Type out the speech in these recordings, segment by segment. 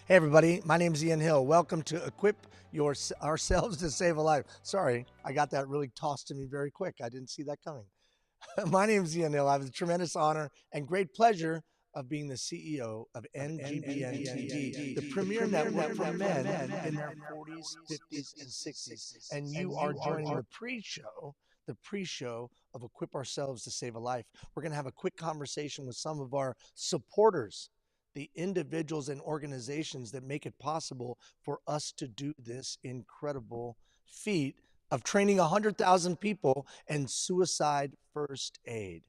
Hey everybody, my name is Ian Hill. Welcome to Equip Ourselves to Save a Life. Sorry, I got that really tossed to me very quick. I didn't see that coming. My name is Ian Hill. I have the tremendous honor and great pleasure of being the CEO of NGBN-TV, the premier network for men in their 40s, 50s, and 60s. And you are joining the pre-show of Equip Ourselves to Save a Life. We're going to have a quick conversation with some of our supporters, the individuals and organizations that make it possible for us to do this incredible feat of training 100,000 people in suicide first aid.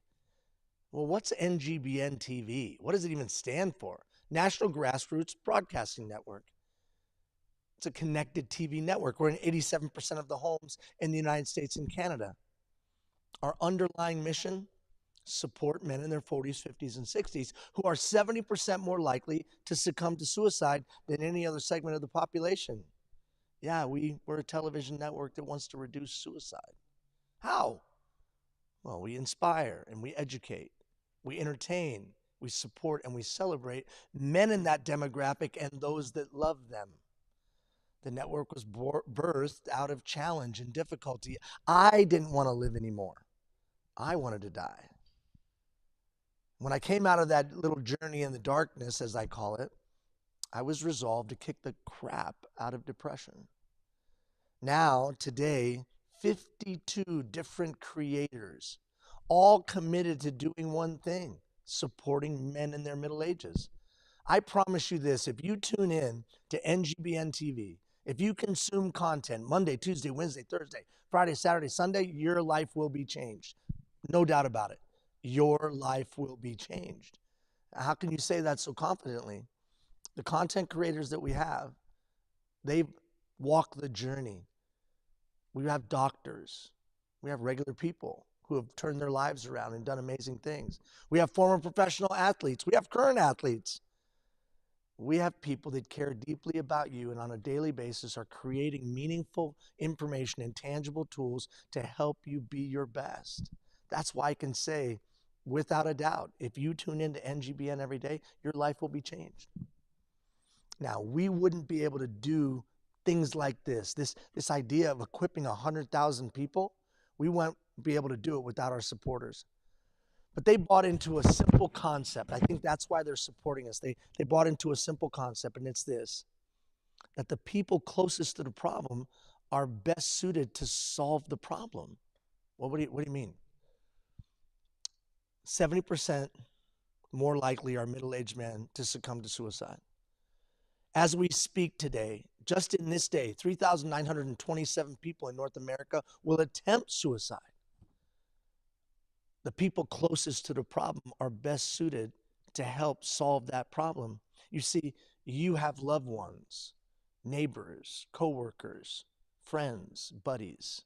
Well, what's NGBN TV? What does it even stand for? National Grassroots Broadcasting Network. It's a connected TV network. We're in 87% of the homes in the United States and Canada. Our underlying mission: support men in their 40s, 50s, and 60s who are 70% more likely to succumb to suicide than any other segment of the population. Yeah, we're a television network that wants to reduce suicide. How? Well, we inspire and we educate, we entertain, we support, and we celebrate men in that demographic and those that love them. The network was birthed out of challenge and difficulty. I didn't want to live anymore. I wanted to die. When I came out of that little journey in the darkness, as I call it, I was resolved to kick the crap out of depression. Now, today, 52 different creators, all committed to doing one thing: supporting men in their middle ages. I promise you this: if you tune in to NGBN TV, if you consume content Monday, Tuesday, Wednesday, Thursday, Friday, Saturday, Sunday, your life will be changed. No doubt about it. Your life will be changed. How can you say that so confidently? The content creators that we have, they've walked the journey. We have doctors. We have regular people who have turned their lives around and done amazing things. We have former professional athletes. We have current athletes. We have people that care deeply about you and on a daily basis are creating meaningful information and tangible tools to help you be your best. That's why I can say, without a doubt, if you tune into NGBN every day, your life will be changed. Now, we wouldn't be able to do things like this idea of equipping 100,000 people. We won't be able to do it without our supporters. But they bought into a simple concept. I think that's why they're supporting us. They bought into a simple concept, and it's this: that the people closest to the problem are best suited to solve the problem. Well, what do you mean? 70% more likely are middle-aged men to succumb to suicide. As we speak today, just in this day, 3,927 people in North America will attempt suicide. The people closest to the problem are best suited to help solve that problem. You see, you have loved ones, neighbors, coworkers, friends, buddies.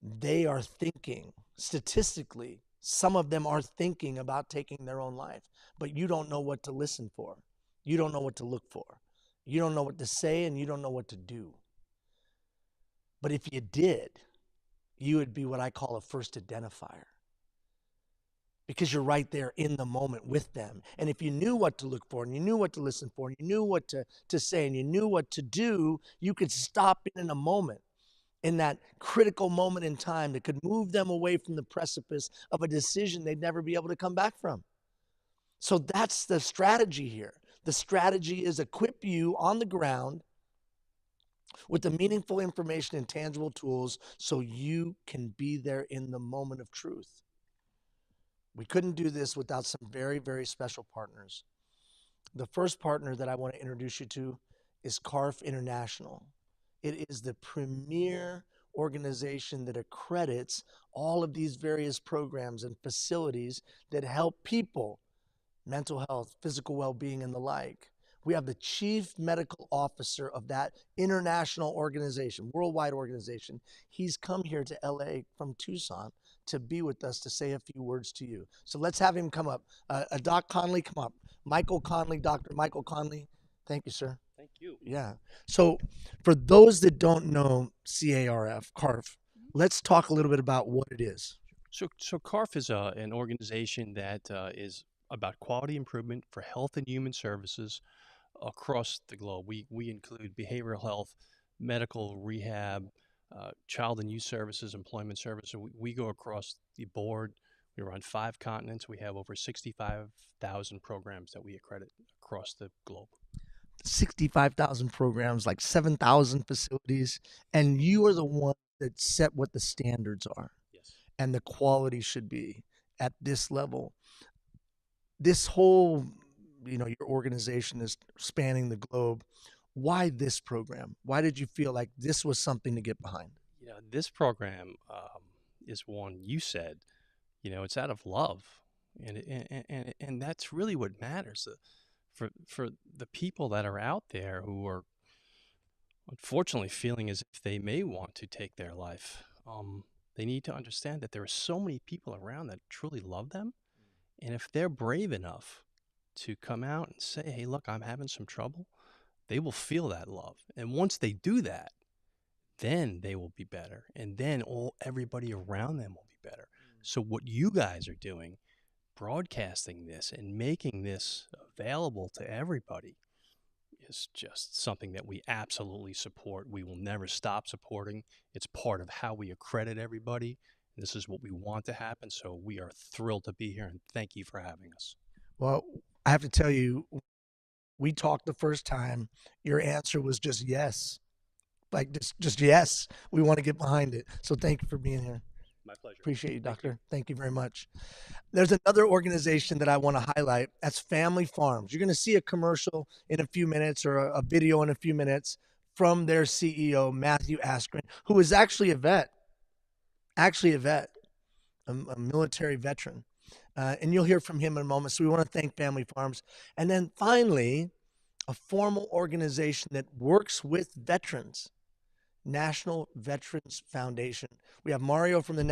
They are thinking, statistically, some of them are thinking about taking their own life, but you don't know what to listen for. You don't know what to look for. You don't know what to say, and you don't know what to do. But if you did, you would be what I call a first identifier, because you're right there in the moment with them. And if you knew what to look for, and you knew what to listen for, and you knew what to say, and you knew what to do, you could stop in a moment, in that critical moment in time that could move them away from the precipice of a decision they'd never be able to come back from. So that's the strategy here. The strategy is equip you on the ground with the meaningful information and tangible tools so you can be there in the moment of truth. We couldn't do this without some very, very special partners. The first partner that I want to introduce you to is CARF International. It is the premier organization that accredits all of these various programs and facilities that help people, mental health, physical well-being, and the like. We have the chief medical officer of that international organization, worldwide organization. He's come here to LA from Tucson to be with us to say a few words to you. So let's have him come up. Doc Conley, come up. Michael Conley, Dr. Michael Conley. Thank you, sir. Thank you. Yeah. So for those that don't know CARF, let's talk a little bit about what it is. So CARF is an organization that is about quality improvement for health and human services across the globe. We include behavioral health, medical rehab, child and youth services, employment services. We go across the board. We're on 5 continents. We have over 65,000 programs that we accredit across the globe. 65,000 programs, like 7,000 facilities, and you are the one that set what the standards are Yes. and the quality should be at this level. This whole, your organization is spanning the globe. Why this program? Why did you feel like this was something to get behind? This program is one you said, it's out of love. And that's really what matters. For the people that are out there who are unfortunately feeling as if they may want to take their life, they need to understand that there are so many people around that truly love them. And if they're brave enough to come out and say, hey, look, I'm having some trouble, they will feel that love. And once they do that, then they will be better. And then everybody around them will be better. So what you guys are doing, broadcasting this and making this available to everybody, is just something that we absolutely support. We will never stop supporting. It's part of how we accredit everybody. This is what we want to happen. So we are thrilled to be here, and thank you for having us. Well, I have to tell you, we talked the first time. Your answer was just yes, like just yes. We want to get behind it. So thank you for being here. My pleasure. Appreciate you, Doctor. Thank you very much. There's another organization that I want to highlight. That's Family Farms. You're going to see a commercial in a few minutes or a video in a few minutes from their CEO, Matthew Askren, who is actually a vet, a military veteran. And you'll hear from him in a moment. So we want to thank Family Farms. And then finally, a formal organization that works with veterans, National Veterans Foundation. We have Mario from the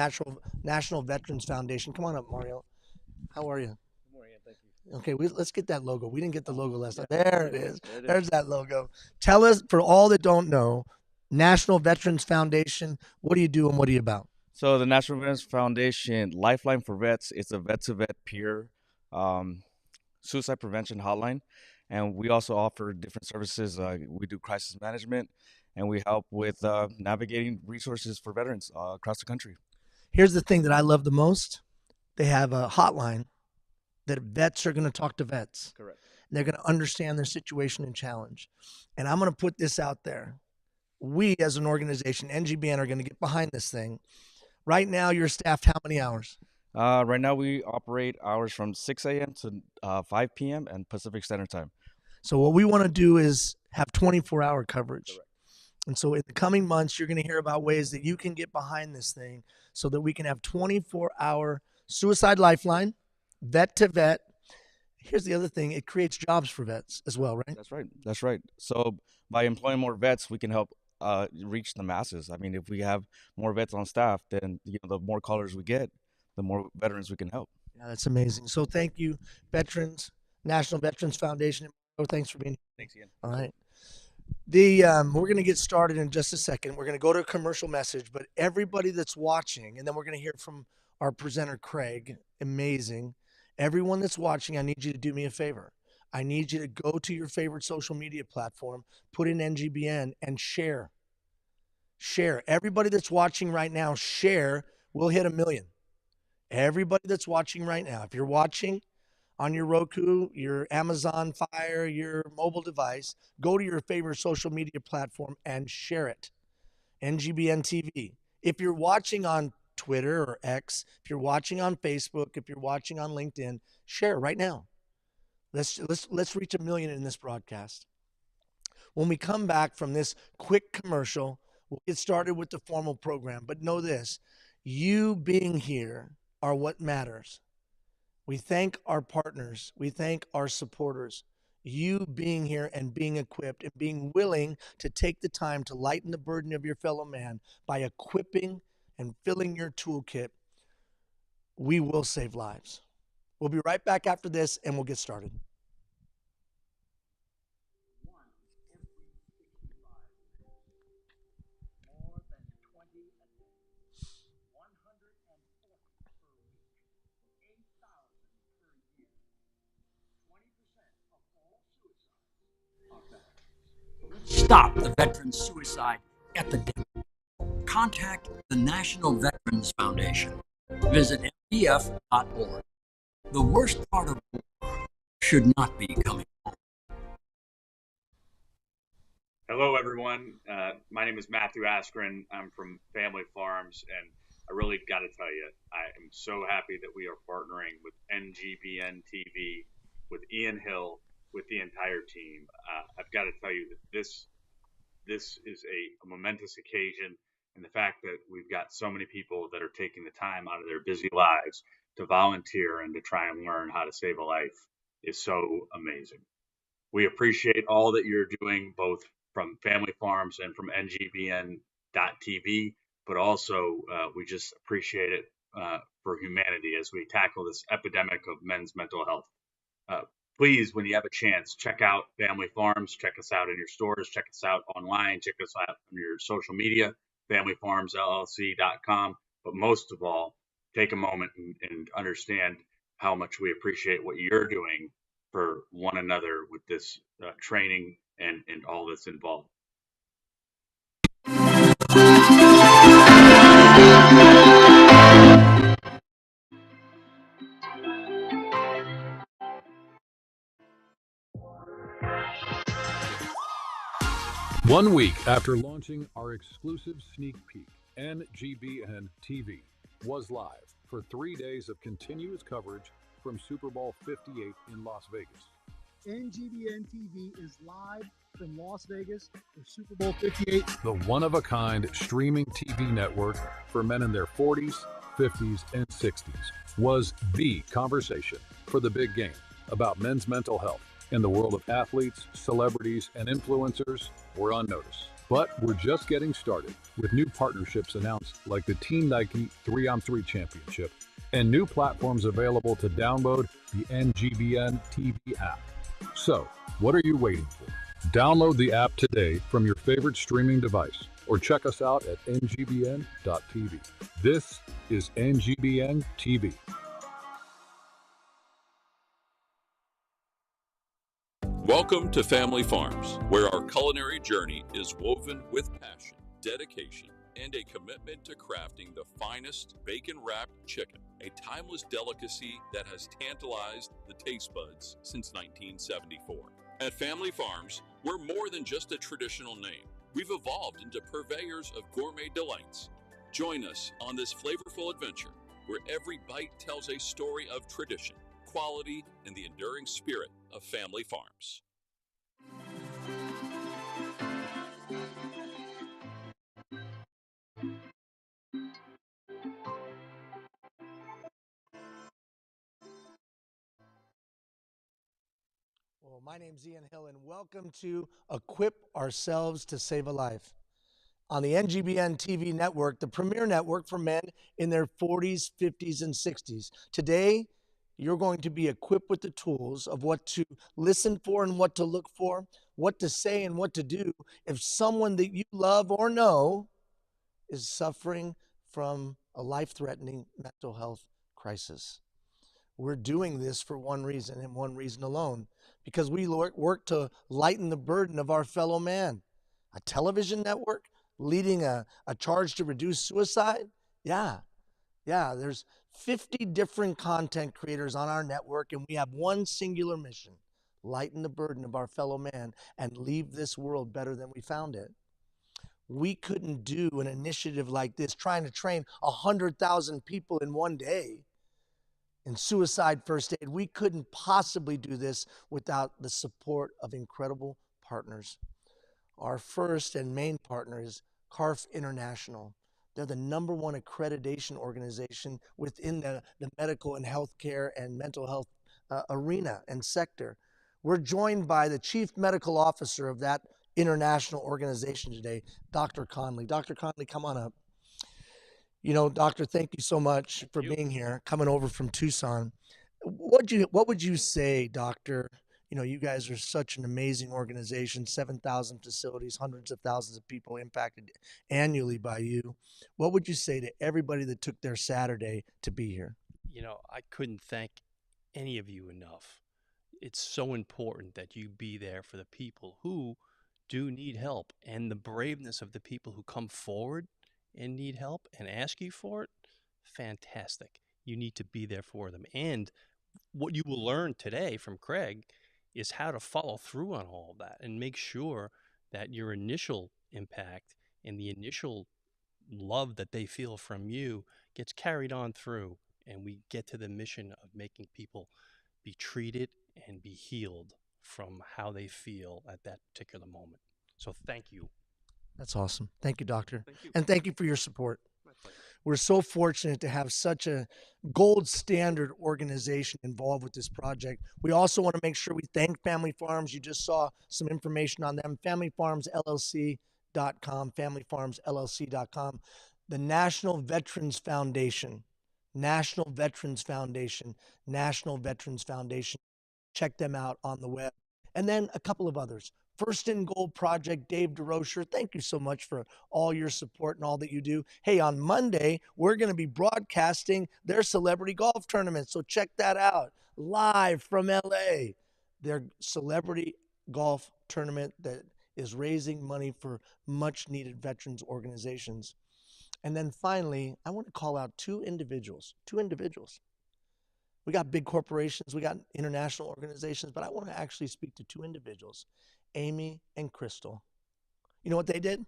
National Veterans Foundation. Come on up, Mario. How are you? Good morning, thank you. Okay, let's get that logo. We didn't get the logo last time. There it is. There's that logo. Tell us, for all that don't know, National Veterans Foundation, what do you do and what are you about? So the National Veterans Foundation Lifeline for Vets, it's a vet-to-vet peer suicide prevention hotline. And we also offer different services. We do crisis management, and we help with navigating resources for veterans across the country. Here's the thing that I love the most. They have a hotline that vets are going to talk to vets. Correct. They're going to understand their situation and challenge. And I'm going to put this out there. We, as an organization, NGBN, are going to get behind this thing. Right now, you're staffed how many hours? Right now, we operate hours from 6 a.m. to 5 p.m. and Pacific Standard Time. So what we want to do is have 24-hour coverage. Correct. And so in the coming months, you're going to hear about ways that you can get behind this thing so that we can have 24-hour suicide lifeline, vet to vet. Here's the other thing. It creates jobs for vets as well, right? That's right. That's right. So by employing more vets, we can help reach the masses. I mean, if we have more vets on staff, then the more callers we get, the more veterans we can help. Yeah, that's amazing. So thank you, veterans, National Veterans Foundation. Oh, thanks for being here. Thanks, Ian. All right. We're going to get started in just a second. We're going to go to a commercial message, but everybody that's watching, and then we're going to hear from our presenter, Craig. Amazing. Everyone that's watching, I need you to do me a favor. I need you to go to your favorite social media platform, put in NGBN, and share. Share. Everybody that's watching right now, share. We'll hit 1 million. Everybody that's watching right now, if you're watching on your Roku, your Amazon Fire, your mobile device, go to your favorite social media platform and share it. NGBN-TV. If you're watching on Twitter or X, if you're watching on Facebook, if you're watching on LinkedIn, share right now. Let's reach 1 million in this broadcast. When we come back from this quick commercial, we'll get started with the formal program. But know this, you being here are what matters. We thank our partners. We thank our supporters. You being here and being equipped and being willing to take the time to lighten the burden of your fellow man by equipping and filling your toolkit, we will save lives. We'll be right back after this, and we'll get started. Stop the veteran suicide epidemic. Contact the National Veterans Foundation. Visit nvf.org. The worst part of war should not be coming home. Hello, everyone. My name is Matthew Askren. I'm from Family Farms, and I really got to tell you, I am so happy that we are partnering with NGBN-TV, with Ian Hill, with the entire team. I've got to tell you that this is a momentous occasion, and the fact that we've got so many people that are taking the time out of their busy lives to volunteer and to try and learn how to save a life is so amazing. We appreciate all that you're doing, both from Family Farms and from NGBN.TV, but also we just appreciate it for humanity as we tackle this epidemic of men's mental health. Please, when you have a chance, check out Family Farms, check us out in your stores, check us out online, check us out on your social media, familyfarmsllc.com. But most of all, take a moment and understand how much we appreciate what you're doing for one another with this training and all that's involved. One week after launching our exclusive sneak peek, NGBN-TV was live for 3 days of continuous coverage from Super Bowl 58 in Las Vegas. NGBN-TV is live from Las Vegas for Super Bowl 58. The one-of-a-kind streaming TV network for men in their 40s, 50s, and 60s was the conversation for the big game about men's mental health. In the world of athletes, celebrities, and influencers, we're on notice. But we're just getting started with new partnerships announced like the Team Nike 3-on-3 Championship and new platforms available to download the NGBN TV app. So, what are you waiting for? Download the app today from your favorite streaming device or check us out at ngbn.tv. This is NGBN TV. Welcome to Family Farms, where our culinary journey is woven with passion, dedication, and a commitment to crafting the finest bacon-wrapped chicken, a timeless delicacy that has tantalized the taste buds since 1974. At Family Farms, we're more than just a traditional name. We've evolved into purveyors of gourmet delights. Join us on this flavorful adventure, where every bite tells a story of tradition, quality, and the enduring spirit of Family Farms. Well, my name's Ian Hill, and welcome to Equip Ourselves to Save a Life. On the NGBN TV network, the premier network for men in their 40s, 50s, and 60s. Today, you're going to be equipped with the tools of what to listen for and what to look for, what to say and what to do if someone that you love or know is suffering from a life-threatening mental health crisis. We're doing this for one reason and one reason alone, because we work to lighten the burden of our fellow man. A television network leading a charge to reduce suicide? Yeah, there's 50 different content creators on our network, and we have one singular mission: lighten the burden of our fellow man and leave this world better than we found it. We couldn't do an initiative like this, trying to train 100,000 people in one day in suicide first aid. We couldn't possibly do this without the support of incredible partners. Our first and main partner is CARF International. They're the #1 accreditation organization within the medical and healthcare and mental health arena and sector. We're joined by the chief medical officer of that international organization today, Dr. Conley. Dr. Conley, come on up. You know, doctor, thank you so much for being here, coming over from Tucson. What would you say, doctor? You know, you guys are such an amazing organization, 7,000 facilities, hundreds of thousands of people impacted annually by you. What would you say to everybody that took their Saturday to be here? You know, I couldn't thank any of you enough. it's so important that you be there for the people who do need help, and the braveness of the people who come forward and need help and ask you for it, fantastic. You need to be there for them. And what you will learn today from Craig is how to follow through on all of that and make sure that your initial impact and the initial love that they feel from you gets carried on through, and we get to the mission of making people be treated and be healed from how they feel at that particular moment. So thank you. That's awesome. Thank you, Doctor. Thank you. And thank you for your support. My pleasure. We're so fortunate to have such a gold standard organization involved with this project. We also want to make sure we thank Family Farms. You just saw some information on them. FamilyFarmsLLC.com, FamilyFarmsLLC.com. The National Veterans Foundation, National Veterans Foundation, National Veterans Foundation. Check them out on the web. And then a couple of others. First in Gold Project, Dave DeRocher, thank you so much for all your support and all that you do. Hey, on Monday, we're going to be broadcasting their celebrity golf tournament, so check that out live from LA. Their celebrity golf tournament that is raising money for much needed veterans organizations. And then finally, I want to call out two individuals. We got big corporations, we got international organizations, but I want to actually speak to two individuals, Amy and Crystal. You know what they did?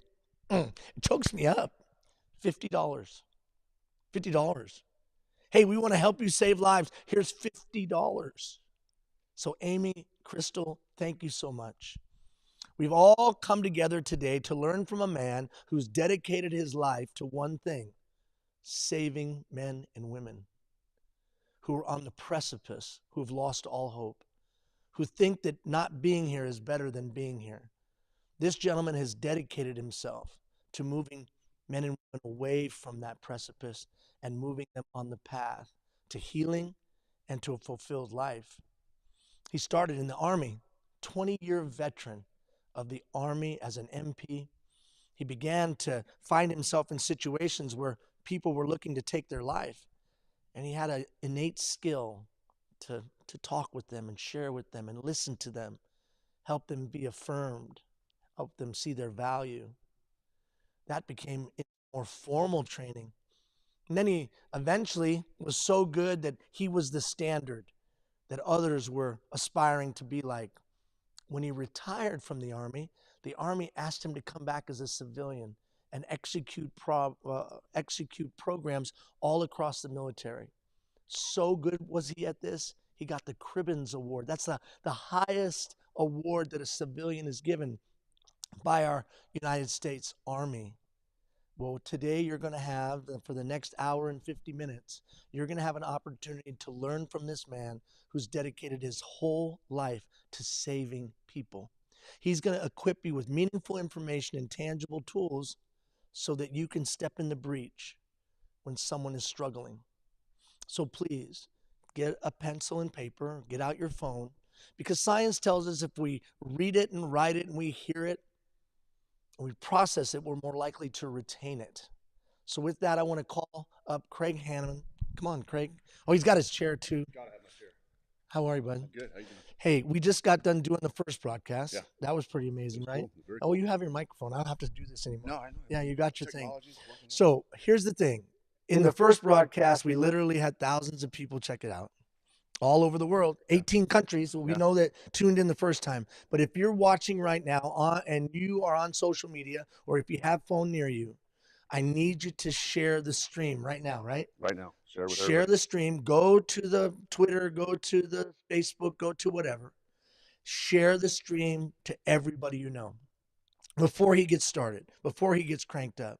It chokes me up. $50. $50. Hey, we want to help you save lives. Here's $50. So Amy, Crystal, thank you so much. We've all come together today to learn from a man who's dedicated his life to one thing, saving men and women who are on the precipice, who have lost all hope, who think that not being here is better than being here. This gentleman has dedicated himself to moving men and women away from that precipice and moving them on the path to healing and to a fulfilled life. He started in the Army, 20-year veteran of the Army as an MP. He began to find himself in situations where people were looking to take their life. And he had an innate skill to talk with them and share with them and listen to them, help them be affirmed, help them see their value. That became more formal training. And then he eventually was so good that he was the standard that others were aspiring to be like. When he retired from the Army asked him to come back as a civilian and execute programs all across the military. So good was he at this, he got the Cribbins Award. That's the highest award that a civilian is given by our United States Army. Well, today you're going to have, for the next hour and 50 minutes, you're going to have an opportunity to learn from this man who's dedicated his whole life to saving people. He's going to equip you with meaningful information and tangible tools so that you can step in the breach when someone is struggling. So please, get a pencil and paper, get out your phone, because science tells us if we read it and write it and we hear it, and we process it, we're more likely to retain it. So with that, I want to call up Craig Hannum. Come on, Craig. Oh, he's got his chair too. Gotta have my chair. How are you, bud? I'm good. How you doing? Hey, we just got done doing the first broadcast. Yeah. That was pretty amazing, right? Cool. Very Oh, cool. you have your microphone. I don't have to do this anymore. No, I know. Yeah, you got your thing. Technology's working out. So here's the thing. In the first broadcast, we literally had thousands of people check it out all over the world, 18 countries. We know that tuned in the first time. But if you're watching right now and you are on social media, or if you have phone near you, I need you to share the stream right now, right? Right now. Share with Share everybody. the stream. Go to the Twitter, go to the Facebook, go to whatever. Share the stream to everybody you know before he gets started, before he gets cranked up.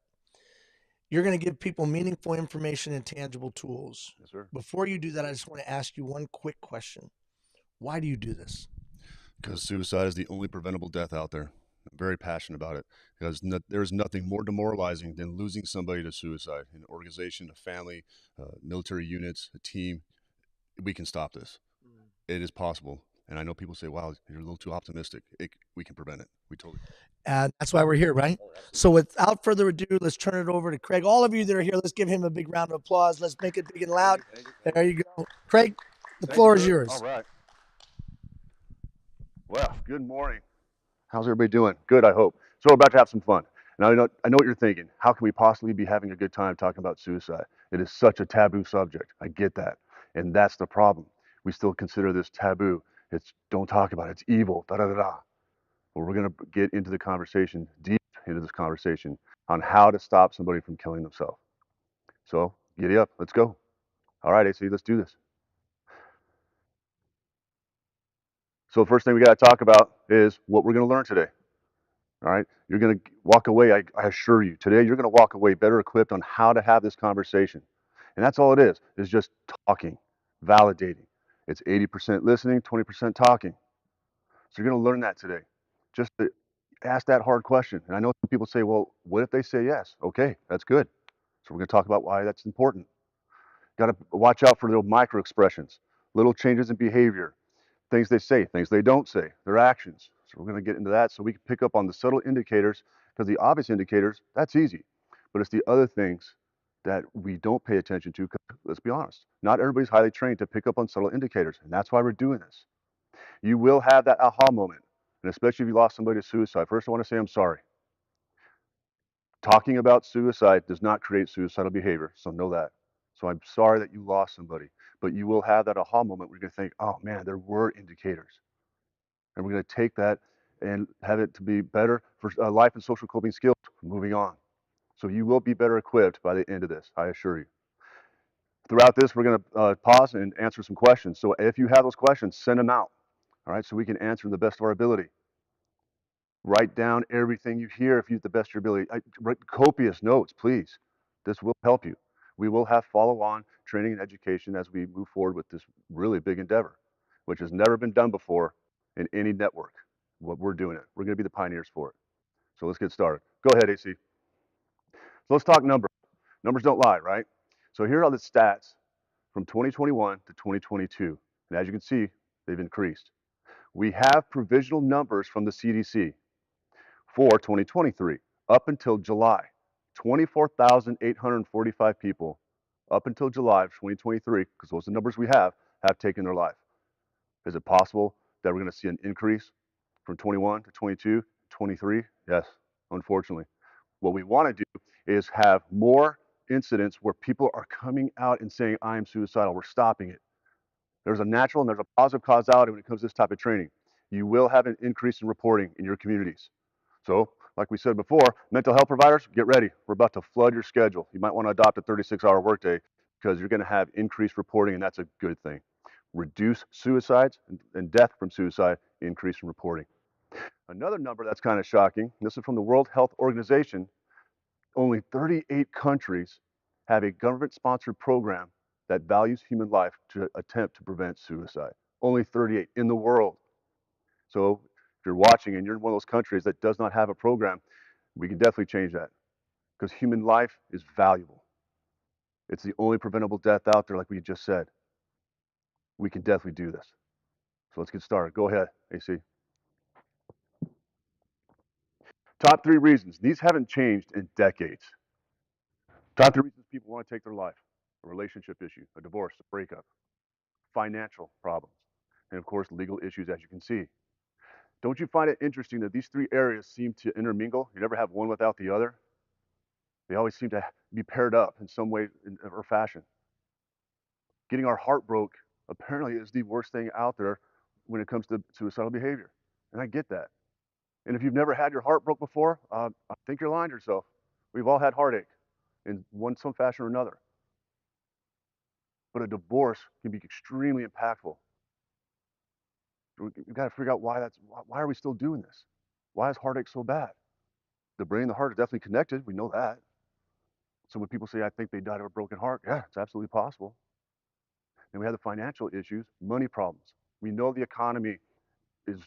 You're going to give people meaningful information and tangible tools. Yes, sir. Before you do that, I just want to ask you one quick question. Why do you do this? Because suicide is the only preventable death out there. I'm very passionate about it. Because there's nothing more demoralizing than losing somebody to suicide. An organization, a family, military units, a team. We can stop this. It is possible. And I know people say, wow, you're a little too optimistic. We can prevent it. We totally can. And that's why we're here, right? So without further ado, let's turn it over to Craig. All of you that are here, let's give him a big round of applause. Let's make it big and loud. There you go. Craig, the floor is yours. All right. Well, good morning. How's everybody doing? Good, I hope. So we're about to have some fun. Now, I know what you're thinking. How can we possibly be having a good time talking about suicide? It is such a taboo subject. I get that. And that's the problem. We still consider this taboo. It's don't talk about it. It's evil. Da da da da. Well, we're going to get into the conversation, deep into this conversation on how to stop somebody from killing themselves. So, giddy up. Let's go. All right, AC, let's do this. So, the first thing we got to talk about is what we're going to learn today. All right. You're going to walk away, I assure you, today you're going to walk away better equipped on how to have this conversation. And that's all it is just talking, validating. It's 80% listening, 20% talking. So you're going to learn that today. Just to ask that hard question. And I know some people say, well, what if they say yes? Okay, that's good. So we're going to talk about why that's important. Got to watch out for little micro expressions, little changes in behavior, things they say, things they don't say, their actions. So we're going to get into that so we can pick up on the subtle indicators, because the obvious indicators, that's easy. But it's the other things that we don't pay attention to. Let's be honest, not everybody's highly trained to pick up on subtle indicators, and that's why we're doing this. You will have that aha moment, and especially if you lost somebody to suicide. First, I want to say I'm sorry. Talking about suicide does not create suicidal behavior, so know that. So I'm sorry that you lost somebody, but you will have that aha moment where you're going to think, oh man, there were indicators. And we're going to take that and have it to be better for life and social coping skills moving on. So you will be better equipped by the end of this, I assure you. Throughout this, we're going to pause and answer some questions. So if you have those questions, send them out, all right, so we can answer them the best of our ability. Write down everything you hear if you the best of your ability. Write copious notes, please. This will help you. We will have follow-on training and education as we move forward with this really big endeavor, which has never been done before in any network. What we're doing it. We're going to be the pioneers for it. So let's get started. Go ahead, AC. So let's talk numbers. Numbers don't lie, right? So here are the stats from 2021 to 2022. And as you can see, they've increased. We have provisional numbers from the CDC for 2023 up until July. 24,845 people up until July of 2023, because those are the numbers we have taken their life. Is it possible that we're going to see an increase from 21 to 22, 23? Yes, unfortunately. What we want to do is have more incidents where people are coming out and saying, I am suicidal. We're stopping it. There's a natural and there's a positive causality when it comes to this type of training. You will have an increase in reporting in your communities. So, like we said before, mental health providers, get ready. We're about to flood your schedule. You might want to adopt a 36-hour workday because you're going to have increased reporting, and that's a good thing. Reduce suicides and death from suicide, increase in reporting. Another number that's kind of shocking, this is from the World Health Organization, only 38 countries have a government-sponsored program that values human life to attempt to prevent suicide. Only 38 in the world. So if you're watching and you're in one of those countries that does not have a program, we can definitely change that, because human life is valuable. It's the only preventable death out there, like we just said. We can definitely do this. So let's get started. Go ahead, AC. Top 3 reasons. These haven't changed in decades. Top 3 reasons people want to take their life: a relationship issue, a divorce, a breakup, financial problems, and of course, legal issues, as you can see. Don't you find it interesting that these 3 areas seem to intermingle? You never have one without the other. They always seem to be paired up in some way or fashion. Getting our heart broke apparently is the worst thing out there when it comes to suicidal behavior. And I get that. And if you've never had your heart broke before, I think you're lying to yourself. We've all had heartache in some fashion or another. But a divorce can be extremely impactful. We've got to figure out why are we still doing this? Why is heartache so bad? The brain and the heart are definitely connected. We know that. So when people say, I think they died of a broken heart, yeah, it's absolutely possible. Then we have the financial issues, money problems. We know the economy is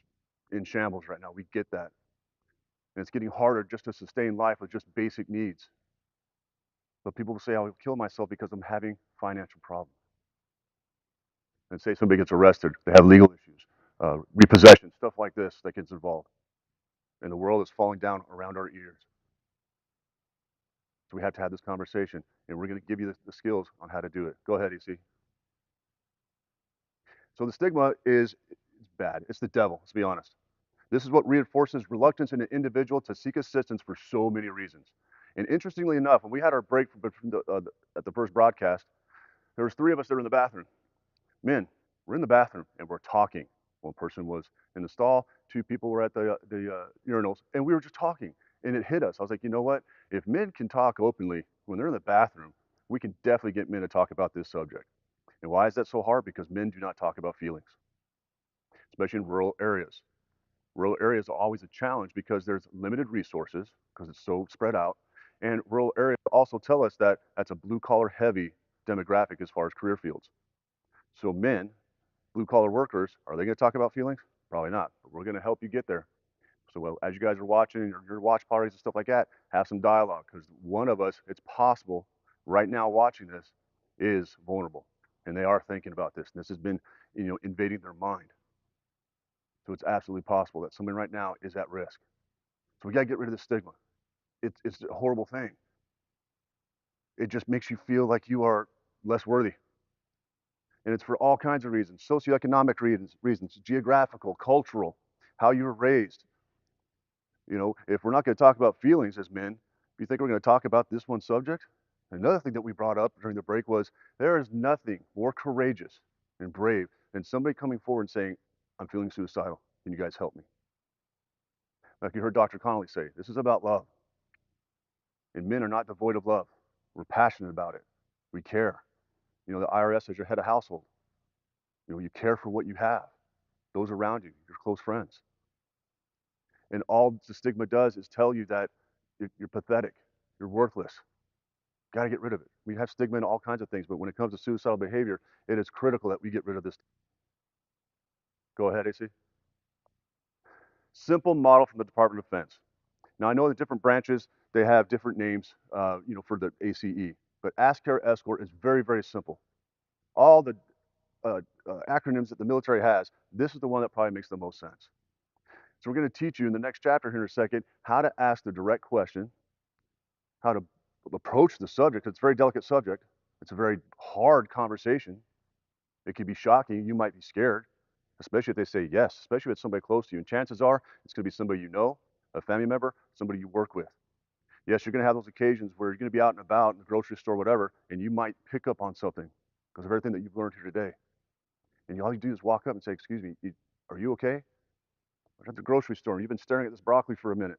in shambles right now. We get that. And it's getting harder just to sustain life with just basic needs. But people will say, I'll kill myself because I'm having financial problems. And say somebody gets arrested, they have legal issues, repossession, stuff like this that gets involved. And the world is falling down around our ears. So we have to have this conversation, and we're going to give you the skills on how to do it. Go ahead, EC. So the stigma is bad. It's the devil, let's be honest. This is what reinforces reluctance in an individual to seek assistance for so many reasons. And interestingly enough, when we had our break at the first broadcast, there was 3 of us that were in the bathroom. Men, we're in the bathroom and we're talking. One person was in the stall, 2 people were at the urinals, and we were just talking. And it hit us. I was like, you know what? If men can talk openly when they're in the bathroom, we can definitely get men to talk about this subject. And why is that so hard? Because men do not talk about feelings, especially in rural areas. Rural areas are always a challenge because there's limited resources because it's so spread out. And rural areas also tell us that that's a blue collar heavy demographic as far as career fields. So men, blue collar workers, are they going to talk about feelings? Probably not, but we're going to help you get there. So as you guys are watching your watch parties and stuff like that, have some dialogue because one of us, it's possible right now watching this is vulnerable and they are thinking about this. And this has been, invading their mind. So it's absolutely possible that someone right now is at risk. So we got to get rid of the stigma. It's a horrible thing. It just makes you feel like you are less worthy. And it's for all kinds of reasons, socioeconomic reasons, geographical, cultural, how you were raised. If we're not going to talk about feelings as men, do you think we're going to talk about this one subject? Another thing that we brought up during the break was there is nothing more courageous and brave than somebody coming forward and saying, I'm feeling suicidal. Can you guys help me? Like you heard Dr. Connolly say, this is about love. And men are not devoid of love. We're passionate about it. We care. The IRS is your head of household. You care for what you have, those around you, your close friends. And all the stigma does is tell you that you're pathetic, you're worthless. Got to get rid of it. We have stigma in all kinds of things, but when it comes to suicidal behavior, it is critical that we get rid of this. Go ahead, AC. Simple model from the Department of Defense. Now I know the different branches, they have different names, for the ACE, but Ask, Care, Escort is very, very simple. All the acronyms that the military has, this is the one that probably makes the most sense. So we're going to teach you in the next chapter here in a second how to ask the direct question, how to approach the subject. It's a very delicate subject. It's a very hard conversation. It could be shocking. You might be scared, especially if they say yes, especially if it's somebody close to you. And chances are it's going to be somebody you know, a family member, somebody you work with. Yes, you're going to have those occasions where you're going to be out and about in the grocery store, whatever, and you might pick up on something because of everything that you've learned here today. And all you do is walk up and say, excuse me, are you okay? We're at the grocery store and you've been staring at this broccoli for a minute.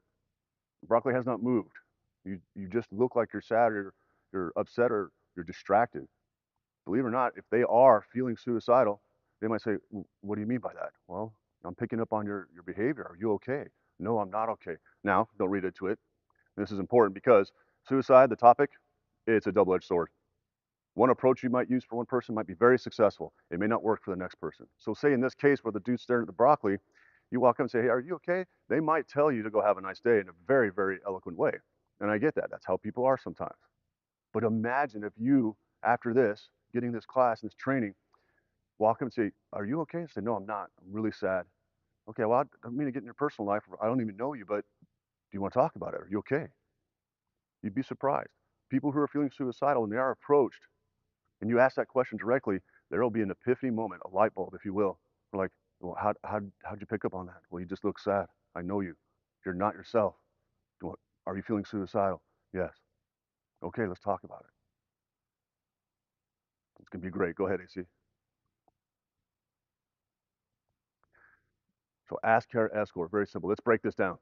The broccoli has not moved. You just look like you're sad or you're upset or you're distracted. Believe it or not, if they are feeling suicidal, they might say, what do you mean by that? Well, I'm picking up on your behavior. Are you okay? No, I'm not okay. Now, don't read into it. This is important because suicide, the topic, it's a double-edged sword. One approach you might use for one person might be very successful. It may not work for the next person. So say in this case where the dude's staring at the broccoli, you walk up and say, hey, are you okay? They might tell you to go have a nice day in a very, very eloquent way. And I get that. That's how people are sometimes. But imagine if you, after this, getting this class and this training, walk up and say, are you okay? And say, no, I'm not. I'm really sad. Okay, well, I don't mean to get in your personal life. I don't even know you, but do you want to talk about it? Are you okay? You'd be surprised. People who are feeling suicidal, when they are approached, and you ask that question directly, there will be an epiphany moment, a light bulb, if you will. We're like, well, how'd you pick up on that? Well, you just look sad. I know you. You're not yourself. Are you feeling suicidal? Yes. Okay, let's talk about it. It's going to be great. Go ahead, AC. So ask, care, escort. Very simple. Let's break this down.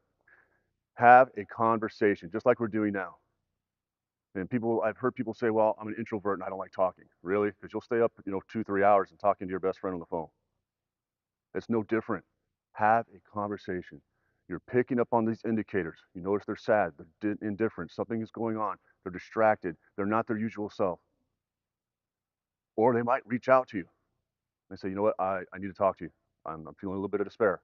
Have a conversation, just like we're doing now. And I've heard people say, well, I'm an introvert and I don't like talking. Really? Because you'll stay up, 2-3 hours and talking to your best friend on the phone. It's no different. Have a conversation. You're picking up on these indicators. You notice they're sad, they're indifferent, something is going on, they're distracted, they're not their usual self. Or they might reach out to you. They say, you know what, I need to talk to you. I'm feeling a little bit of despair.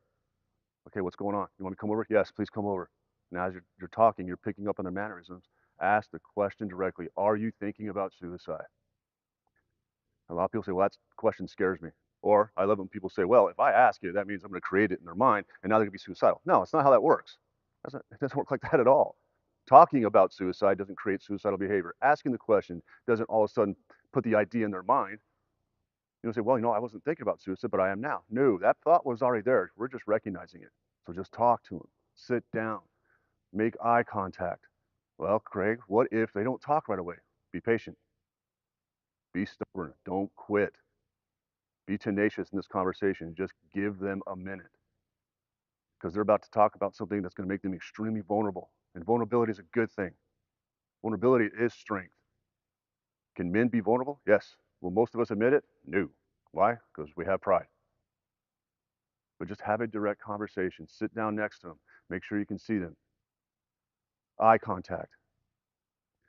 Okay, what's going on? You want me to come over? Yes, please come over. Now, as you're talking, you're picking up on their mannerisms. Ask the question directly. Are you thinking about suicide? A lot of people say, well, that question scares me. Or I love when people say, well, if I ask it, that means I'm going to create it in their mind, and now they're going to be suicidal. No, it's not how that works. It doesn't work like that at all. Talking about suicide doesn't create suicidal behavior. Asking the question doesn't all of a sudden put the idea in their mind. You'll say, well, I wasn't thinking about suicide, but I am now. No, that thought was already there. We're just recognizing it. So just talk to them, sit down, make eye contact. Well, Craig, what if they don't talk right away? Be patient, be stubborn, don't quit, be tenacious in this conversation. Just give them a minute because they're about to talk about something that's going to make them extremely vulnerable. And vulnerability is a good thing. Vulnerability is strength. Can men be vulnerable? Yes. Will most of us admit it? No. Why? Because we have pride. But just have a direct conversation. Sit down next to them. Make sure you can see them. Eye contact.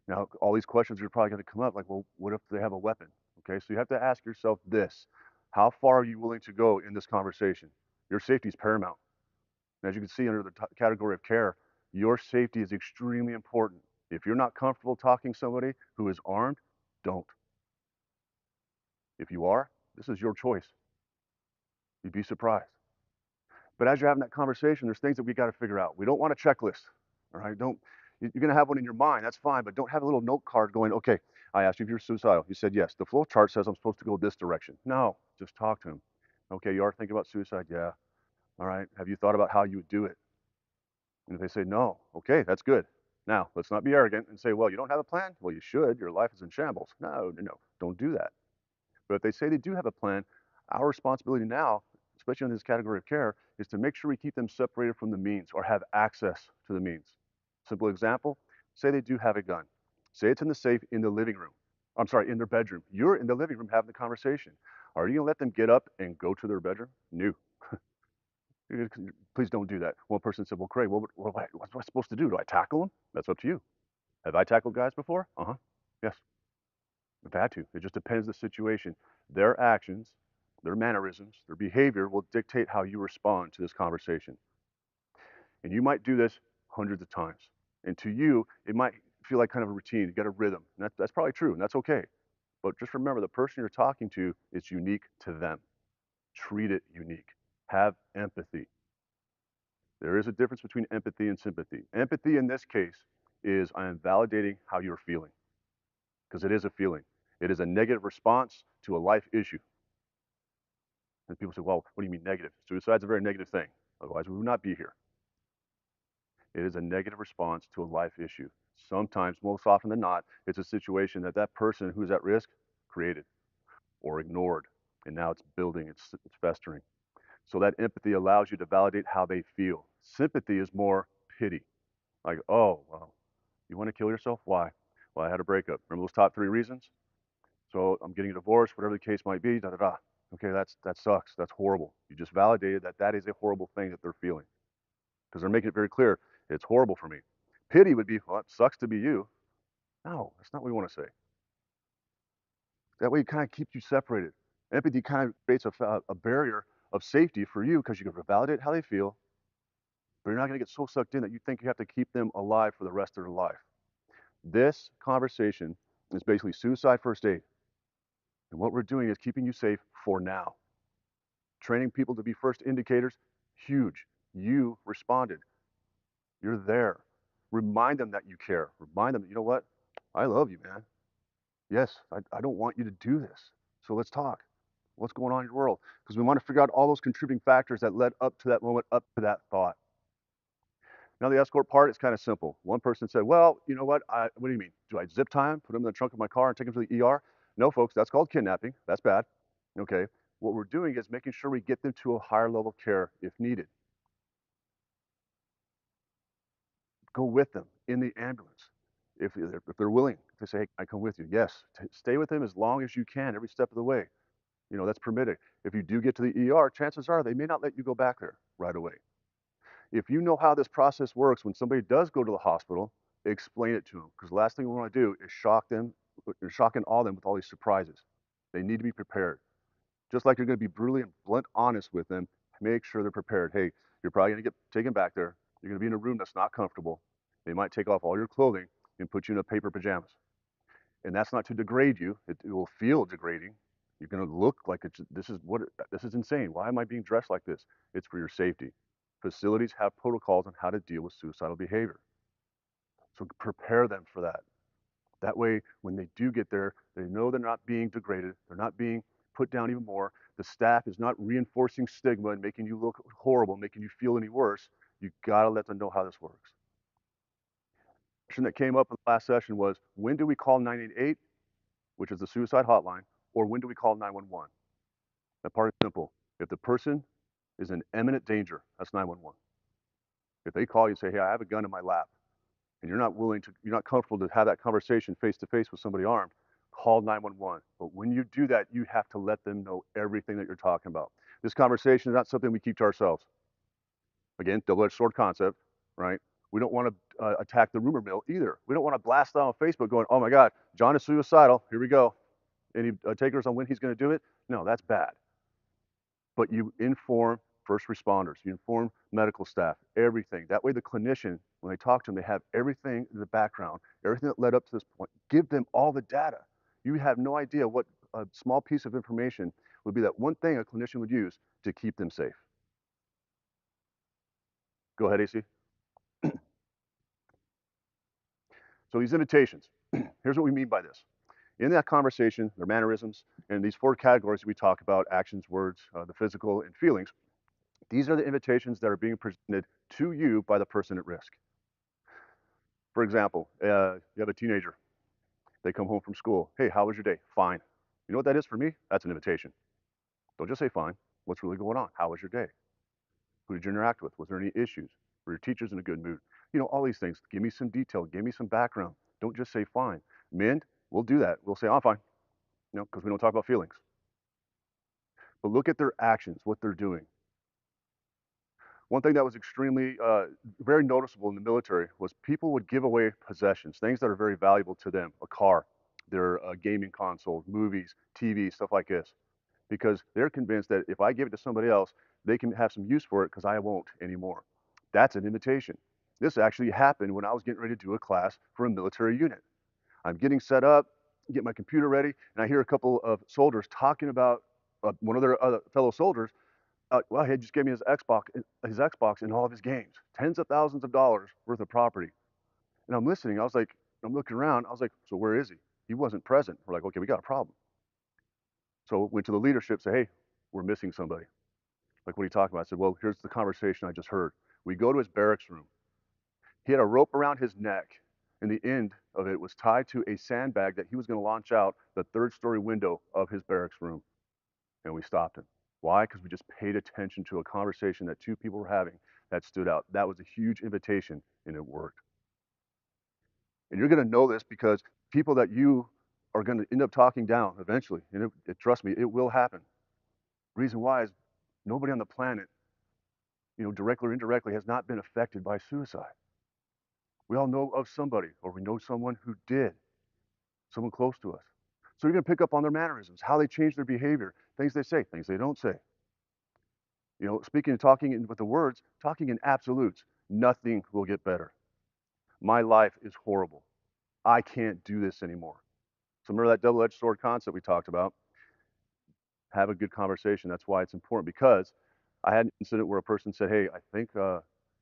Now, all these questions are probably going to come up like, well, what if they have a weapon? Okay, so you have to ask yourself this. How far are you willing to go in this conversation? Your safety is paramount. And as you can see under the category of care, your safety is extremely important. If you're not comfortable talking to somebody who is armed, don't. If you are, this is your choice. You'd be surprised. But as you're having that conversation, there's things that we got to figure out. We don't want a checklist, all right? You're going to have one in your mind, that's fine, but don't have a little note card going, okay, I asked you if you're suicidal. You said yes. The flow chart says I'm supposed to go this direction. No, just talk to him. Okay, you are thinking about suicide? Yeah. All right. Have you thought about how you would do it? And if they say no, okay, that's good. Now, let's not be arrogant and say, well, you don't have a plan? Well, you should. Your life is in shambles. No, don't do that. But if they say they do have a plan, our responsibility now, especially in this category of care, is to make sure we keep them separated from the means or have access to the means. Simple example, say they do have a gun. Say it's in the safe in the living room. I'm sorry, in their bedroom. You're in the living room having the conversation. Are you going to let them get up and go to their bedroom? No. Please don't do that. One person said, well, Craig, what's I supposed to do? Do I tackle them? That's up to you. Have I tackled guys before? Uh-huh. Yes. I've had to. It just depends the situation. Their actions, their mannerisms, their behavior will dictate how you respond to this conversation. And you might do this hundreds of times. And to you, it might feel like kind of a routine. You got a rhythm. And that's probably true, and that's okay. But just remember, the person you're talking to is unique to them. Treat it unique. Have empathy. There is a difference between empathy and sympathy. Empathy in this case is I am validating how you're feeling, because it is a feeling. It is a negative response to a life issue. And people say, well, what do you mean negative? Suicide's a very negative thing. Otherwise, we would not be here. It is a negative response to a life issue. Sometimes, most often than not, it's a situation that that person who's at risk created or ignored. And now it's building, it's festering. So that empathy allows you to validate how they feel. Sympathy is more pity. Like, oh, well, you want to kill yourself? Why? Well, I had a breakup. Remember those top 3 reasons? So I'm getting a divorce, whatever the case might be, da da da. Okay, that sucks. That's horrible. You just validated that that is a horrible thing that they're feeling. Because they're making it very clear, it's horrible for me. Pity would be, well, it sucks to be you. No, that's not what we want to say. That way it kind of keeps you separated. Empathy kind of creates a barrier of safety for you because you can validate how they feel, but you're not going to get so sucked in that you think you have to keep them alive for the rest of their life. This conversation is basically suicide first aid. And what we're doing is keeping you safe for now. Training people to be first indicators, huge. You responded. You're there. Remind them that you care. Remind them, you know what? I love you, man. Yes, I don't want you to do this. So let's talk. What's going on in your world? Because we want to figure out all those contributing factors that led up to that moment, up to that thought. Now, the escort part is kind of simple. One person said, well, you know what? What do you mean? Do I zip tie him, put him in the trunk of my car, and take him to the ER? No, folks, that's called kidnapping. That's bad. Okay. What we're doing is making sure we get them to a higher level of care if needed. Go with them in the ambulance. If they're willing, if they say, hey, I come with you. Yes. Stay with them as long as you can, every step of the way. That's permitted. If you do get to the ER, chances are they may not let you go back there right away. If you know how this process works, when somebody does go to the hospital, explain it to them. Because the last thing we want to do is shock them, or shock and awe them with all these surprises. They need to be prepared. Just like you're going to be brutally and blunt honest with them, make sure they're prepared. Hey, you're probably going to get taken back there. You're going to be in a room that's not comfortable. They might take off all your clothing and put you in a paper pajamas. And that's not to degrade you. It will feel degrading. You're going to look like this is insane. Why am I being dressed like this? It's for your safety. Facilities have protocols on how to deal with suicidal behavior. So prepare them for that. That way, when they do get there, they know they're not being degraded. They're not being put down even more. The staff is not reinforcing stigma and making you look horrible, making you feel any worse. You got to let them know how this works. The question that came up in the last session was, when do we call 988, which is the suicide hotline, or when do we call 911? That part is simple. If the person is in imminent danger, that's 911. If they call you and say, hey, I have a gun in my lap, and you're not comfortable to have that conversation face to face with somebody armed, call 911. But when you do that, you have to let them know everything that you're talking about. This conversation is not something we keep to ourselves. Again, double-edged sword concept, right? We don't want to attack the rumor mill either. We don't want to blast out on Facebook going, oh my God, John is suicidal. Here we go. Any takers on when he's going to do it? No, that's bad. But you inform first responders, you inform medical staff, everything. That way the clinician, when they talk to them, they have everything in the background, everything that led up to this point. Give them all the data. You have no idea what a small piece of information would be that one thing a clinician would use to keep them safe. Go ahead, AC. So these invitations, here's what we mean by this. In that conversation, their mannerisms, and these 4 categories that we talk about, actions, words, the physical, and feelings, these are the invitations that are being presented to you by the person at risk. For example, you have a teenager. They come home from school. Hey, how was your day? Fine. You know what that is for me? That's an invitation. Don't just say fine. What's really going on? How was your day? Who did you interact with? Was there any issues? Were your teachers in a good mood? You know, all these things. Give me some detail. Give me some background. Don't just say fine. Men, we'll do that. We'll say, I'm fine. You know, because we don't talk about feelings. But look at their actions, what they're doing. One thing that was extremely, very noticeable in the military was people would give away possessions, things that are very valuable to them, a car, their gaming consoles, movies, TV, stuff like this, because they're convinced that if I give it to somebody else, they can have some use for it because I won't anymore. That's an invitation. This actually happened when I was getting ready to do a class for a military unit. I'm getting set up, get my computer ready, and I hear a couple of soldiers talking about one of their other fellow soldiers. Well, he just gave me his Xbox and all of his games, tens of thousands of dollars worth of property. And I'm listening. I was like, I'm looking around. I was like, so where is he? He wasn't present. We're like, okay, we got a problem. So went to the leadership, say, hey, we're missing somebody. Like, what are you talking about? I said, well, here's the conversation I just heard. We go to his barracks room. He had a rope around his neck, and the end of it was tied to a sandbag that he was going to launch out the 3rd-story window of his barracks room. And we stopped him. Why? Because we just paid attention to a conversation that 2 people were having that stood out. That was a huge invitation, and it worked. And you're going to know this because people that you are going to end up talking down eventually, and trust me, it will happen. Reason why is nobody on the planet, you know, directly or indirectly, has not been affected by suicide. We all know of somebody, or we know someone who did, someone close to us. So you're going to pick up on their mannerisms, how they change their behavior, things they say, things they don't say. You know, speaking and talking with the words, talking in absolutes, nothing will get better. My life is horrible. I can't do this anymore. So remember that double-edged sword concept we talked about? Have a good conversation. That's why it's important, because I had an incident where a person said, hey, I think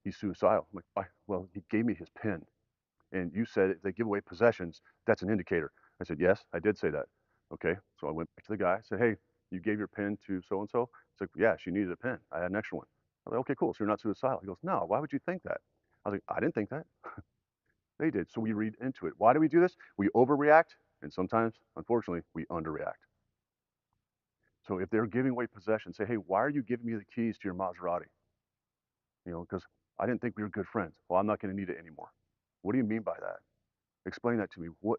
he's suicidal. I'm like, well, he gave me his PIN. And you said if they give away possessions, that's an indicator. I said, yes, I did say that. Okay, so I went back to the guy. I said, hey, you gave your PIN to so-and-so? He's like, yeah, she needed a PIN. I had an extra one. I was like, okay, cool, so you're not suicidal. He goes, no, why would you think that? I was like, I didn't think that. They did, so we read into it. Why do we do this? We overreact, and sometimes, unfortunately, we underreact. So if they're giving away possessions, say, hey, why are you giving me the keys to your Maserati? You know, because I didn't think we were good friends. Well, I'm not going to need it anymore. What do you mean by that? Explain that to me. What?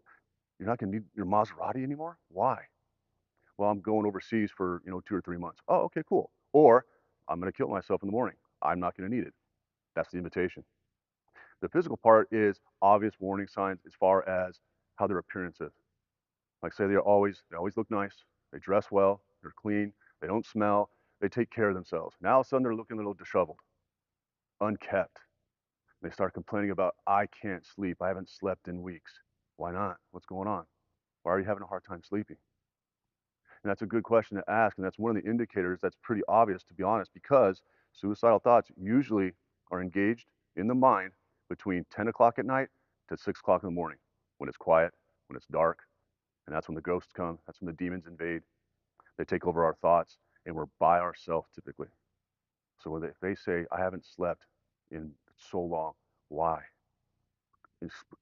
You're not going to need your Maserati anymore? Why? Well, I'm going overseas for, 2 or 3 months. Oh, okay, cool. Or I'm going to kill myself in the morning. I'm not going to need it. That's the invitation. The physical part is obvious warning signs as far as how their appearance is. Like say they always look nice, they dress well, they're clean, they don't smell, they take care of themselves. Now all of a sudden they're looking a little disheveled, unkept. They start complaining about, I can't sleep, I haven't slept in weeks. Why not? What's going on? Why are you having a hard time sleeping? And that's a good question to ask, and that's one of the indicators that's pretty obvious, to be honest, because suicidal thoughts usually are engaged in the mind between 10 o'clock at night to 6 o'clock in the morning, when it's quiet, when it's dark, and that's when the ghosts come, that's when the demons invade. They take over our thoughts, and we're by ourselves typically. So when if they say, I haven't slept in so long, why?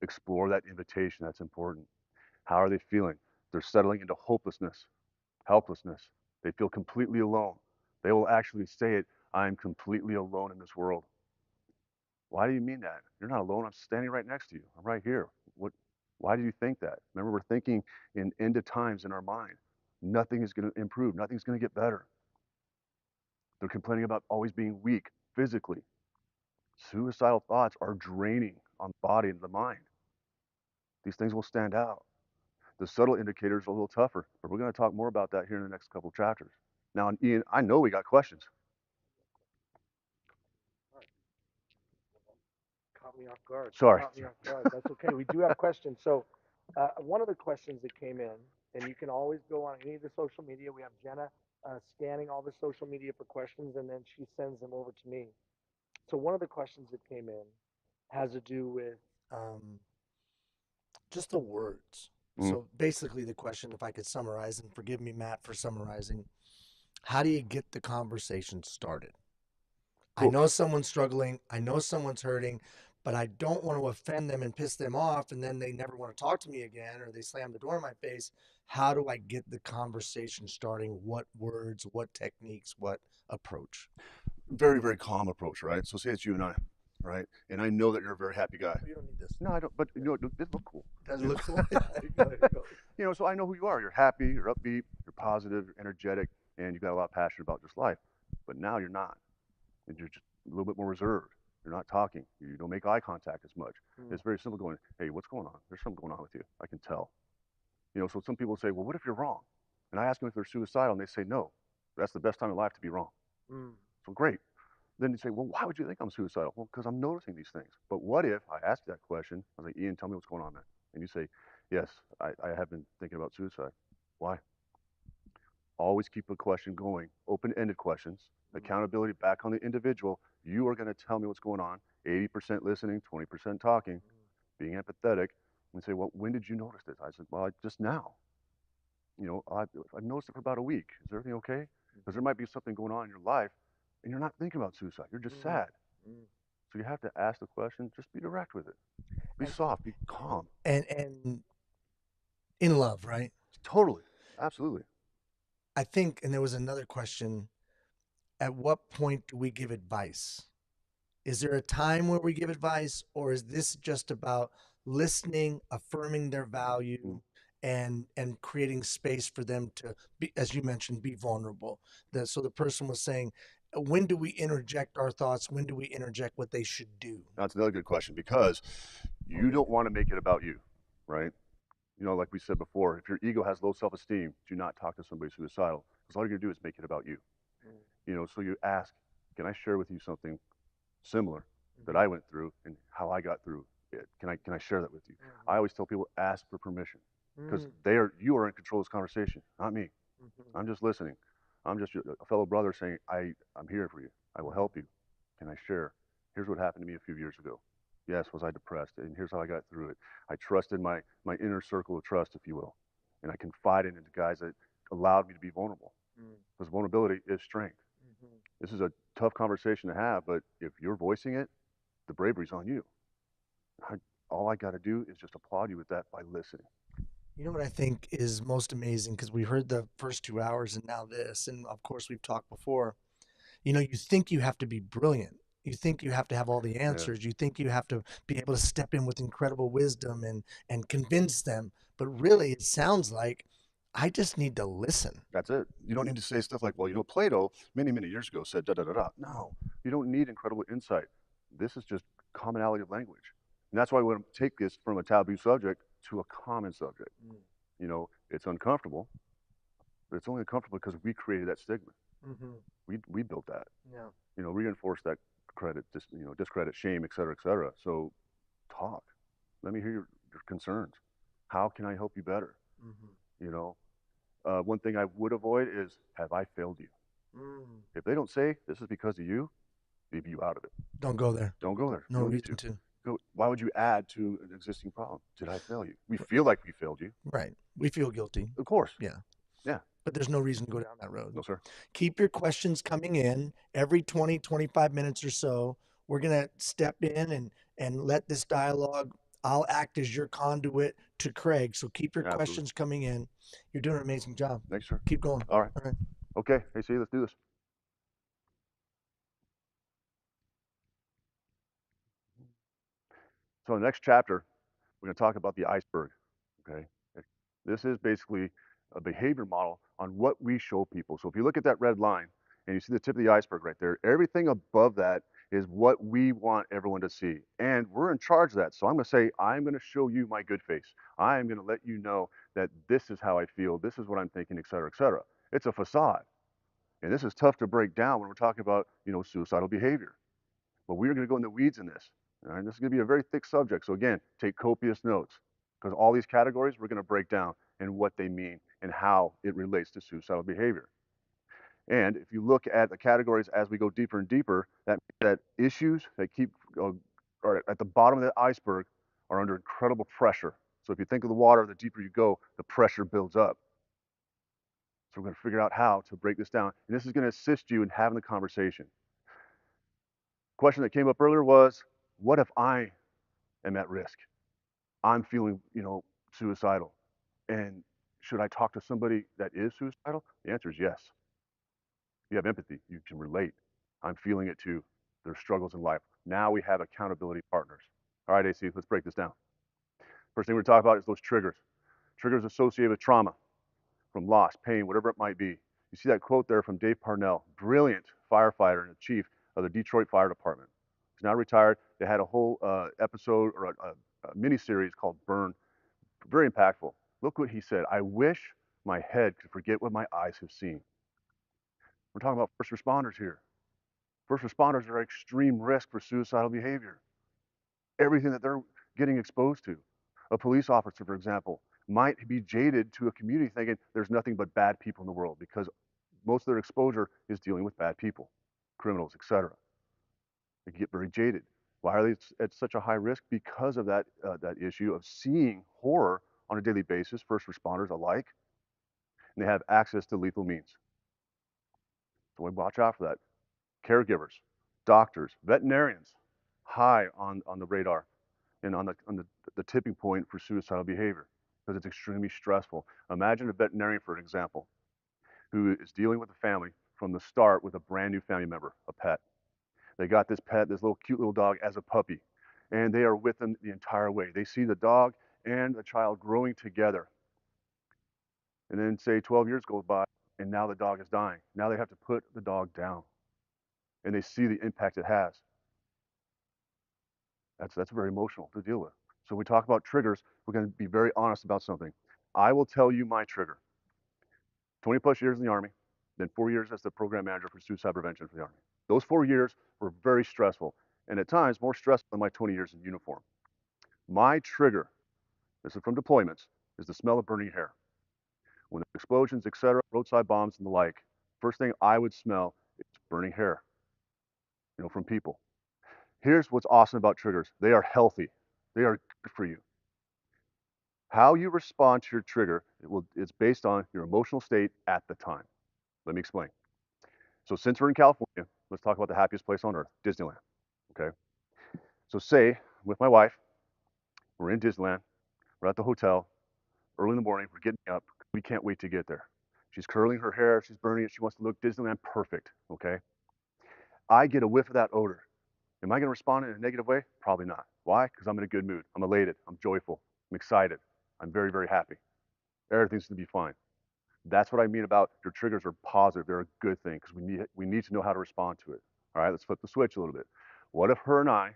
Explore that invitation. That's important. How are they feeling? They're settling into hopelessness, helplessness. They feel completely alone. They will actually say it, I'm completely alone in this world. Why do you mean that? You're not alone. I'm standing right next to you. I'm right here. Why do you think that? Remember, we're thinking in end of times in our mind. Nothing is going to improve. Nothing's going to get better. They're complaining about always being weak physically. Suicidal thoughts are draining on the body and the mind. These things will stand out. The subtle indicators are a little tougher, but we're going to talk more about that here in the next couple of chapters. Now, Ian, I know we got questions. Caught me off guard. Sorry. Caught me off guard. That's okay. We do have questions. So one of the questions that came in, and you can always go on any of the social media. We have Jenna scanning all the social media for questions, and then she sends them over to me. So one of the questions that came in has to do with just the words. So basically the question, if I could summarize, and forgive me, Matt, for summarizing, how do you get the conversation started? Cool. I know someone's struggling. I know someone's hurting, but I don't want to offend them and piss them off, and then they never want to talk to me again, or they slam the door in my face. How do I get the conversation starting? What words, what techniques, what approach? Very, very calm approach, right? So say it's you and I, right? And I know that you're a very happy guy. You don't need this. No, I don't, but you know, it look cool. Does it look cool? You know, so I know who you are. You're happy, you're upbeat, you're positive, you're energetic, and you've got a lot of passion about just life. But now you're not. And you're just a little bit more reserved. You're not talking. You don't make eye contact as much. It's very simple going, hey, what's going on? There's something going on with you. I can tell. You know, so some people say, well, what if you're wrong? And I ask them if they're suicidal, and they say no. That's the best time in life to be wrong. So great. Then you say, well, why would you think I'm suicidal? Well, because I'm noticing these things. But what if I ask that question? I was like, Ian, tell me what's going on, man. And you say, yes, I have been thinking about suicide. Why? Always keep a question going, open-ended questions, accountability back on the individual. You are going to tell me what's going on, 80% listening, 20% talking, being empathetic, and say, well, when did you notice this? I said, well, just now. You know, I've noticed it for about a week. Is everything okay? Because there might be something going on in your life, and you're not thinking about suicide. You're just sad. So you have to ask the question, just be direct with it. Be soft, be calm. And in love, right? Totally. Absolutely. I think, and there was another question, at what point do we give advice? Is there a time where we give advice, or is this just about listening, affirming their value, and creating space for them to be, as you mentioned, be vulnerable? So the person was saying, when do we interject our thoughts? When do we interject what they should do? That's another good question, because you don't want to make it about you, right? You know, like we said before, if your ego has low self-esteem, do not talk to somebody suicidal, because all you're going to do is make it about you. You know, so you ask, can I share with you something similar that I went through and how I got through it? Can I share that with you? I always tell people, ask for permission, because you are in control of this conversation, not me. I'm just listening. I'm just a fellow brother saying, I'm here for you. I will help you. Can I share? Here's what happened to me a few years ago. Yes, was I depressed? And here's how I got through it. I trusted my inner circle of trust, if you will. And I confided into guys that allowed me to be vulnerable. Because vulnerability is strength. This is a tough conversation to have, but if you're voicing it, the bravery's on you. All I got to do is just applaud you with that by listening. You know what I think is most amazing, because we heard the first 2 hours and now this, and of course we've talked before. You know, you think you have to be brilliant. You think you have to have all the answers. Yeah. You think you have to be able to step in with incredible wisdom and convince them. But really, it sounds like I just need to listen. That's it. You don't need to say stuff like, well, you know, Plato many, many years ago said da-da-da-da. No, you don't need incredible insight. This is just commonality of language. And that's why we want to take this from a taboo subject to a common subject. You know, it's uncomfortable, but it's only uncomfortable because we created that stigma. We built that. Yeah. You know, reinforced that discredit, shame, et cetera, et cetera. So talk. Let me hear your concerns. How can I help you better? You know, one thing I would avoid is, have I failed you? If they don't say this is because of you, leave you out of it. Don't go there. Don't go there. No reason to. Why would you add to an existing problem? Did I fail you? We feel like we failed you. Right. We feel guilty. Of course. Yeah. Yeah. but there's no reason to go down that road. No, sir. Keep your questions coming in every 20, 25 minutes or so. We're going to step in and let this dialogue. I'll act as your conduit to Craig. So keep your Absolutely. questions coming in. You're doing an amazing job. Thanks, sir. Keep going. All right. All right. Okay. Hey, see, let's do this. So in the next chapter, we're going to talk about the iceberg. Okay. This is basically a behavior model on what we show people. So if you look at that red line and you see the tip of the iceberg right there, everything above that is what we want everyone to see. And we're in charge of that. So I'm going to say, I'm going to show you my good face. I'm going to let you know that this is how I feel. This is what I'm thinking, et cetera, et cetera. It's a facade. And this is tough to break down when we're talking about, suicidal behavior. But we're going to go in the weeds in this. All right? This is going to be a very thick subject. So again, take copious notes because all these categories we're going to break down and what they mean and how it relates to suicidal behavior. And if you look at the categories as we go deeper and deeper, that issues that are at the bottom of the iceberg are under incredible pressure. So if you think of the water, the deeper you go, the pressure builds up. So we're going to figure out how to break this down. And this is going to assist you in having the conversation. Question that came up earlier was, what if I am at risk? I'm feeling, suicidal. And should I talk to somebody that is suicidal? The answer is yes. You have empathy. You can relate. I'm feeling it too. There's struggles in life. Now we have accountability partners. All right, AC, let's break this down. First thing we're talking about is those triggers. Triggers associated with trauma, from loss, pain, whatever it might be. You see that quote there from Dave Parnell, brilliant firefighter and chief of the Detroit Fire Department. He's now retired. They had a whole episode or a mini-series called Burn, very impactful. Look what he said. I wish my head could forget what my eyes have seen. We're talking about first responders here. First responders are at extreme risk for suicidal behavior. Everything that they're getting exposed to. A police officer, for example, might be jaded to a community thinking there's nothing but bad people in the world because most of their exposure is dealing with bad people, criminals, etc. They get very jaded. Why are they at such a high risk? Because of that issue of seeing horror on a daily basis, first responders alike, and they have access to lethal means. So we watch out for that. Caregivers, doctors, veterinarians, high on the radar and on the tipping point for suicidal behavior because it's extremely stressful. Imagine a veterinarian, for example, who is dealing with a family from the start with a brand new family member, a pet. They got this pet, this little cute little dog as a puppy, and they are with them the entire way. They see the dog and the child growing together. And then say 12 years goes by and now the dog is dying. Now they have to put the dog down and they see the impact it has. That's very emotional to deal with. So when we talk about triggers, we're going to be very honest about something. I will tell you my trigger. 20 plus years in the Army, then 4 years as the program manager for suicide prevention for the Army. Those 4 years were very stressful, and at times more stressful than my 20 years in uniform. My trigger, this is from deployments, is the smell of burning hair. When there's explosions, etc., roadside bombs and the like, first thing I would smell is burning hair, from people. Here's what's awesome about triggers. They are healthy. They are good for you. How you respond to your trigger, it's based on your emotional state at the time. Let me explain. So since we're in California, let's talk about the happiest place on earth, Disneyland, okay? So say, with my wife, we're in Disneyland, we're at the hotel, early in the morning, we're getting up, we can't wait to get there. She's curling her hair, she's burning it, she wants to look Disneyland perfect, okay? I get a whiff of that odor. Am I gonna respond in a negative way? Probably not. Why? Because I'm in a good mood. I'm elated, I'm joyful, I'm excited, I'm very, very happy. Everything's gonna be fine. That's what I mean about your triggers are positive. They're a good thing because we need to know how to respond to it. All right, let's flip the switch a little bit. What if her and I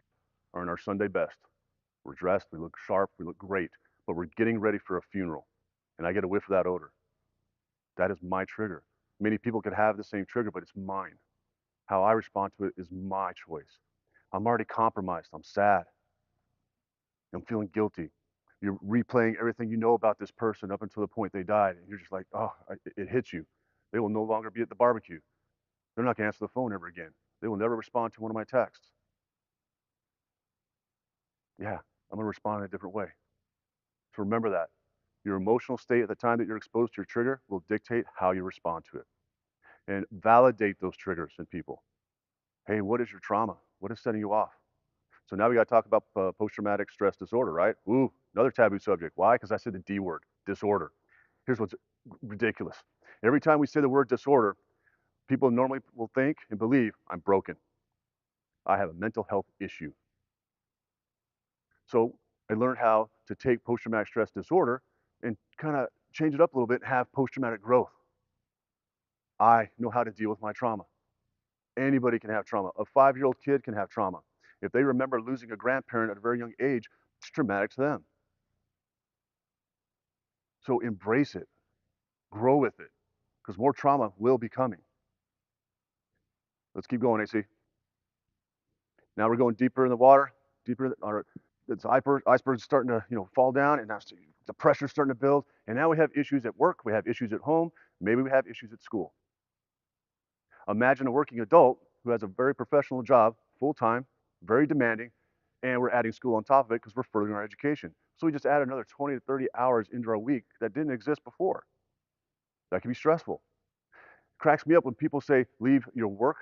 are in our Sunday best? We're dressed, we look sharp, we look great, but we're getting ready for a funeral, and I get a whiff of that odor. That is my trigger. Many people could have the same trigger, but it's mine. How I respond to it is my choice. I'm already compromised. I'm sad. I'm feeling guilty. You're replaying everything you know about this person up until the point they died, and you're just like, oh, it hits you. They will no longer be at the barbecue. They're not going to answer the phone ever again. They will never respond to one of my texts. Yeah, I'm going to respond in a different way. So remember that. Your emotional state at the time that you're exposed to your trigger will dictate how you respond to it. And validate those triggers in people. Hey, what is your trauma? What is setting you off? So now we got to talk about post-traumatic stress disorder, right? Ooh, another taboo subject. Why? Because I said the D word, disorder. Here's what's ridiculous. Every time we say the word disorder, people normally will think and believe I'm broken. I have a mental health issue. So I learned how to take post-traumatic stress disorder and kind of change it up a little bit and have post-traumatic growth. I know how to deal with my trauma. Anybody can have trauma. A 5-year-old kid can have trauma. If they remember losing a grandparent at a very young age, it's traumatic to them. So embrace it, grow with it, because more trauma will be coming. Let's keep going, AC. Now we're going deeper in the water, deeper. It's iceberg's starting to fall down, and now the pressure's starting to build. And now we have issues at work, we have issues at home, maybe we have issues at school. Imagine a working adult who has a very professional job, full-time, very demanding, and we're adding school on top of it because we're furthering our education. So we just add another 20 to 30 hours into our week that didn't exist before. That can be stressful. It cracks me up when people say, leave your work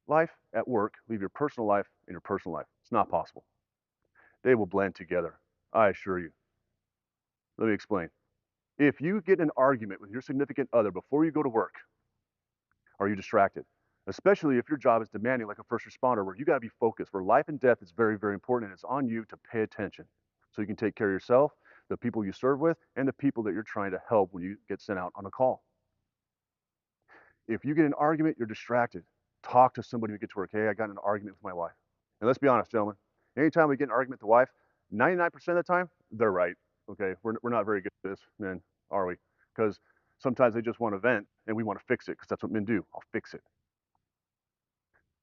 life at work, leave your personal life in your personal life. It's not possible. They will blend together, I assure you. Let me explain. If you get in an argument with your significant other before you go to work, are you distracted? Especially if your job is demanding, like a first responder, where you got to be focused, where life and death is very, very important, and it's on you to pay attention so you can take care of yourself, the people you serve with, and the people that you're trying to help when you get sent out on a call. If you get in an argument, you're distracted. Talk to somebody when you get to work. Hey, I got in an argument with my wife. And let's be honest, gentlemen, anytime we get in an argument with the wife, 99% of the time, they're right. Okay, we're not very good at this, men, are we? Because sometimes they just want to vent and we want to fix it because that's what men do. I'll fix it.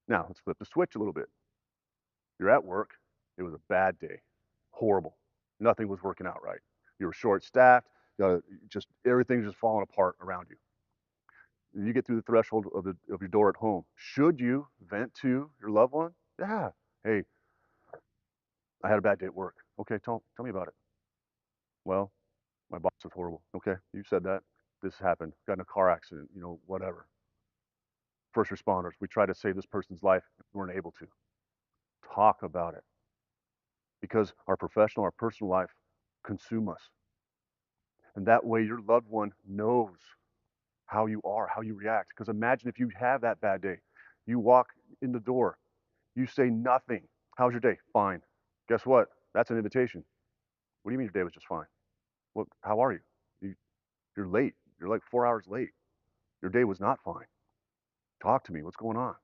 Now, let's flip the switch a little bit. You're at work. It was a bad day. Horrible. Nothing was working out right. You were short-staffed. Just everything's just falling apart around you. You get through the threshold of your door at home. Should you vent to your loved one? Yeah. Hey, I had a bad day at work. Okay, tell me about it. Well, my boss was horrible. Okay, you said that. This happened. Got in a car accident, whatever. First responders, we tried to save this person's life. We weren't able to. Talk about it. Because our professional, our personal life consume us. And that way your loved one knows how you are, how you react. Because imagine if you have that bad day. You walk in the door. You say nothing. How's your day? Fine. Guess what? That's an invitation. What do you mean your day was just fine? How are you? You're late. You're like 4 hours late. Your day was not fine. Talk to me. What's going on?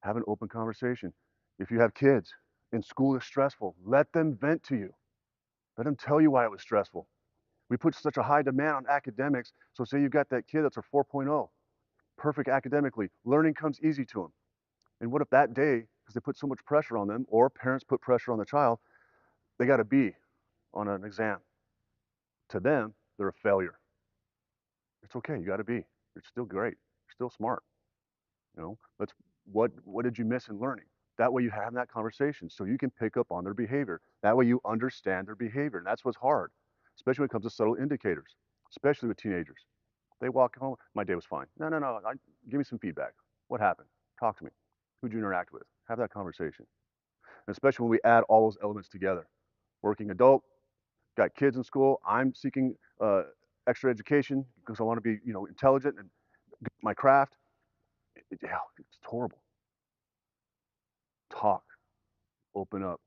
Have an open conversation. If you have kids and school is stressful, let them vent to you. Let them tell you why it was stressful. We put such a high demand on academics. So say you've got that kid that's a 4.0, perfect academically. Learning comes easy to them. And what if that day, because they put so much pressure on them, or parents put pressure on the child, they got a B on an exam. To them, they're a failure. It's okay. You got a B. You're still great. You're still smart. What did you miss in learning? That way you have that conversation so you can pick up on their behavior. That way you understand their behavior. And that's what's hard, especially when it comes to subtle indicators, especially with teenagers. They walk home, my day was fine. No. Give me some feedback. What happened? Talk to me. Who'd you interact with? Have that conversation. And especially when we add all those elements together. Working adult, got kids in school. I'm seeking extra education because I want to be, intelligent and my craft. It's horrible. Talk, open up,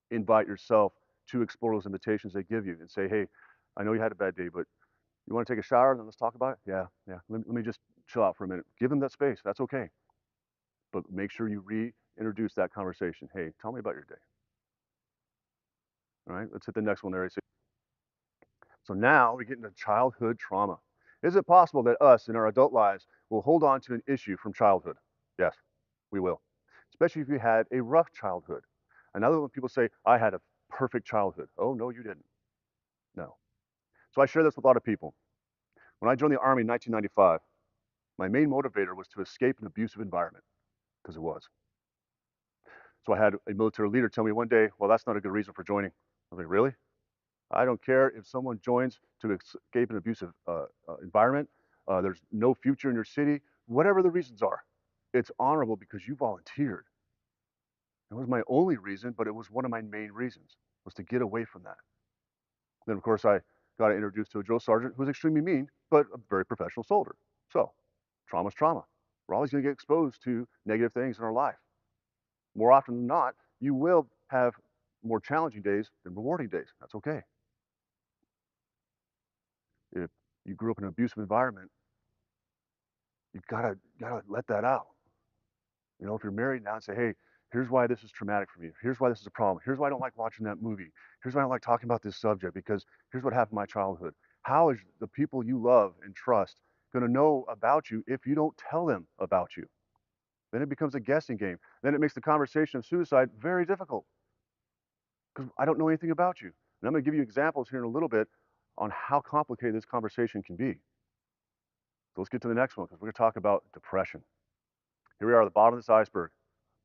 invite yourself to explore those invitations they give you and say, hey, I know you had a bad day, but you want to take a shower and then let's talk about it? Yeah. Let me just chill out for a minute. Give them that space. That's okay. But make sure you reintroduce that conversation. Hey, tell me about your day. All right, let's hit the next one there, AC. So now we get into childhood trauma. Is it possible that us in our adult lives will hold on to an issue from childhood? Yes, we will. Especially if you had a rough childhood. Another when people say, I had a perfect childhood. Oh, no, you didn't. No. So I share this with a lot of people. When I joined the Army in 1995, my main motivator was to escape an abusive environment, because it was. So I had a military leader tell me one day, well, that's not a good reason for joining. I was like, really? I don't care if someone joins to escape an abusive environment. There's no future in your city. Whatever the reasons are, it's honorable because you volunteered. It was my only reason, but it was one of my main reasons, was to get away from that. Then, of course, I got introduced to a drill sergeant who was extremely mean, but a very professional soldier. So, trauma's trauma. We're always going to get exposed to negative things in our life. More often than not, you will have more challenging days than rewarding days. That's okay. If you grew up in an abusive environment, you gotta let that out. You know, if you're married now and say, hey, here's why this is traumatic for me. Here's why this is a problem. Here's why I don't like watching that movie. Here's why I don't like talking about this subject, because here's what happened in my childhood. How is the people you love and trust going to know about you if you don't tell them about you? Then it becomes a guessing game. Then it makes the conversation of suicide very difficult because I don't know anything about you. And I'm going to give you examples here in a little bit on how complicated this conversation can be. So let's get to the next one because we're going to talk about depression. Here we are at the bottom of this iceberg.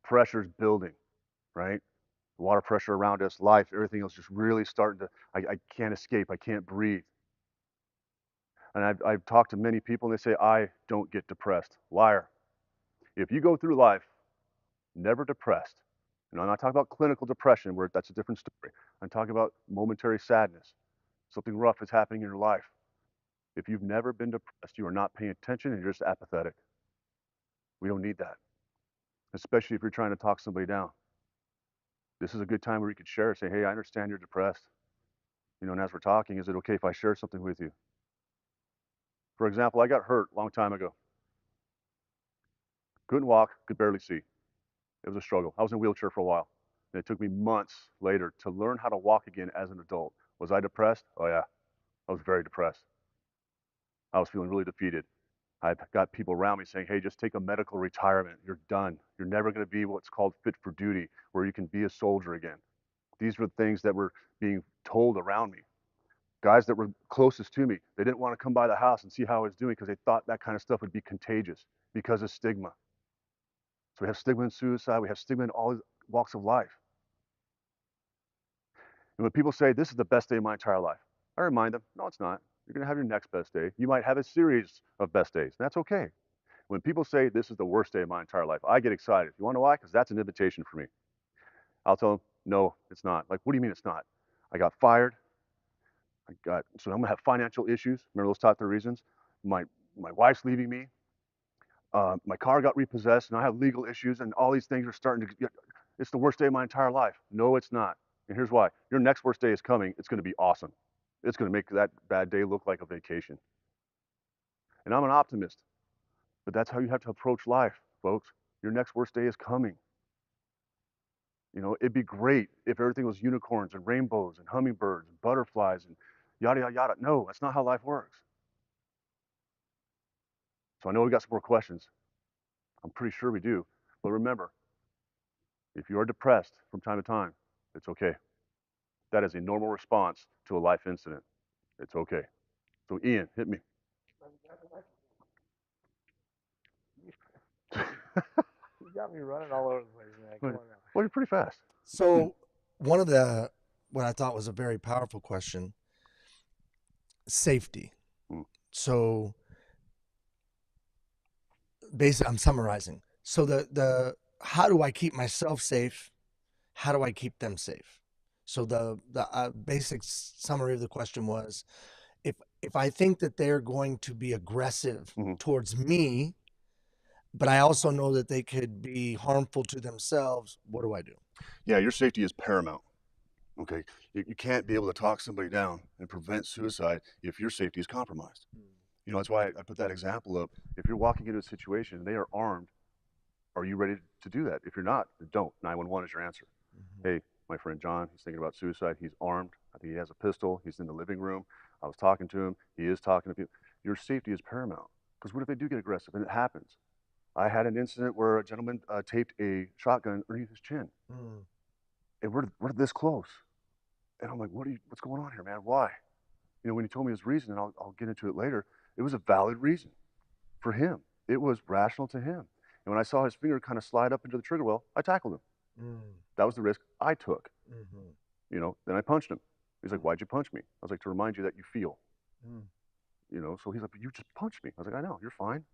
Pressure's building, right? The water pressure around us, life, everything else just really starting to, I can't escape, I can't breathe. And I've talked to many people and they say, I don't get depressed. Liar. If you go through life never depressed, and I'm not talking about clinical depression where that's a different story. I'm talking about momentary sadness. Something rough is happening in your life. If you've never been depressed, you are not paying attention and you're just apathetic. We don't need that, especially if you're trying to talk somebody down. This is a good time where you could share it. Say, hey, I understand you're depressed. You know, and as we're talking, is it okay if I share something with you? For example, I got hurt a long time ago. Couldn't walk, could barely see. It was a struggle. I was in a wheelchair for a while. And it took me months later to learn how to walk again as an adult. Was I depressed? Oh yeah, I was very depressed. I was feeling really defeated. I've got people around me saying, hey, just take a medical retirement. You're done. You're never going to be what's called fit for duty, where you can be a soldier again. These were things that were being told around me. Guys that were closest to me, they didn't want to come by the house and see how I was doing because they thought that kind of stuff would be contagious because of stigma. So we have stigma in suicide. We have stigma in all walks of life. And when people say, this is the best day of my entire life, I remind them, no, it's not. You're going to have your next best day. You might have a series of best days. That's okay. When people say, this is the worst day of my entire life, I get excited. You want to know why? Because that's an invitation for me. I'll tell them, no, it's not. Like, what do you mean it's not? I got fired. So I'm going to have financial issues. Remember those top 3 reasons? My wife's leaving me. My car got repossessed and I have legal issues and all these things are starting to get, it's the worst day of my entire life. No, it's not. And here's why. Your next worst day is coming. It's going to be awesome. It's going to make that bad day look like a vacation. And I'm an optimist, but that's how you have to approach life, folks. Your next worst day is coming. You know, it'd be great if everything was unicorns and rainbows and hummingbirds and butterflies and yada, yada, yada. No, that's not how life works. So I know we got some more questions. I'm pretty sure we do. But remember, if you are depressed from time to time, it's okay. That is a normal response to a life incident. It's okay. So Ian, hit me. You got me running all over the place, man. Come on now. Well, you're pretty fast. So one of the, what I thought was a very powerful question, safety. So basically, I'm summarizing. So the how do I keep myself safe? How do I keep them safe? So the basic summary of the question was, if I think that they're going to be aggressive towards me, but I also know that they could be harmful to themselves, what do I do? Yeah, your safety is paramount. Okay, you can't be able to talk somebody down and prevent suicide if your safety is compromised. You know, that's why I put that example up. If you're walking into a situation and they are armed, are you ready to do that? If you're not, then don't. 911 is your answer. Hey, my friend John, he's thinking about suicide. He's armed. I think he has a pistol. He's in the living room. I was talking to him. He is talking to people. Your safety is paramount. Because what if they do get aggressive? And it happens. I had an incident where a gentleman taped a shotgun underneath his chin. And we're this close. And I'm like, what's going on here, man? Why? You know, when he told me his reason, and I'll get into it later, it was a valid reason for him. It was rational to him. And when I saw his finger kind of slide up into the trigger well, I tackled him. That was the risk I took. You know, then I punched him. He's like, why'd you punch me? I was like, to remind you that you feel. Mm. You know, so he's like, but you just punched me. I was like, I know, you're fine.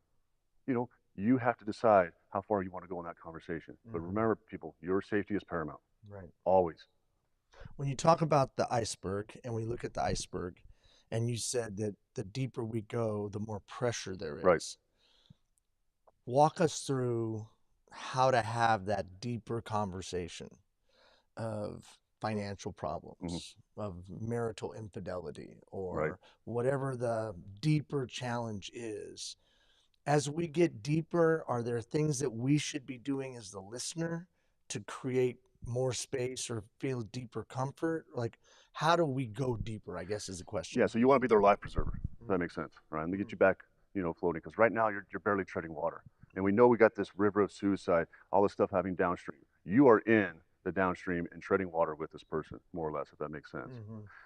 You know, you have to decide how far you want to go in that conversation. But remember, people, your safety is paramount. Right. Always. When you talk about the iceberg and we look at the iceberg, and you said that the deeper we go, the more pressure there is. Right. Walk us through how to have that deeper conversation of financial problems, of marital infidelity, or whatever the deeper challenge is. As we get deeper, are there things that we should be doing as the listener to create more space or feel deeper comfort? Like, how do we go deeper, I guess is the question. Yeah, so you want to be their life preserver, if that makes sense, right? And to get you back, you know, floating, because right now you're barely treading water. And we know we got this river of suicide, all this stuff having downstream. You are in the downstream and treading water with this person, more or less, if that makes sense.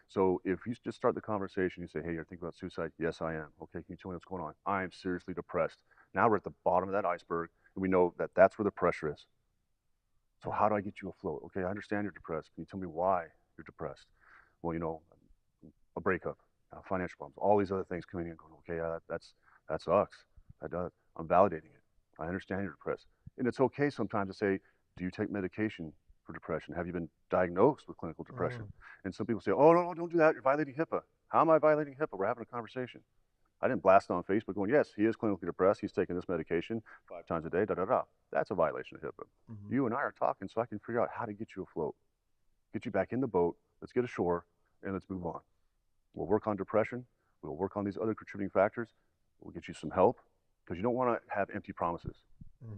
So if you just start the conversation, you say, hey, you're thinking about suicide? Yes, I am. Okay, can you tell me what's going on? I am seriously depressed. Now we're at the bottom of that iceberg, and we know that that's where the pressure is. So how do I get you afloat? Okay, I understand you're depressed. Can you tell me why you're depressed? Well, you know, a breakup, financial problems, all these other things coming in and going, okay, that sucks. That does. I'm validating it. I understand you're depressed. And it's okay sometimes to say, do you take medication for depression? Have you been diagnosed with clinical depression? And some people say, oh, no, don't do that. You're violating HIPAA. How am I violating HIPAA? We're having a conversation. I didn't blast on Facebook going, yes, he is clinically depressed. He's taking this medication 5 times a day, da-da-da. That's a violation of HIPAA. You and I are talking so I can figure out how to get you afloat, get you back in the boat. Let's get ashore and let's move on. We'll work on depression. We'll work on these other contributing factors. We'll get you some help because you don't want to have empty promises,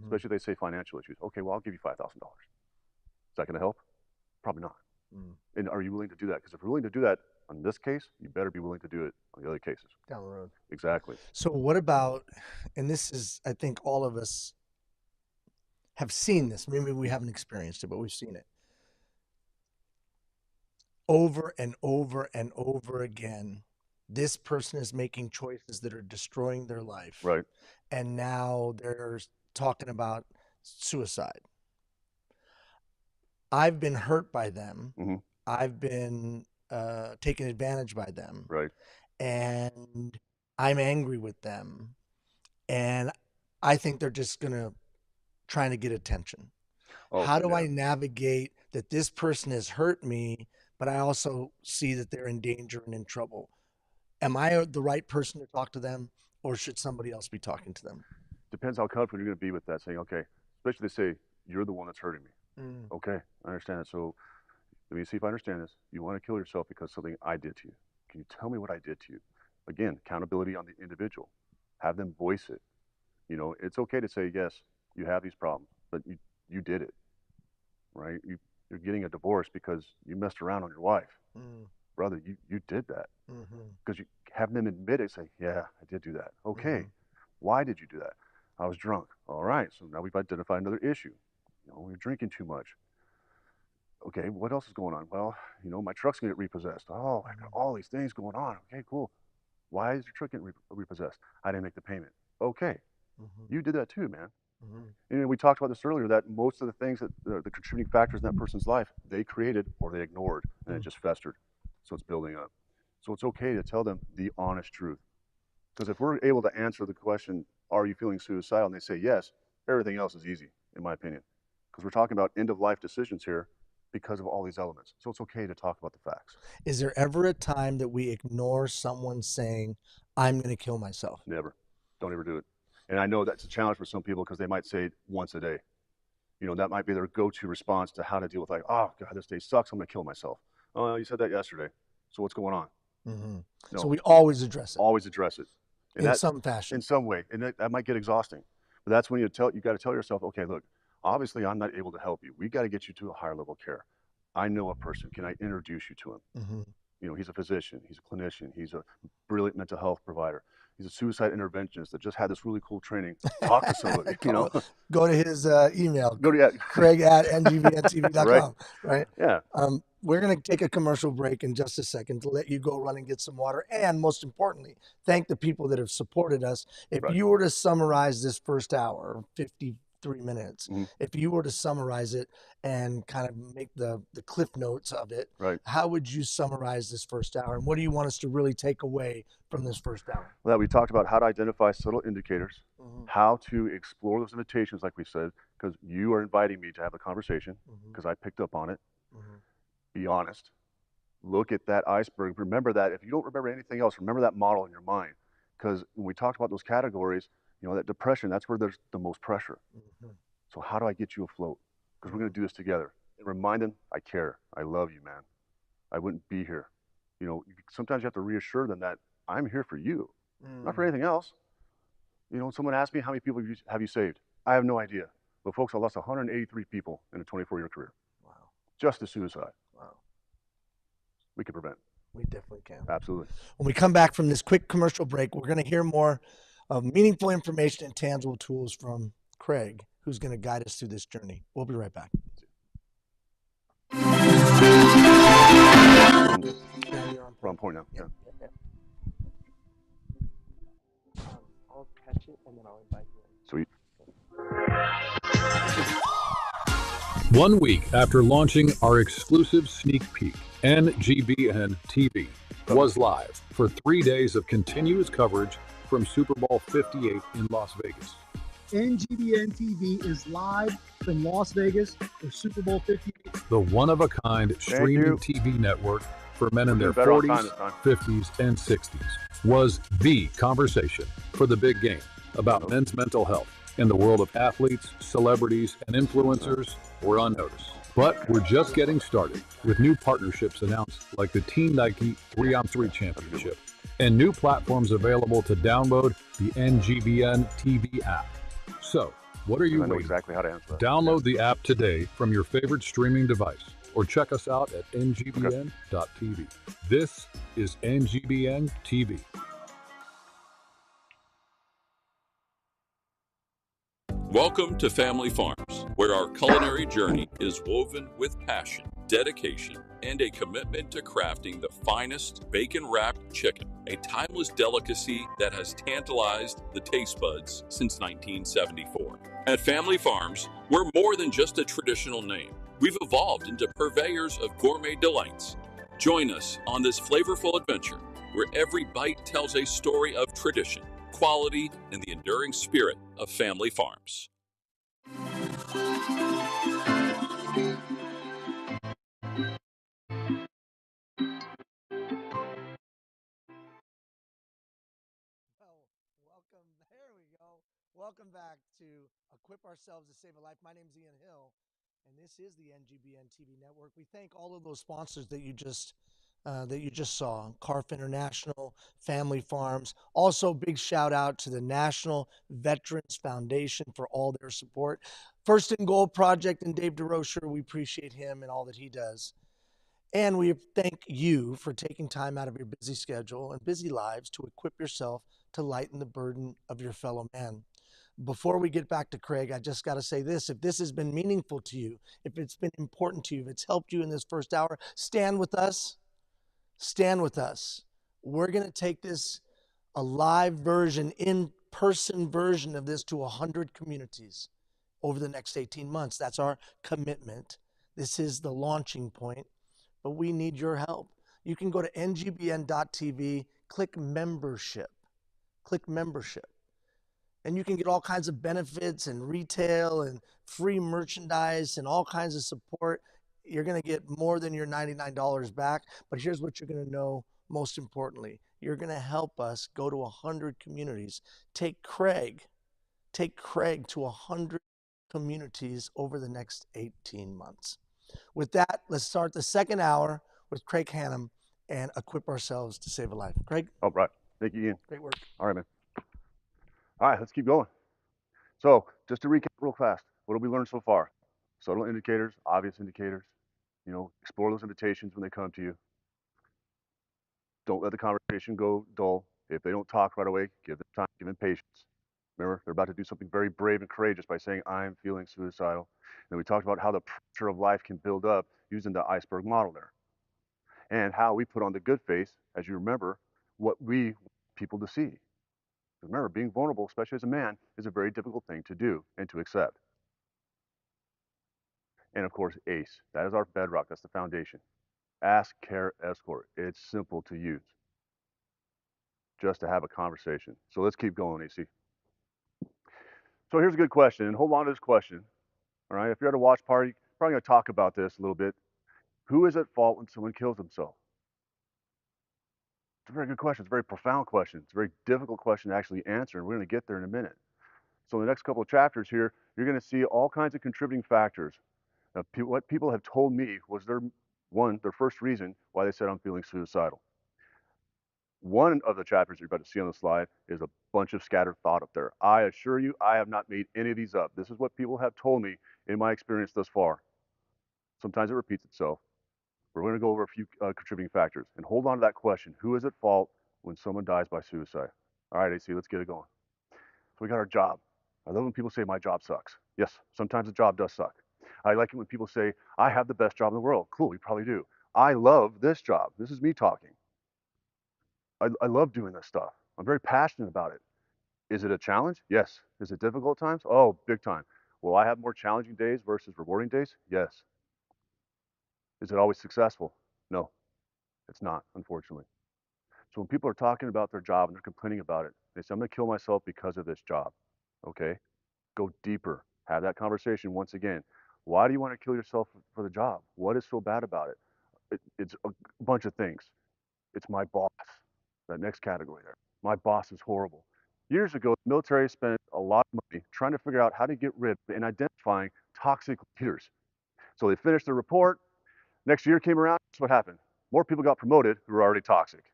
especially if they say financial issues. Okay, well, I'll give you $5,000. Is that going to help? Probably not. And are you willing to do that? Because if you're willing to do that on this case, you better be willing to do it on the other cases. Down the road. Exactly. So what about, and this is, I think all of us have seen this. Maybe we haven't experienced it, but we've seen it. Over and over and over again, this person is making choices that are destroying their life. Right. And now they're talking about suicide. I've been hurt by them. I've been taken advantage by them. Right. And I'm angry with them. And I think they're just trying to get attention. How do I navigate that this person has hurt me, but I also see that they're in danger and in trouble? Am I the right person to talk to them, or should somebody else be talking to them? Depends how confident you're going to be with that, saying, okay, especially they say, you're the one that's hurting me. Okay, I understand it. So let me see if I understand this. You want to kill yourself because something I did to you. Can you tell me what I did to you? Again, accountability on the individual. Have them voice it. You know, it's okay to say, yes, you have these problems, but you did it, right? You're getting a divorce because you messed around on your wife. Brother, you did that. Because you have them admit it, say, yeah, I did do that. Okay, why did you do that? I was drunk. All right, so now we've identified another issue. You know, you're drinking too much. Okay, what else is going on? Well, you know, my truck's gonna get repossessed. Oh, I got all these things going on. Okay, cool. Why is your truck getting repossessed? I didn't make the payment. Okay, you did that too, man. And we talked about this earlier, that most of the things that the contributing factors in that person's life, they created or they ignored, and it just festered. So it's building up. So it's okay to tell them the honest truth. Because if we're able to answer the question, are you feeling suicidal? And they say yes, everything else is easy, in my opinion. Because we're talking about end-of-life decisions here because of all these elements. So it's okay to talk about the facts. Is there ever a time that we ignore someone saying, I'm going to kill myself? Never. Don't ever do it. And I know that's a challenge for some people because they might say it once a day. You know, that might be their go-to response to how to deal with, like, oh, God, this day sucks. I'm going to kill myself. Oh, you said that yesterday. So what's going on? No. So we always address it. Always address it. And in some fashion. In some way. And that might get exhausting. But that's when you got to tell yourself, okay, look, obviously I'm not able to help you. We got to get you to a higher level of care. I know a person. Can I introduce you to him? You know, he's a physician. He's a clinician. He's a brilliant mental health provider. He's a suicide interventionist that just had this really cool training. Talk to somebody, you know. Go to his email. Go to Craig at NGBN-TV.com. Right? Yeah. We're going to take a commercial break in just a second to let you go run and get some water. And most importantly, thank the people that have supported us. If you were to summarize this first hour, 50, 3 minutes. Mhm. If you were to summarize it and kind of make the cliff notes of it, Right. how would you summarize this first hour? And what do you want us to really take away from this first hour? Well, we talked about how to identify subtle indicators, Mhm. how to explore those invitations, like we said, because you are inviting me to have a conversation, Mhm. because I picked up on it. Mhm. Be honest. Look at that iceberg. Remember that. If you don't remember anything else, remember that model in your mind. Because when we talked about those categories, that depression, that's where there's the most pressure. Mhm. So how do I get you afloat? Because we're going to do this together. And remind them, I care. I love you, man. I wouldn't be here. Sometimes you have to reassure them that I'm here for you, not for anything else. Someone asked me, how many people have you saved? I have no idea. But folks, I lost 183 people in a 24-year career. Wow. Just to suicide. Wow. We can prevent. We definitely can. Absolutely. When we come back from this quick commercial break, we're going to hear more of meaningful information and tangible tools from Craig, who's going to guide us through this journey. We'll be right back. We're on point now. Yep. I'll catch it and then I'll invite you in. Sweet. 1 week after launching our exclusive sneak peek, NGBN-TV was live for 3 days of continuous coverage from Super Bowl 58 in Las Vegas. NGBN-TV is live from Las Vegas for Super Bowl 58. The one-of-a-kind streaming TV network for men in their better on 40s, time this time. 50s, and 60s was the conversation for the big game about men's mental health in the world of athletes, celebrities, and influencers were unnoticed. But we're just getting started with new partnerships announced like the Team Nike 3-on-3 Championship and new platforms available to download the NGBN-TV app. So, what are you I know waiting for? exactly how to answer that. Download the app today from your favorite streaming device or check us out at NGBN.TV. This is NGBN-TV. Welcome to Family Farms, where our culinary journey is woven with passion, dedication, and a commitment to crafting the finest bacon-wrapped chicken, a timeless delicacy that has tantalized the taste buds since 1974. At Family Farms, we're more than just a traditional name. We've evolved into purveyors of gourmet delights. Join us on this flavorful adventure, where every bite tells a story of tradition, quality, and the enduring spirit of Family Farms. Welcome back to Equip Ourselves to Save a Life. My name is Ian Hill, and this is the NGBN-TV network. We thank all of those sponsors that you just saw: Carf International, Family Farms. Also, big shout out to the National Veterans Foundation for all their support. First and Goal Project and Dave DeRocher, we appreciate him and all that he does. And we thank you for taking time out of your busy schedule and busy lives to equip yourself to lighten the burden of your fellow man. Before we get back to Craig, I just got to say this. If this has been meaningful to you, if it's been important to you, if it's helped you in this first hour, stand with us. Stand with us. We're going to take this, a live version, in-person version of this, to 100 communities over the next 18 months. That's our commitment. This is the launching point, but we need your help. You can go to NGBN.TV, click membership. Click membership. And you can get all kinds of benefits and retail and free merchandise and all kinds of support. You're going to get more than your $99 back. But here's what you're going to know most importantly. You're going to help us go to 100 communities. Take Craig to 100 communities over the next 18 months. With that, let's start the second hour with Craig Hannum and Equip Ourselves to Save a Life. Craig? All right. Thank you, Ian. Great work. All right, man. All right, let's keep going. So just to recap real fast, what have we learned so far? Subtle indicators, obvious indicators. Explore those invitations when they come to you. Don't let the conversation go dull. If they don't talk right away, give them time, give them patience. Remember, they're about to do something very brave and courageous by saying, I'm feeling suicidal. And we talked about how the pressure of life can build up using the iceberg model there. And how we put on the good face, as you remember, what we want people to see. Remember, being vulnerable, especially as a man, is a very difficult thing to do and to accept. And of course, ACE. That is our bedrock. That's the foundation. Ask, care, escort. It's simple to use. Just to have a conversation. So let's keep going, AC. So here's a good question, and hold on to this question. All right, if you're at a watch party, probably going to talk about this a little bit. Who is at fault when someone kills themselves? It's a very good question. It's a very profound question. It's a very difficult question to actually answer, and we're going to get there in a minute. So in the next couple of chapters here, you're going to see all kinds of contributing factors. What people have told me was their first reason why they said I'm feeling suicidal. One of the chapters you're about to see on the slide is a bunch of scattered thought up there. I assure you, I have not made any of these up. This is what people have told me in my experience thus far. Sometimes it repeats itself. We're going to go over a few contributing factors. And hold on to that question. Who is at fault when someone dies by suicide? All right, AC, let's get it going. So we got our job. I love when people say my job sucks. Yes, sometimes the job does suck. I like it when people say, I have the best job in the world. Cool, you probably do. I love this job. This is me talking. I love doing this stuff. I'm very passionate about it. Is it a challenge? Yes. Is it difficult times? Oh, big time. Will I have more challenging days versus rewarding days? Yes. Is it always successful? No, it's not, unfortunately. So when people are talking about their job and they're complaining about it, they say, I'm going to kill myself because of this job. Okay, go deeper. Have that conversation once again. Why do you want to kill yourself for the job? What is so bad about it? It's a bunch of things. It's my boss, that next category there. My boss is horrible. Years ago, the military spent a lot of money trying to figure out how to get rid of and identifying toxic leaders. So they finished the report. Next year came around, guess what happened? More people got promoted who were already toxic.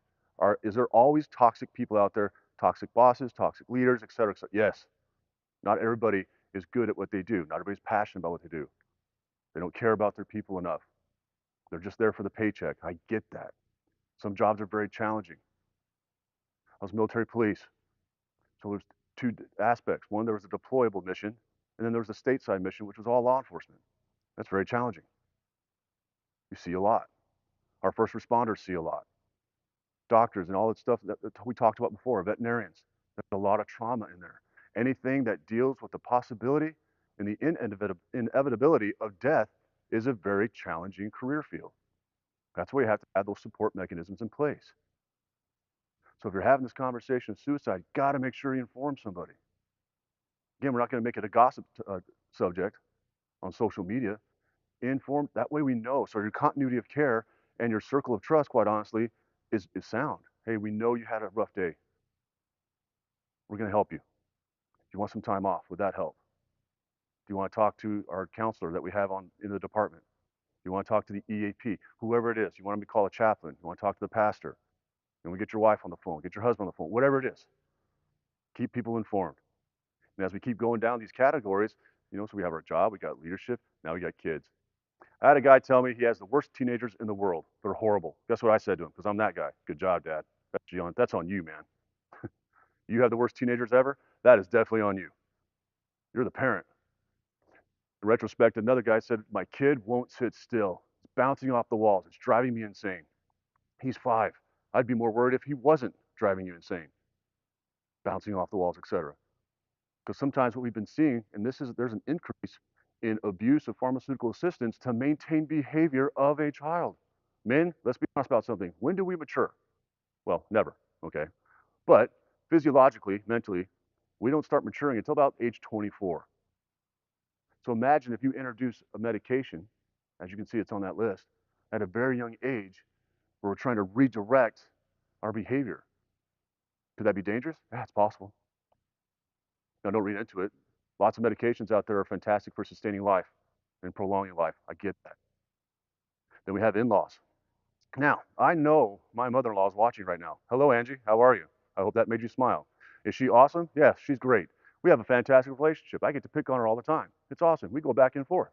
Is there always toxic people out there? Toxic bosses, toxic leaders, et cetera, et cetera? Yes. Not everybody is good at what they do. Not everybody's passionate about what they do. They don't care about their people enough. They're just there for the paycheck. I get that. Some jobs are very challenging. I was military police. So there's two aspects. One, there was a deployable mission, and then there was a stateside mission, which was all law enforcement. That's very challenging. You see a lot. Our first responders see a lot. Doctors and all that stuff that we talked about before, veterinarians. There's a lot of trauma in there. Anything that deals with the possibility and the inevitability of death is a very challenging career field. That's why you have to have those support mechanisms in place. So if you're having this conversation of suicide, you got to make sure you inform somebody. Again, we're not going to make it a gossip subject on social media. Inform, that way we know. So your continuity of care and your circle of trust, quite honestly, is sound. Hey, we know you had a rough day. We're going to help you. Do you want some time off? Would that help? Do you want to talk to our counselor that we have in the department? Do you want to talk to the EAP? Whoever it is. You want to call a chaplain. You want to talk to the pastor. And we get your wife on the phone, get your husband on the phone, whatever it is. Keep people informed. And as we keep going down these categories, so we have our job, we got leadership, now we got kids. I had a guy tell me he has the worst teenagers in the world. They're horrible. Guess what I said to him? Because I'm that guy. Good job, Dad. That's on you, man. You have the worst teenagers ever? That is definitely on you. You're the parent. In retrospect, another guy said, my kid won't sit still. It's bouncing off the walls. It's driving me insane. He's 5. I'd be more worried if he wasn't driving you insane. Bouncing off the walls, etc. Because sometimes what we've been seeing, and there's an increase in abuse of pharmaceutical assistance to maintain behavior of a child. Men, let's be honest about something. When do we mature? Well, never, okay? But physiologically, mentally, we don't start maturing until about age 24. So imagine if you introduce a medication, as you can see it's on that list, at a very young age, where we're trying to redirect our behavior. Could that be dangerous? Yeah, it's possible. Now, don't read into it. Lots of medications out there are fantastic for sustaining life and prolonging life. I get that. Then we have in-laws. Now, I know my mother-in-law is watching right now. Hello, Angie. How are you? I hope that made you smile. Is she awesome? Yes, she's great. We have a fantastic relationship. I get to pick on her all the time. It's awesome. We go back and forth.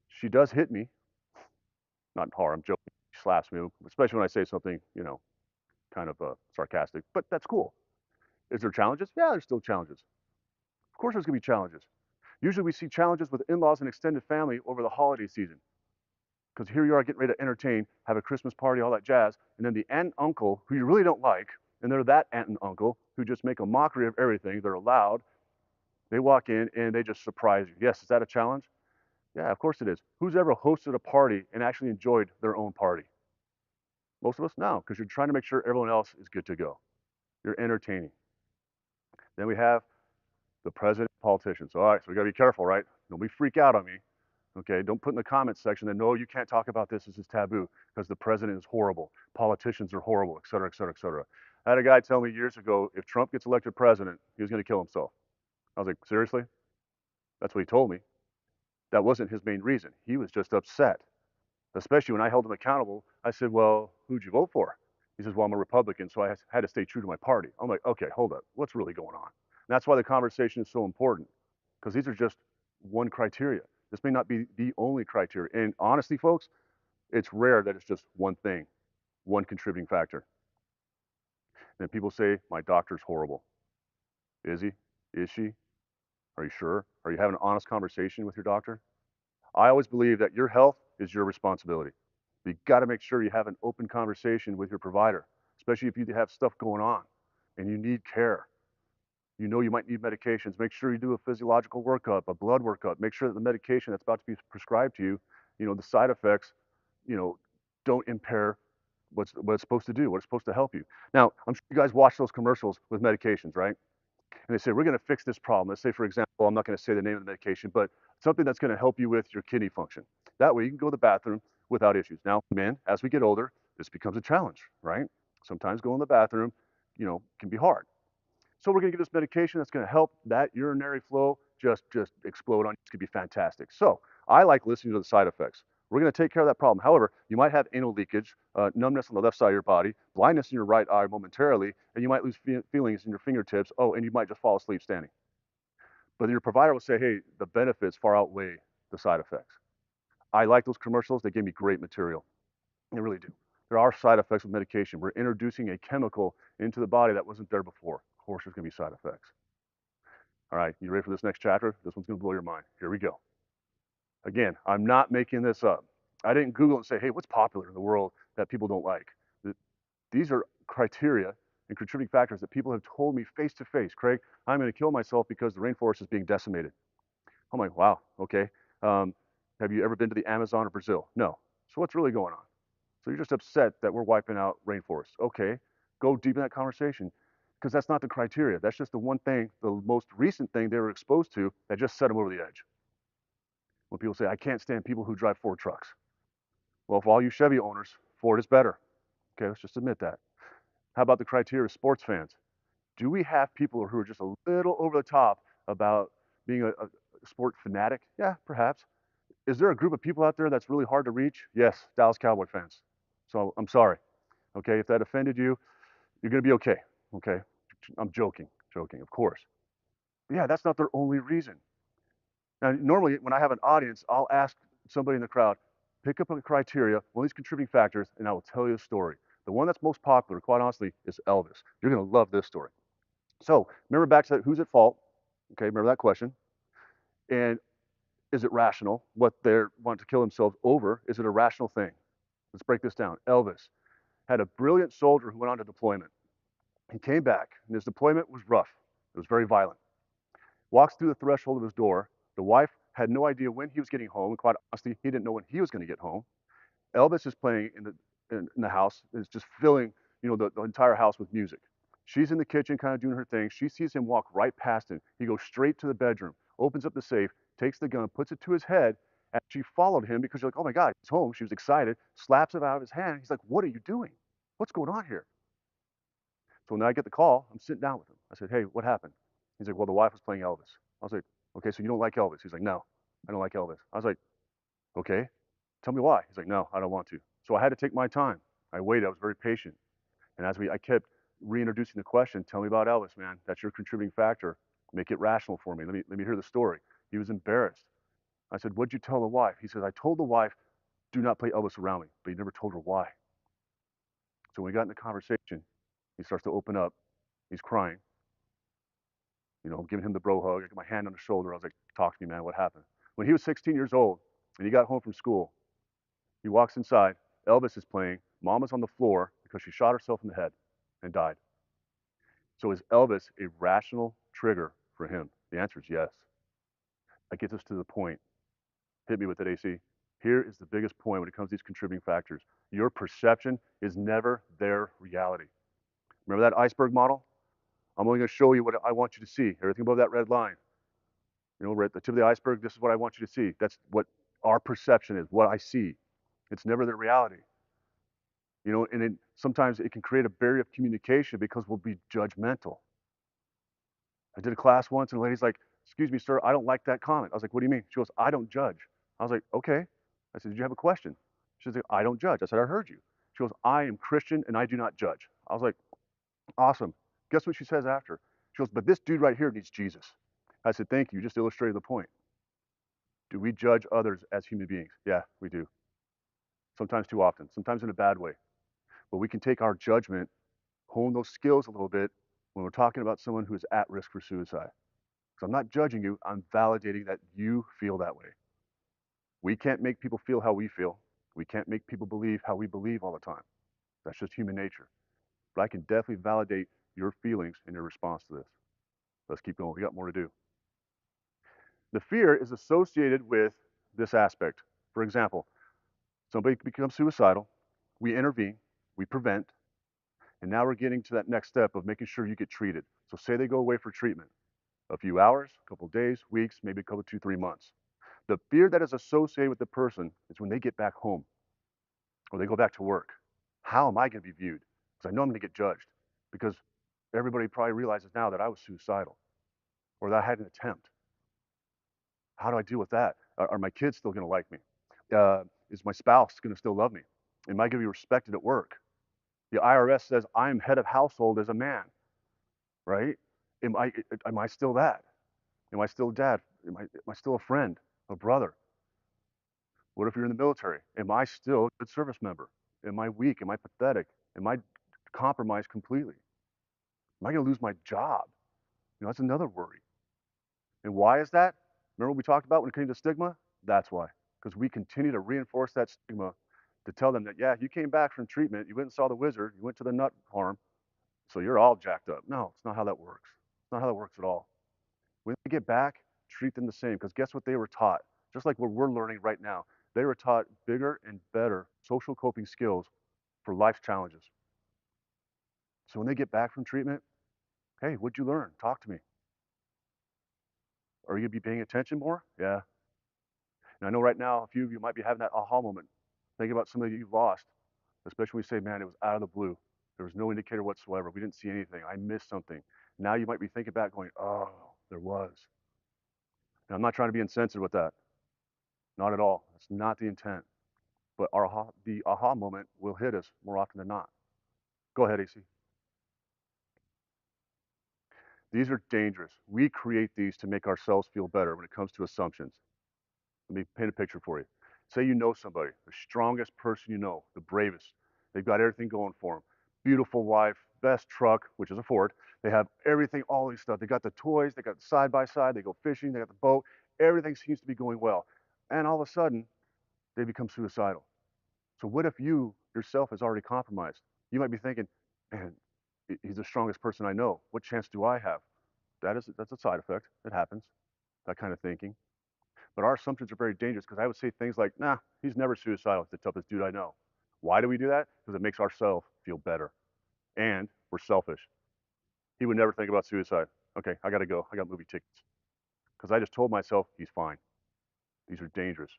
She does hit me. Not hard, I'm joking. She slaps me, especially when I say something, kind of sarcastic. But that's cool. Is there challenges? Yeah, there's still challenges. Of course there's going to be challenges. Usually we see challenges with in-laws and extended family over the holiday season. Because here you are getting ready to entertain, have a Christmas party, all that jazz, and then the aunt and uncle, who you really don't like, and they're that aunt and uncle who just make a mockery of everything, they're loud, they walk in and they just surprise you. Yes, is that a challenge? Yeah, of course it is. Who's ever hosted a party and actually enjoyed their own party? Most of us, no, because you're trying to make sure everyone else is good to go. You're entertaining. Then we have the president, politicians. All right, so we got to be careful, right? Nobody freak out on me. Okay, don't put in the comments section that no, you can't talk about this. This is taboo because the president is horrible. Politicians are horrible, et cetera, et cetera, et cetera. I had a guy tell me years ago if Trump gets elected president, he was going to kill himself. I was like, seriously? That's what he told me. That wasn't his main reason. He was just upset, especially when I held him accountable. I said, well, who'd you vote for? He says, well, I'm a Republican, so I had to stay true to my party. I'm like, okay, hold up. What's really going on? And that's why the conversation is so important, because these are just one criteria. This may not be the only criteria. And honestly, folks, it's rare that it's just one thing, one contributing factor. And people say, my doctor's horrible. Is he? Is she? Are you sure? Are you having an honest conversation with your doctor? I always believe that your health is your responsibility. You got to make sure you have an open conversation with your provider, especially if you have stuff going on and you need care. You know you might need medications. Make sure you do a physiological workup, a blood workup. Make sure that the medication that's about to be prescribed to you, the side effects, don't impair what it's supposed to do, what it's supposed to help you. Now, I'm sure you guys watch those commercials with medications, right? And they say, we're going to fix this problem. Let's say, for example, I'm not going to say the name of the medication, but something that's going to help you with your kidney function. That way you can go to the bathroom without issues. Now, men, as we get older, this becomes a challenge, right? Sometimes going to the bathroom, can be hard. So we're going to give this medication that's going to help that urinary flow just explode on you. It's going to be fantastic. So I like listening to the side effects. We're going to take care of that problem. However, you might have anal leakage, numbness on the left side of your body, blindness in your right eye momentarily, and you might lose feelings in your fingertips. Oh, and you might just fall asleep standing. But your provider will say, hey, the benefits far outweigh the side effects. I like those commercials. They give me great material. They really do. There are side effects with medication. We're introducing a chemical into the body that wasn't there before. Of course, there's going to be side effects. All right, you ready for this next chapter? This one's going to blow your mind. Here we go. Again, I'm not making this up. I didn't Google and say, hey, what's popular in the world that people don't like? These are criteria and contributing factors that people have told me face to face. Craig, I'm going to kill myself because the rainforest is being decimated. I'm like, wow, okay. Have you ever been to the Amazon or Brazil? No. So what's really going on? So you're just upset that we're wiping out rainforests. Okay, go deep in that conversation, because that's not the criteria. That's just the one thing, the most recent thing they were exposed to that just set them over the edge. When people say, I can't stand people who drive Ford trucks. Well, for all you Chevy owners, Ford is better. Okay, let's just admit that. How about the criteria of sports fans? Do we have people who are just a little over the top about being a sport fanatic? Yeah, perhaps. Is there a group of people out there that's really hard to reach? Yes, Dallas Cowboy fans. So I'm sorry. Okay, if that offended you, you're going to be okay. Okay, I'm joking, of course. But yeah, that's not their only reason. Now, normally when I have an audience, I'll ask somebody in the crowd, pick up a criteria, one of these contributing factors, and I will tell you a story. The one that's most popular, quite honestly, is Elvis. You're going to love this story. So remember back to that, who's at fault? Okay, remember that question. And is it rational? What they're wanting to kill themselves over, is it a rational thing? Let's break this down. Elvis had a brilliant soldier who went on to deployment. He came back, and his deployment was rough. It was very violent. Walks through the threshold of his door. The wife had no idea when he was getting home. And quite honestly, he didn't know when he was going to get home. Elvis is playing in the house. Is just filling, the entire house with music. She's in the kitchen, kind of doing her thing. She sees him walk right past him. He goes straight to the bedroom, opens up the safe, takes the gun, puts it to his head. And she followed him because she's like, oh my God, he's home. She was excited, slaps it out of his hand. He's like, what are you doing? What's going on here? So when I get the call, I'm sitting down with him. I said, hey, what happened? He's like, well, the wife was playing Elvis. I was like, okay, so you don't like Elvis? He's like, no, I don't like Elvis. I was like, okay, tell me why. He's like, no, I don't want to. So I had to take my time. I waited. I was very patient. And as I kept reintroducing the question, tell me about Elvis, man. That's your contributing factor. Make it rational for me. Let me hear the story. He was embarrassed. I said, what'd you tell the wife? He says, I told the wife, do not play Elvis around me, but he never told her why. So when we got in the conversation, he starts to open up. He's crying. I'm giving him the bro hug. I got my hand on his shoulder. I was like, talk to me, man. What happened? When he was 16 years old and he got home from school, he walks inside. Elvis is playing. Mama's on the floor because she shot herself in the head and died. So is Elvis a rational trigger for him? The answer is yes. That gets us to the point. Hit me with it, AC. Here is the biggest point when it comes to these contributing factors. Your perception is never their reality. Remember that iceberg model? I'm only going to show you what I want you to see. Everything above that red line. We're at the tip of the iceberg. This is what I want you to see. That's what our perception is, what I see. It's never the reality. And sometimes it can create a barrier of communication because we'll be judgmental. I did a class once and the lady's like, "Excuse me, sir, I don't like that comment." I was like, "What do you mean?" She goes, "I don't judge." I was like, "Okay." I said, "Did you have a question?" She's like, "I don't judge." I said, "I heard you." She goes, "I am Christian and I do not judge." I was like, "Awesome." Guess what she says after? She goes, "But this dude right here needs Jesus." I said, "Thank you. You just illustrated the point." Do we judge others as human beings? Yeah, we do. Sometimes too often, sometimes in a bad way. But we can take our judgment, hone those skills a little bit when we're talking about someone who is at risk for suicide. Because I'm not judging you, I'm validating that you feel that way. We can't make people feel how we feel. We can't make people believe how we believe all the time. That's just human nature. But I can definitely validate your feelings and your response to this. Let's keep going. We got more to do. The fear is associated with this aspect. For example, somebody becomes suicidal, we intervene, we prevent, and now we're getting to that next step of making sure you get treated. So say they go away for treatment, a few hours, a couple days, weeks, maybe a couple, 2, 3 months. The fear that is associated with the person is when they get back home or they go back to work. How am I going to be viewed? Because I know I'm going to get judged because everybody probably realizes now that I was suicidal or that I had an attempt. How do I deal with that? Are my kids still going to like me? Is my spouse going to still love me? Am I going to be respected at work? The IRS says I'm head of household as a man, right? Am I still that? Am I still dad? Am I still a friend, a brother? What if you're in the military? Am I still a good service member? Am I weak? Am I pathetic? Am I compromised completely? Am I going to lose my job? That's another worry. And why is that? Remember what we talked about when it came to stigma? That's why. Because we continue to reinforce that stigma to tell them that, yeah, you came back from treatment, you went and saw the wizard, you went to the nut farm, so you're all jacked up. No, it's not how that works. It's not how that works at all. When they get back, treat them the same. Because guess what they were taught? Just like what we're learning right now. They were taught bigger and better social coping skills for life's challenges. So when they get back from treatment, hey, what'd you learn? Talk to me. Are you going to be paying attention more? Yeah. And I know right now, a few of you might be having that aha moment. Think about somebody you've lost, especially when you say, man, it was out of the blue. There was no indicator whatsoever. We didn't see anything. I missed something. Now you might be thinking back going, oh, there was. And I'm not trying to be insensitive with that. Not at all. That's not the intent. But the aha moment will hit us more often than not. Go ahead, AC. These are dangerous. We create these to make ourselves feel better when it comes to assumptions. Let me paint a picture for you. Say you know somebody, the strongest person you know, the bravest. They've got everything going for them. Beautiful wife, best truck, which is a Ford. They have everything, all these stuff. They got the toys, they got the side by side, they go fishing, they got the boat. Everything seems to be going well. And all of a sudden, they become suicidal. So what if you yourself is already compromised? You might be thinking, man, he's the strongest person I know. What chance do I have? That's a side effect. It happens, that kind of thinking. But our assumptions are very dangerous because I would say things like, nah, he's never suicidal. He's the toughest dude I know. Why do we do that? Because it makes ourselves feel better. And we're selfish. He would never think about suicide. Okay, I got to go. I got movie tickets. Because I just told myself he's fine. These are dangerous.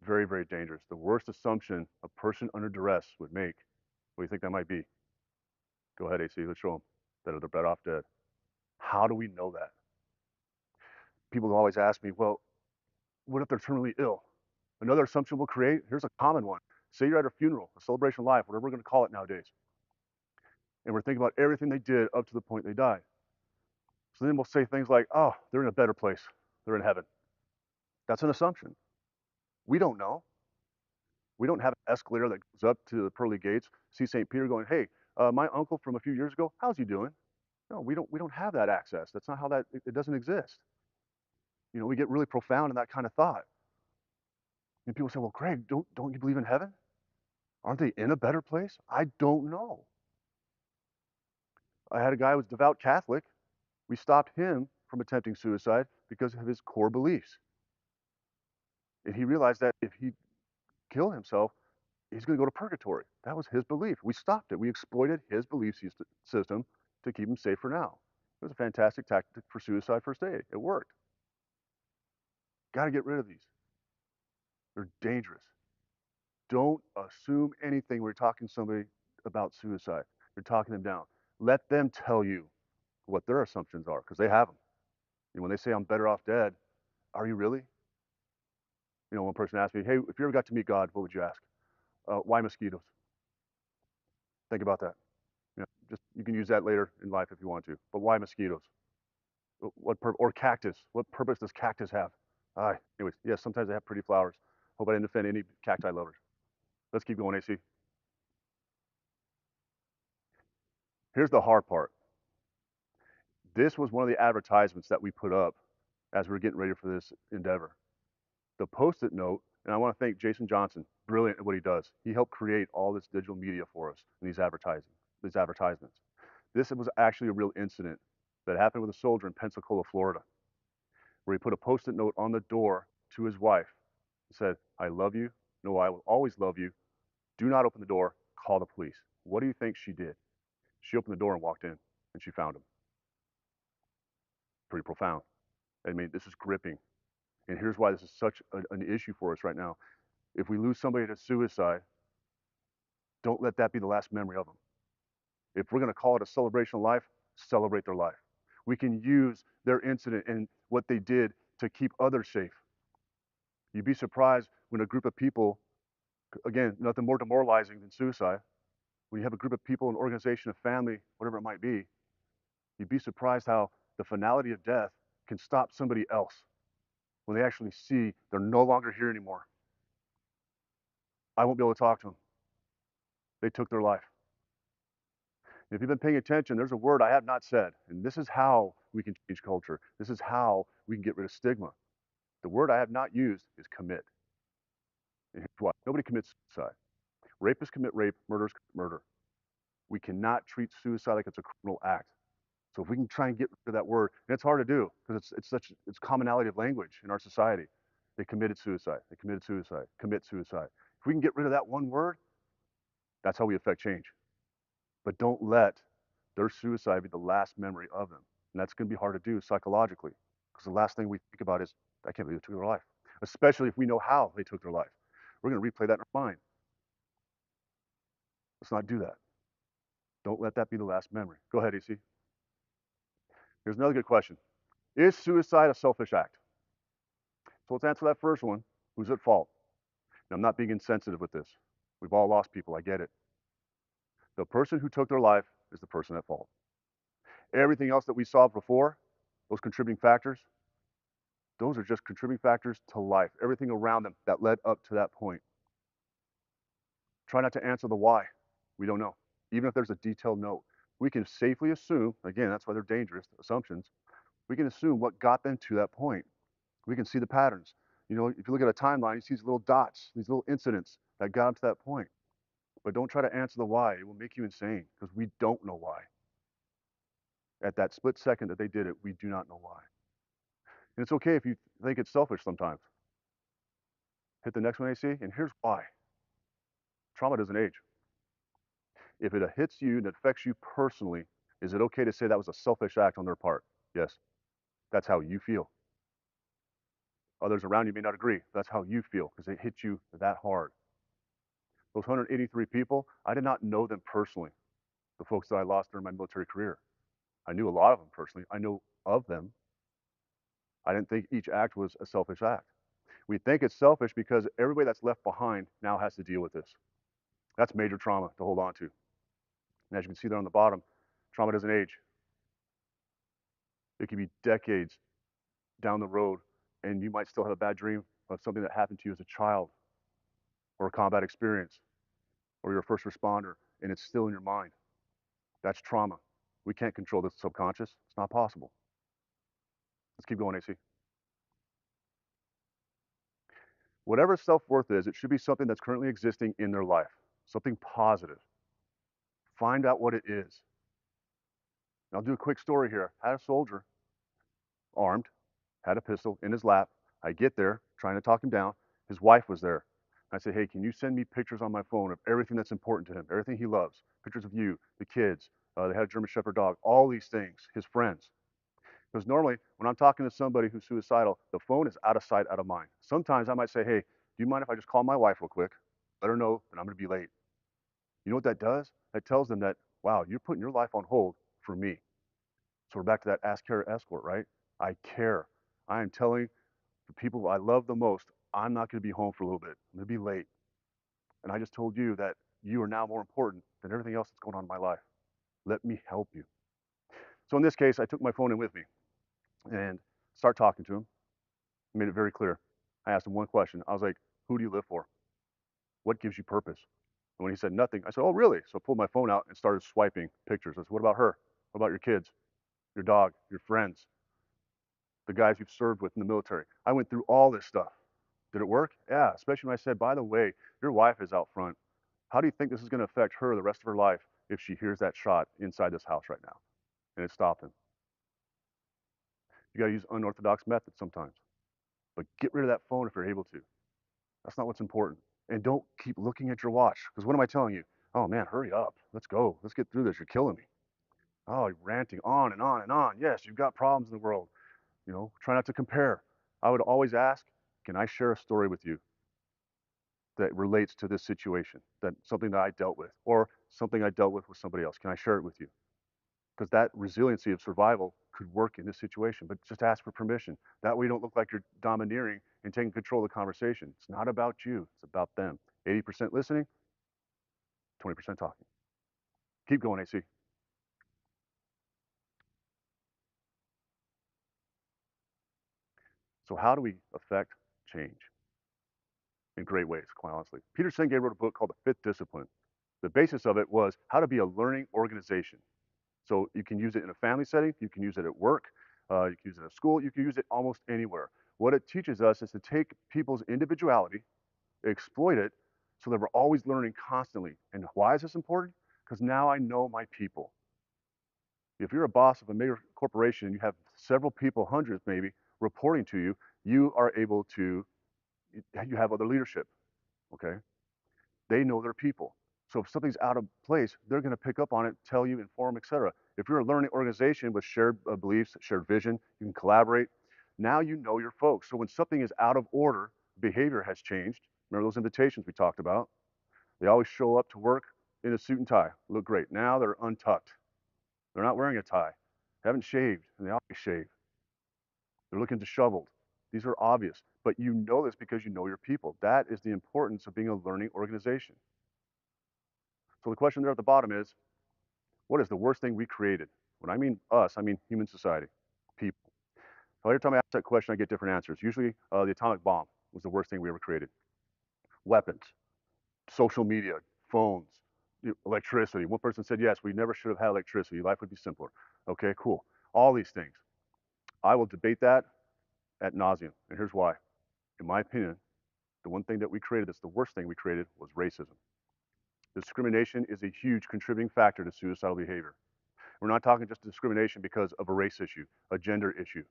Very, very dangerous. The worst assumption a person under duress would make. What do you think that might be? Go ahead, AC. Let's show them that they're better off dead. How do we know that? People always ask me, well, what if they're terminally ill? Another assumption we'll create, here's a common one. Say you're at a funeral, a celebration of life, whatever we're going to call it nowadays. And we're thinking about everything they did up to the point they died. So then we'll say things like, oh, they're in a better place. They're in heaven. That's an assumption. We don't know. We don't have an escalator that goes up to the pearly gates, see St. Peter going, hey, my uncle from a few years ago, how's he doing? No, we don't have that access. That's not how it doesn't exist. We get really profound in that kind of thought. And people say, well, Craig, don't you believe in heaven? Aren't they in a better place? I don't know. I had a guy who was devout Catholic. We stopped him from attempting suicide because of his core beliefs. And he realized that if he killed himself, he's going to go to purgatory. That was his belief. We stopped it. We exploited his belief system to keep him safe for now. It was a fantastic tactic for suicide first aid. It worked. Got to get rid of these. They're dangerous. Don't assume anything when you're talking to somebody about suicide. You're talking them down. Let them tell you what their assumptions are, because they have them. And when they say I'm better off dead, are you really? You know, one person asked me, hey, if you ever got to meet God, what would you ask? Why mosquitoes? Think about that. You know, just you can use that later in life if you want to. But why mosquitoes? Or cactus? What purpose does cactus have? Anyways, yes, sometimes they have pretty flowers. Hope I didn't offend any cacti lovers. Let's keep going, AC. Here's the hard part. This was one of the advertisements that we put up as we were getting ready for this endeavor. The Post-it note, and I want to thank Jason Johnson, brilliant at what he does. He helped create all this digital media for us in these advertisements. This was actually a real incident that happened with a soldier in Pensacola, Florida, where he put a Post-it note on the door to his wife. He said, I love you. No, I will always love you. Do not open the door. Call the police. What do you think she did? She opened the door and walked in, and she found him. Pretty profound. I mean, this is gripping. And here's why this is such an issue for us right now. If we lose somebody to suicide, don't let that be the last memory of them. If we're going to call it a celebration of life, celebrate their life. We can use their incident and what they did to keep others safe. You'd be surprised when a group of people, again, nothing more demoralizing than suicide, when you have a group of people, an organization, a family, whatever it might be, you'd be surprised how the finality of death can stop somebody else when they actually see they're no longer here anymore. I won't be able to talk to them. They took their life. If you've been paying attention, there's a word I have not said, and this is how we can change culture. This is how we can get rid of stigma. The word I have not used is commit. And here's why. Nobody commits suicide. Rapists commit rape, murderers commit murder. We cannot treat suicide like it's a criminal act. So if we can try and get rid of that word, and it's hard to do because it's commonality of language in our society. They committed suicide. They committed suicide. Commit suicide. If we can get rid of that one word, that's how we affect change. But don't let their suicide be the last memory of them. And that's going to be hard to do psychologically because the last thing we think about is, I can't believe they took their life, especially if we know how they took their life. We're going to replay that in our mind. Let's not do that. Don't let that be the last memory. Go ahead, AC. Here's another good question. Is suicide a selfish act? So let's answer that first one. Who's at fault? And I'm not being insensitive with this. We've all lost people. I get it. The person who took their life is the person at fault. Everything else that we saw before, those contributing factors, those are just contributing factors to life. Everything around them that led up to that point. Try not to answer the why. We don't know. Even if there's a detailed note, we can safely assume, again, that's why they're dangerous, assumptions. We can assume what got them to that point. We can see the patterns. You know, if you look at a timeline, you see these little dots, these little incidents that got them to that point. But don't try to answer the why. It will make you insane because we don't know why. At that split second that they did it, we do not know why. And it's okay if you think it's selfish sometimes. Hit the next one, AC, and here's why. Trauma doesn't age. If it hits you and it affects you personally, is it okay to say that was a selfish act on their part? Yes. That's how you feel. Others around you may not agree. That's how you feel because it hit you that hard. Those 183 people, I did not know them personally, the folks that I lost during my military career. I knew a lot of them personally. I know of them. I didn't think each act was a selfish act. We think it's selfish because everybody that's left behind now has to deal with this. That's major trauma to hold on to. And as you can see there on the bottom, trauma doesn't age. It can be decades down the road, and you might still have a bad dream of something that happened to you as a child, or a combat experience, or you're a first responder, and it's still in your mind. That's trauma. We can't control the subconscious. It's not possible. Let's keep going, AC. Whatever self-worth is, it should be something that's currently existing in their life, something positive. Find out what it is. And I'll do a quick story here. I had a soldier, armed, had a pistol in his lap. I get there, trying to talk him down. His wife was there. I said, hey, can you send me pictures on my phone of everything that's important to him, everything he loves, pictures of you, the kids, they had a German Shepherd dog, all these things, his friends. Because normally when I'm talking to somebody who's suicidal, the phone is out of sight, out of mind. Sometimes I might say, hey, do you mind if I just call my wife real quick? Let her know that I'm going to be late. You know what that does? That tells them that, wow, you're putting your life on hold for me. So we're back to that ask, care, escort, right? I care. I am telling the people I love the most, I'm not going to be home for a little bit. I'm going to be late. And I just told you that you are now more important than everything else that's going on in my life. Let me help you. So in this case, I took my phone in with me and started talking to him. Made it very clear. I asked him one question. I was like, who do you live for? What gives you purpose? And when he said nothing, I said, oh, really? So I pulled my phone out and started swiping pictures. I said, what about her? What about your kids, your dog, your friends, the guys you've served with in the military? I went through all this stuff. Did it work? Yeah, especially when I said, by the way, your wife is out front. How do you think this is going to affect her the rest of her life if she hears that shot inside this house right now? And it stopped him. You got to use unorthodox methods sometimes, but get rid of that phone if you're able to. That's not what's important. And don't keep looking at your watch. Because what am I telling you? Oh man, hurry up. Let's go. Let's get through this. You're killing me. Oh, you're ranting on and on and on. Yes, you've got problems in the world. You know, try not to compare. I would always ask, can I share a story with you that relates to this situation, that something that I dealt with, or something I dealt with somebody else? Can I share it with you? Because that resiliency of survival could work in this situation, but just ask for permission. That way you don't look like you're domineering and taking control of the conversation. It's not about you, it's about them. 80% listening, 20% talking. Keep going, AC. So how do we affect change? In great ways, quite honestly. Peter Senge wrote a book called The Fifth Discipline. The basis of it was how to be a learning organization. So you can use it in a family setting, you can use it at work, you can use it at school, you can use it almost anywhere. What it teaches us is to take people's individuality, exploit it, so that we're always learning constantly. And why is this important? Because now I know my people. If you're a boss of a major corporation and you have several people, hundreds maybe, reporting to you, you are able to, you have other leadership, okay? They know their people. So if something's out of place, they're going to pick up on it, tell you, inform, etc. If you're a learning organization with shared beliefs, shared vision, you can collaborate. Now you know your folks. So when something is out of order, behavior has changed. Remember those invitations we talked about? They always show up to work in a suit and tie, look great. Now they're untucked. They're not wearing a tie, haven't shaved, and they always shave. They're looking disheveled. These are obvious, but you know this because you know your people. That is the importance of being a learning organization. So the question there at the bottom is, what is the worst thing we created? When I mean us, I mean human society, people. So every time I ask that question, I get different answers. Usually the atomic bomb was the worst thing we ever created. Weapons, social media, phones, electricity. One person said, yes, we never should have had electricity. Life would be simpler. Okay, cool. All these things. I will debate that ad nauseum. And here's why. In my opinion, the one thing that we created that's the worst thing we created was racism. Discrimination is a huge contributing factor to suicidal behavior. We're not talking just discrimination because of a race issue, a gender issue.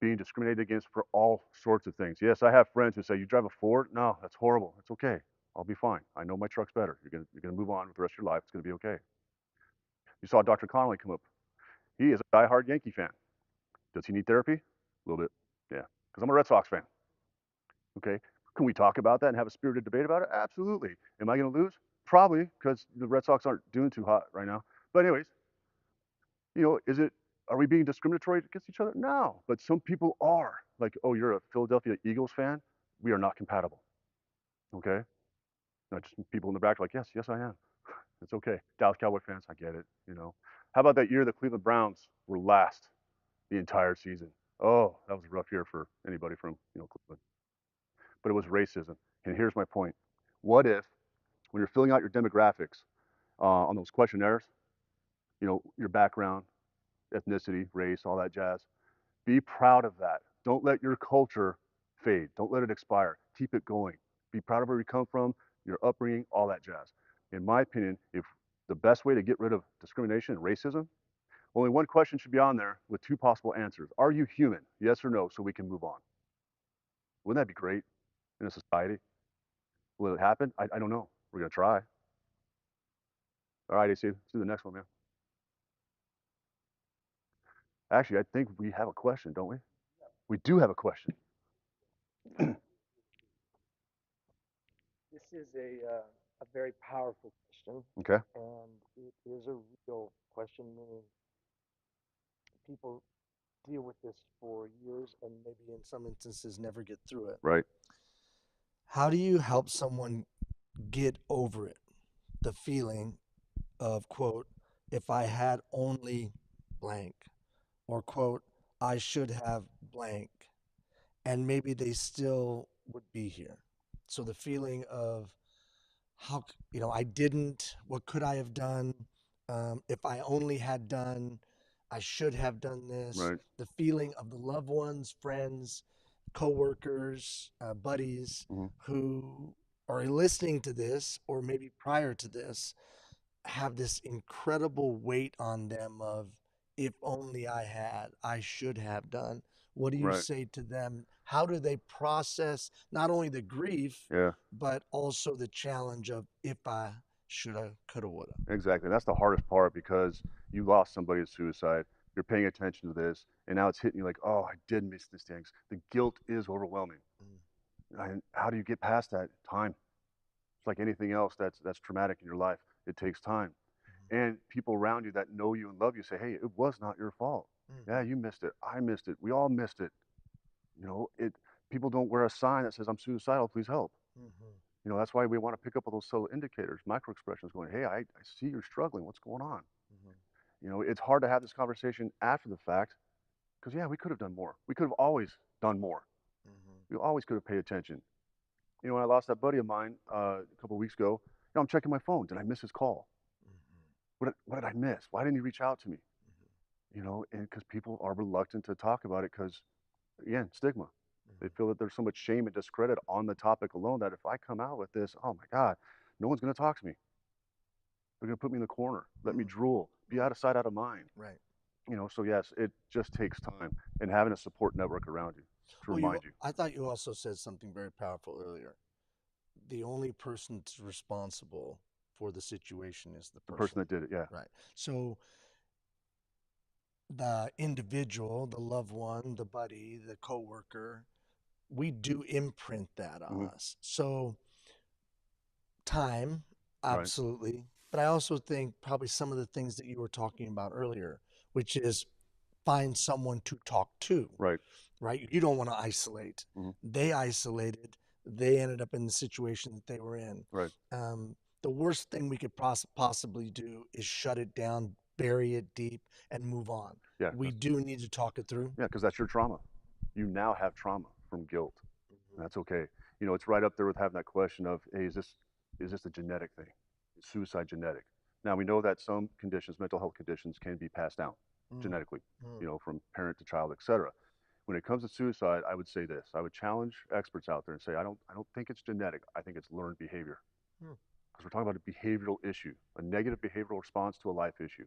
Being discriminated against for all sorts of things. Yes, I have friends who say, you drive a Ford? No, that's horrible. It's okay. I'll be fine. I know my truck's better. You're gonna move on with the rest of your life. It's gonna be okay. You saw Dr. Connolly come up. He is a diehard Yankee fan. Does he need therapy? A little bit. Yeah. Because I'm a Red Sox fan. Okay. Can we talk about that and have a spirited debate about it? Absolutely. Am I gonna lose? Probably, because the Red Sox aren't doing too hot right now. But anyways, are we being discriminatory against each other? No, but some people are. Like, oh, you're a Philadelphia Eagles fan? We are not compatible. Okay? Not just people in the back are like, yes, I am. It's okay. Dallas Cowboy fans, I get it. How about that year the Cleveland Browns were last the entire season? Oh, that was a rough year for anybody from, Cleveland. But it was racism. And here's my point. What if, when you're filling out your demographics on those questionnaires, your background, ethnicity, race, all that jazz, be proud of that. Don't let your culture fade. Don't let it expire. Keep it going. Be proud of where you come from, your upbringing, all that jazz. In my opinion, if the best way to get rid of discrimination and racism, only one question should be on there with two possible answers. Are you human? Yes or no, so we can move on. Wouldn't that be great in a society? Will it happen? I don't know. We're going to try. All right, AC, let's do the next one, man. Actually, I think we have a question, don't we? We do have a question. This is a very powerful question, Okay. and it is a real question, meaning people deal with this for years and maybe in some instances never get through it. Right. How do you help someone get over it? The feeling of, quote, if I had only blank, or, quote, I should have blank, and maybe they still would be here. So the feeling of how, I didn't, what could I have done? If I only had done, I should have done this. Right. The feeling of the loved ones, friends, coworkers, buddies who are listening to this, or maybe prior to this, have this incredible weight on them of, if only I had, I should have done. What do you Right. say to them? How do they process not only the grief, Yeah. but also the challenge of, if I shoulda, coulda, woulda? Exactly. That's the hardest part, because you lost somebody to suicide. You're paying attention to this, and now it's hitting you like, oh, I did miss these things. The guilt is overwhelming. And how do you get past that? Time. It's like anything else that's traumatic in your life. It takes time. And people around you that know you and love you say, hey, it was not your fault. Yeah, you missed it. I missed it. We all missed it. People don't wear a sign that says, I'm suicidal, please help. That's why we want to pick up all those subtle indicators, micro expressions going, hey, I see you're struggling. What's going on? It's hard to have this conversation after the fact, because, yeah, we could have done more. We could have always done more. We always could have paid attention. When I lost that buddy of mine a couple of weeks ago, I'm checking my phone. Did I miss his call? What did I miss? Why didn't he reach out to me? And because people are reluctant to talk about it because, again, stigma. They feel that there's so much shame and discredit on the topic alone that if I come out with this, oh my God, no one's going to talk to me. They're going to put me in the corner, let me drool, be out of sight, out of mind. Right. So yes, it just takes time, and having a support network around you to remind you. I thought you also said something very powerful earlier. The only person that's responsible for the situation is the person that did it. Yeah. Right. So the individual, the loved one, the buddy, the coworker, we do imprint that on us. So time, absolutely. Right. But I also think probably some of the things that you were talking about earlier, which is find someone to talk to. Right. Right. You don't want to isolate. They isolated. They ended up in the situation that they were in. Right. The worst thing we could possibly do is shut it down, bury it deep, and move on. Yeah. We do need to talk it through. Yeah, because that's your trauma. You now have trauma from guilt. And that's okay. It's right up there with having that question of, hey, is this a genetic thing? Is suicide genetic? Now, we know that some conditions, mental health conditions, can be passed down genetically, from parent to child, et cetera. When it comes to suicide, I would say this. I would challenge experts out there and say, I don't think it's genetic. I think it's learned behavior. Because we're talking about a behavioral issue, a negative behavioral response to a life issue.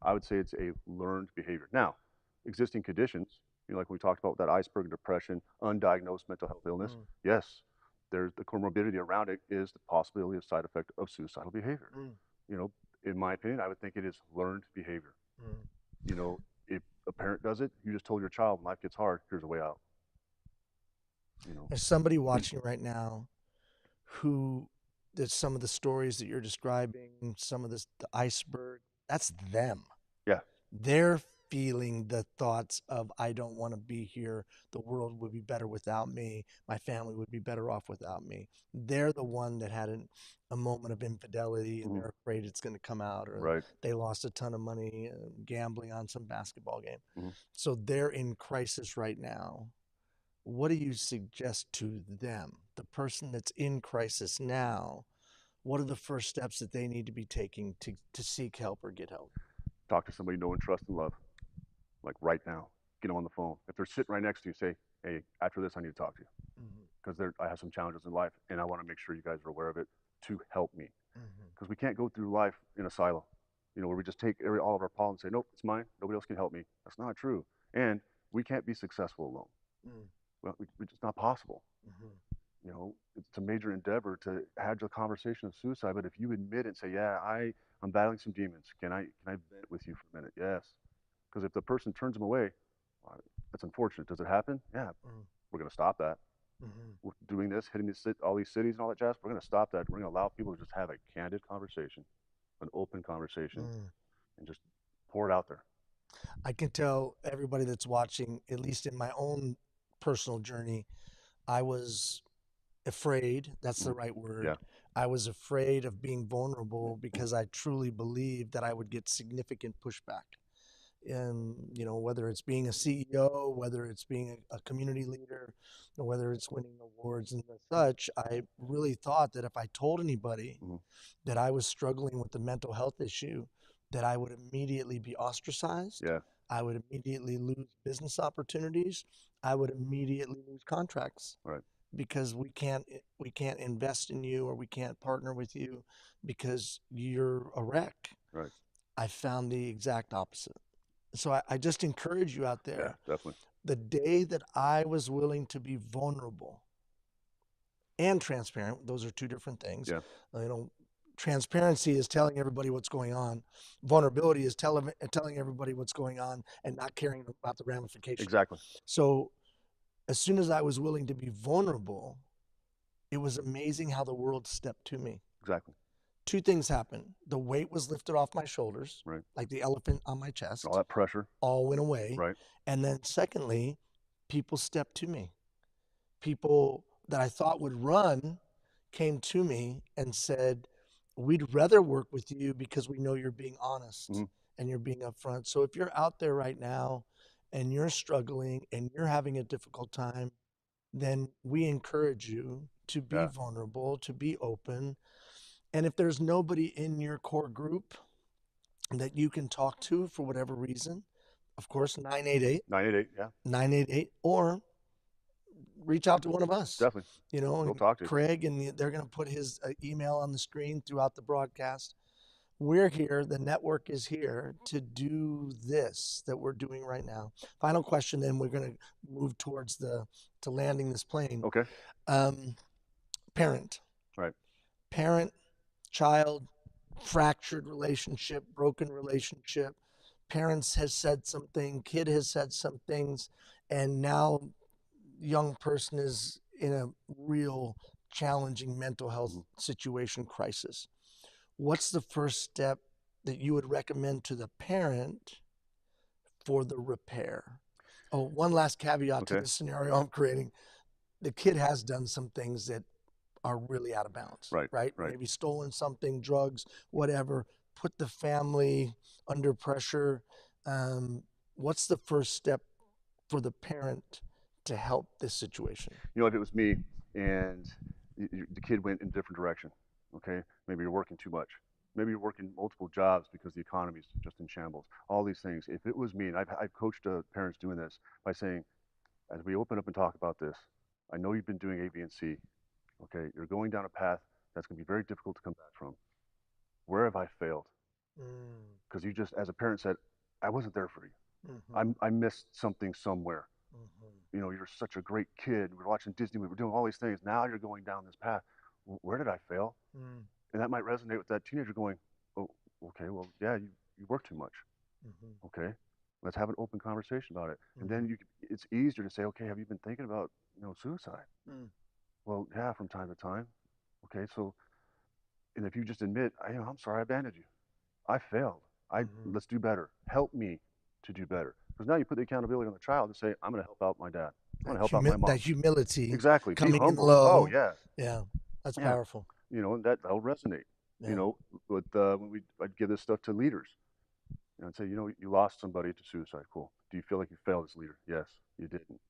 I would say it's a learned behavior. Now, existing conditions, like we talked about, that iceberg of depression, undiagnosed mental health illness, yes, there's the comorbidity around it is the possibility of side effect of suicidal behavior. In my opinion, I would think it is learned behavior. If a parent does it, you just told your child, when life gets hard, here's a way out. There's somebody watching right now who, there's some of the stories that you're describing, some of the iceberg, that's them. Yeah. They're feeling the thoughts of, I don't want to be here. The world would be better without me. My family would be better off without me. They're the one that had a moment of infidelity and they're afraid it's going to come out, or they lost a ton of money gambling on some basketball game. So they're in crisis right now. What do you suggest to them? The person that's in crisis now, what are the first steps that they need to be taking to seek help or get help? Talk to somebody you know and trust and love. Like right now, get them on the phone. If they're sitting right next to you, say, hey, after this, I need to talk to you. Because I have some challenges in life, and I want to make sure you guys are aware of it to help me. Because we can't go through life in a silo, where we just take all of our problems and say, nope, it's mine. Nobody else can help me. That's not true. And we can't be successful alone. Well, it's not possible. You know, it's a major endeavor to have the conversation of suicide. But if you admit and say, yeah, I'm battling some demons. Can I vent with you for a minute? Yes. Because if the person turns them away, that's unfortunate. Does it happen? Yeah. We're going to stop that. We're doing this, hitting all these cities and all that jazz. We're going to stop that. We're going to allow people to just have a candid conversation, an open conversation, and just pour it out there. I can tell everybody that's watching, at least in my own personal journey, I was afraid. That's the right word. Yeah. I was afraid of being vulnerable because I truly believed that I would get significant pushback. And, you know, whether it's being a CEO, whether it's being a community leader, or whether it's winning awards and such, I really thought that if I told anybody that I was struggling with a mental health issue, that I would immediately be ostracized. Yeah. I would immediately lose business opportunities. I would immediately lose contracts. Right. Because we can't invest in you, or we can't partner with you because you're a wreck. Right. I found the exact opposite. So I just encourage you out there. Yeah, definitely. The day that I was willing to be vulnerable and transparent, those are two different things. Yeah. You know, transparency is telling everybody what's going on. Vulnerability is telling everybody what's going on and not caring about the ramifications. Exactly. So as soon as I was willing to be vulnerable, it was amazing how the world stepped to me. Exactly. Two things happened. The weight was lifted off my shoulders, right, like the elephant on my chest. All that pressure. All went away. Right. And then secondly, people stepped to me. People that I thought would run came to me and said, we'd rather work with you because we know you're being honest and you're being upfront. So if you're out there right now and you're struggling and you're having a difficult time, then we encourage you to be vulnerable, to be open. And if there's nobody in your core group that you can talk to for whatever reason, of course, 988. 988, yeah. 988, or reach out to one of us. Definitely. You know, we'll talk to Craig, and they're going to put his email on the screen throughout the broadcast. We're here. The network is here to do this that we're doing right now. Final question, then we're going to move towards to landing this plane. Okay. Parent. Right. Parent, child, fractured relationship, broken relationship. Parents has said something, kid has said some things, and now young person is in a real challenging mental health situation, crisis. What's the first step that you would recommend to the parent for the repair? Oh, one last caveat to the scenario I'm creating. The kid has done some things that are really out of bounds, right? Maybe stolen something, drugs, whatever, put the family under pressure. What's the first step for the parent to help this situation? You know, if it was me and the kid went in a different direction, okay, maybe you're working too much. Maybe you're working multiple jobs because the economy's just in shambles. All these things. If it was me, and I've coached parents doing this by saying, as we open up and talk about this, I know you've been doing A, B, and C. Okay, you're going down a path that's going to be very difficult to come back from. Where have I failed? Because you just, as a parent, said, I wasn't there for you. I missed something somewhere. You know, you're such a great kid. We're watching Disney. We're doing all these things. Now you're going down this path. Where did I fail? And that might resonate with that teenager going, oh, okay, well, yeah, you work too much. Okay, let's have an open conversation about it. And then it's easier to say, okay, have you been thinking about, suicide? Well, yeah, from time to time. Okay, so, and if you just admit, I'm sorry, I abandoned you. I failed. Let's do better. Help me to do better. Because now you put the accountability on the child to say, I'm going to help out my dad. I'm going to help out my mom. That humility. Exactly. Coming Be humble. in low. Oh, yeah. Yeah, that's powerful. And that'll resonate. Yeah. With when I'd give this stuff to leaders. I'd say, you lost somebody to suicide. Cool. Do you feel like you failed as a leader? Yes, you didn't.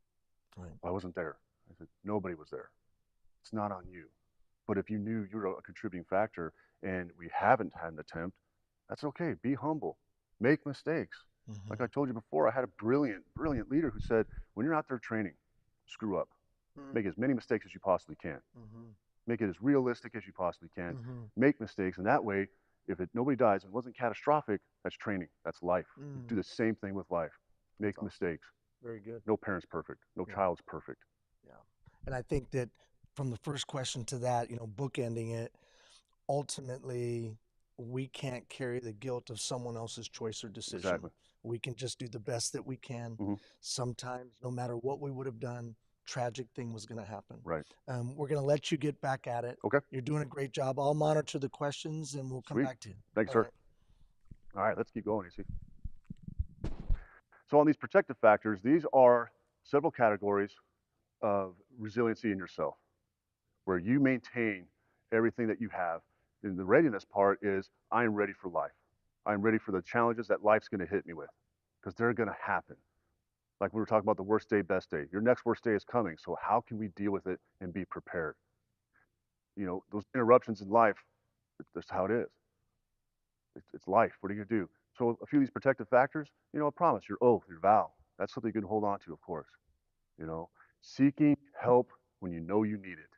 Right. I wasn't there. I said, nobody was there. It's not on you. But if you knew you're a contributing factor and we haven't had an attempt, that's okay. Be humble. Make mistakes. Like I told you before, I had a brilliant, brilliant leader who said, when you're out there training, screw up. Make as many mistakes as you possibly can. Make it as realistic as you possibly can. Make mistakes. And that way, if nobody dies, it wasn't catastrophic, that's training. That's life. Do the same thing with life. Make mistakes. Very good. No parent's perfect. No child's perfect. Yeah. And I think that from the first question to that, bookending it, ultimately, we can't carry the guilt of someone else's choice or decision. Exactly. We can just do the best that we can. Mhm. Sometimes, no matter what we would have done, tragic thing was going to happen. Right. We're going to let you get back at it. Okay. You're doing a great job. I'll monitor the questions and we'll come Sweet. back to you. Thanks, All sir. All right, let's keep going, AC. So on these protective factors, these are several categories of resiliency in yourself, where you maintain everything that you have. And the readiness part is I am ready for life. I'm ready for the challenges that life's going to hit me with, because they're going to happen. Like we were talking about the worst day, best day. Your next worst day is coming. So how can we deal with it and be prepared? Those interruptions in life, that's how it is. It's life. What are you going to do? So a few of these protective factors, a promise, your oath, your vow, that's something you can hold on to, of course. You know, Seeking help when you know you need it,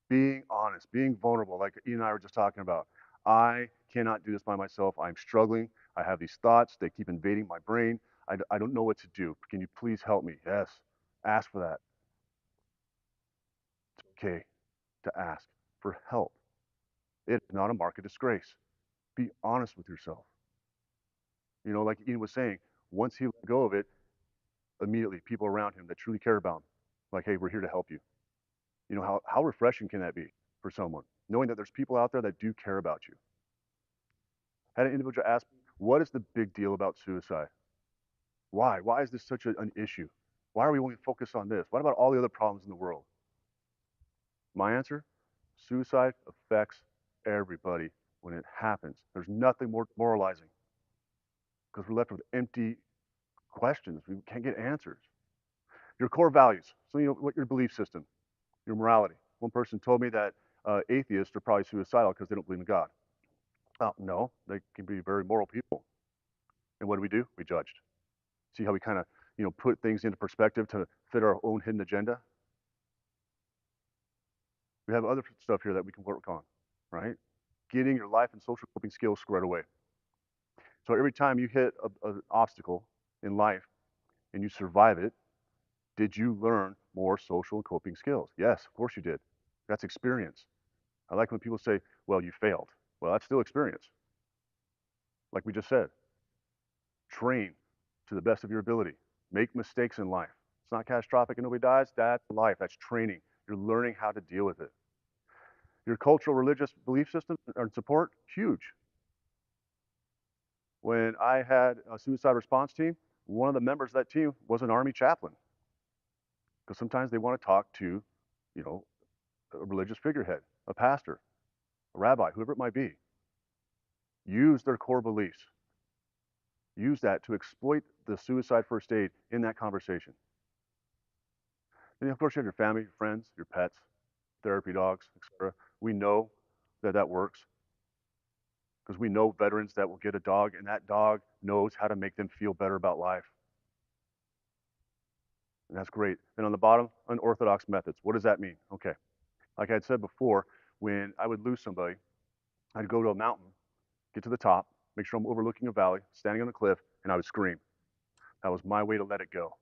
being honest, being vulnerable, like Ian and I were just talking about. I cannot do this by myself. I'm struggling. I have these thoughts. They keep invading my brain. I don't know what to do. Can you please help me? Yes. Ask for that. It's okay to ask for help. It's not a mark of disgrace. Be honest with yourself. Like Ian was saying, once he let go of it, immediately people around him that truly care about him, like, hey, we're here to help you. How refreshing can that be for someone, knowing that there's people out there that do care about you? Had an individual ask me, what is the big deal about suicide? Why? Why is this such an issue? Why are we only focused on this? What about all the other problems in the world? My answer, suicide affects everybody when it happens. There's nothing more demoralizing because we're left with empty questions. We can't get answers. Your core values. So, what your belief system, your morality. One person told me that atheists are probably suicidal because they don't believe in God. No, they can be very moral people. And what do? We judged. See how we kind of, put things into perspective to fit our own hidden agenda? We have other stuff here that we can work on, right? Getting your life and social coping skills squared away. So every time you hit an obstacle in life and you survive it, did you learn more social and coping skills? Yes, of course you did. That's experience. I like when people say, well, you failed. Well, that's still experience. Like we just said, train to the best of your ability. Make mistakes in life. It's not catastrophic and nobody dies. That's life. That's training. You're learning how to deal with it. Your cultural, religious belief system and support, huge. When I had a suicide response team, one of the members of that team was an Army chaplain. Because sometimes they want to talk to, a religious figurehead, a pastor, a rabbi, whoever it might be. Use their core beliefs. Use that to exploit the suicide first aid in that conversation. And of course, you have your family, your friends, your pets, therapy dogs, etc. We know that works because we know veterans that will get a dog, and that dog knows how to make them feel better about life. And that's great. And on the bottom, unorthodox methods. What does that mean? Okay. Like I had said before, when I would lose somebody, I'd go to a mountain, get to the top, make sure I'm overlooking a valley, standing on a cliff, and I would scream. That was my way to let it go.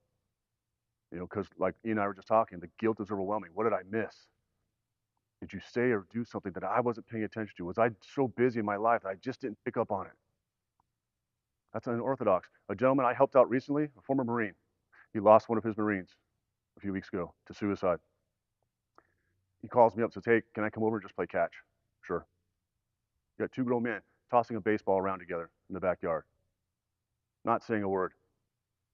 Because like Ian and I were just talking, the guilt is overwhelming. What did I miss? Did you say or do something that I wasn't paying attention to? Was I so busy in my life that I just didn't pick up on it? That's unorthodox. A gentleman I helped out recently, a former Marine, he lost one of his Marines a few weeks ago to suicide. He calls me up and says, hey, can I come over and just play catch? Sure. You got two grown men tossing a baseball around together in the backyard, not saying a word.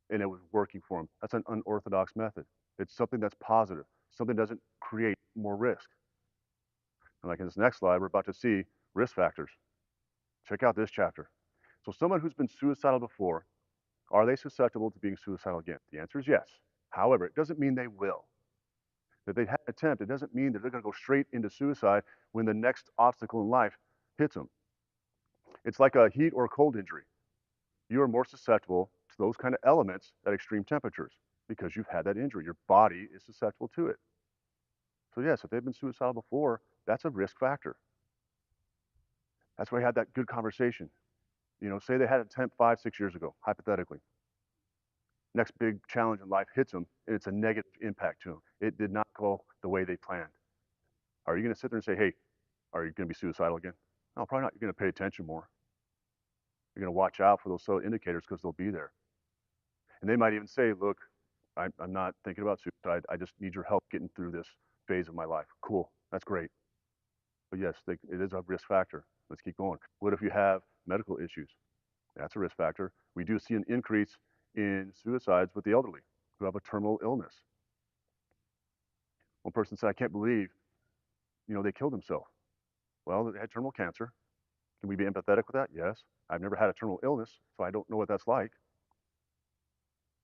And it was working for him. That's an unorthodox method. It's something that's positive. Something doesn't create more risk. And like in this next slide, we're about to see risk factors. Check out this chapter. So someone who's been suicidal before, are they susceptible to being suicidal again? The answer is yes. However, it doesn't mean they will. That they've had an attempt, it doesn't mean that they're going to go straight into suicide when the next obstacle in life hits them. It's like a heat or cold injury. You are more susceptible to those kind of elements at extreme temperatures because you've had that injury. Your body is susceptible to it. So yes, if they've been suicidal before, that's a risk factor. That's why I had that good conversation. Say they had an attempt 5, 6 years ago, hypothetically. Next big challenge in life hits them, and it's a negative impact to them. It did not go the way they planned. Are you going to sit there and say, hey, are you going to be suicidal again? No, probably not. You're going to pay attention more. You're going to watch out for those subtle indicators because they'll be there. And they might even say, look, I'm not thinking about suicide. I just need your help getting through this phase of my life. Cool. That's great. But yes, it is a risk factor. Let's keep going. What if you have medical issues? That's a risk factor. We do see an increase in suicides with the elderly who have a terminal illness. One person said, I can't believe, they killed themselves. Well, they had terminal cancer. Can we be empathetic with that? Yes. I've never had a terminal illness, so I don't know what that's like.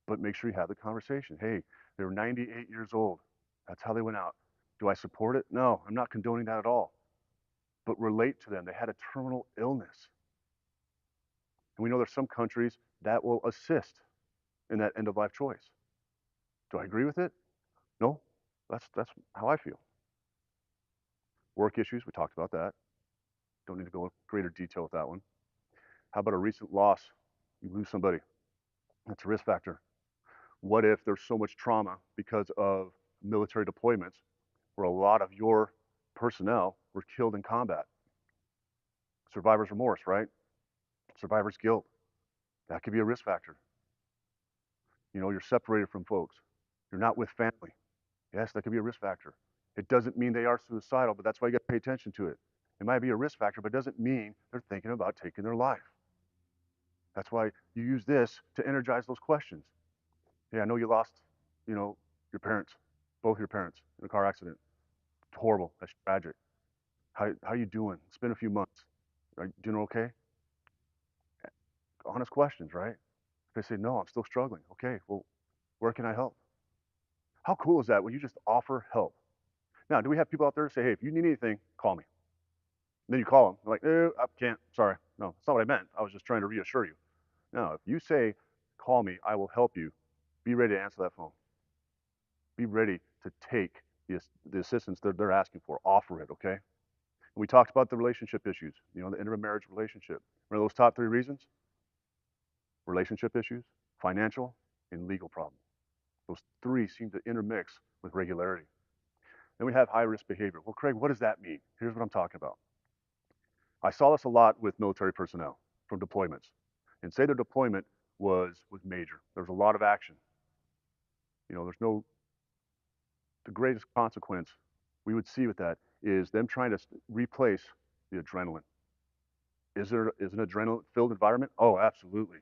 But make sure you have the conversation. Hey, they were 98 years old. That's how they went out. Do I support it? No, I'm not condoning that at all. But relate to them. They had a terminal illness. And we know there's some countries that will assist in that end of life choice. Do I agree with it? No, that's how I feel. Work issues, we talked about that. Don't need to go into greater detail with that one. How about a recent loss? You lose somebody. That's a risk factor. What if there's so much trauma because of military deployments where a lot of your personnel were killed in combat? Survivor's remorse, right? Survivor's guilt. That could be a risk factor. You're separated from folks. You're not with family. Yes, that could be a risk factor. It doesn't mean they are suicidal, but that's why you got to pay attention to it. It might be a risk factor, but it doesn't mean they're thinking about taking their life. That's why you use this to energize those questions. Hey, I know you lost, your parents, both your parents in a car accident. It's horrible. That's tragic. How you doing? It's been a few months. Are you doing okay? Honest questions, right? If they say, no, I'm still struggling. Okay, well, where can I help? How cool is that when you just offer help? Now, do we have people out there say, hey, if you need anything, call me? And then you call them, they're like, no, I can't, sorry. No, that's not what I meant. I was just trying to reassure you. No, if you say, call me, I will help you, be ready to answer that phone. Be ready to take the assistance that they're asking for. Offer it, okay? And we talked about the relationship issues, the intermarriage relationship. Remember those top 3 reasons? Relationship issues, financial, and legal problems. Those 3 seem to intermix with regularity. Then we have high-risk behavior. Well, Craig, what does that mean? Here's what I'm talking about. I saw this a lot with military personnel from deployments. And say their deployment was major. There was a lot of action. The greatest consequence we would see with that is them trying to replace the adrenaline. Is an adrenaline-filled environment? Oh, absolutely.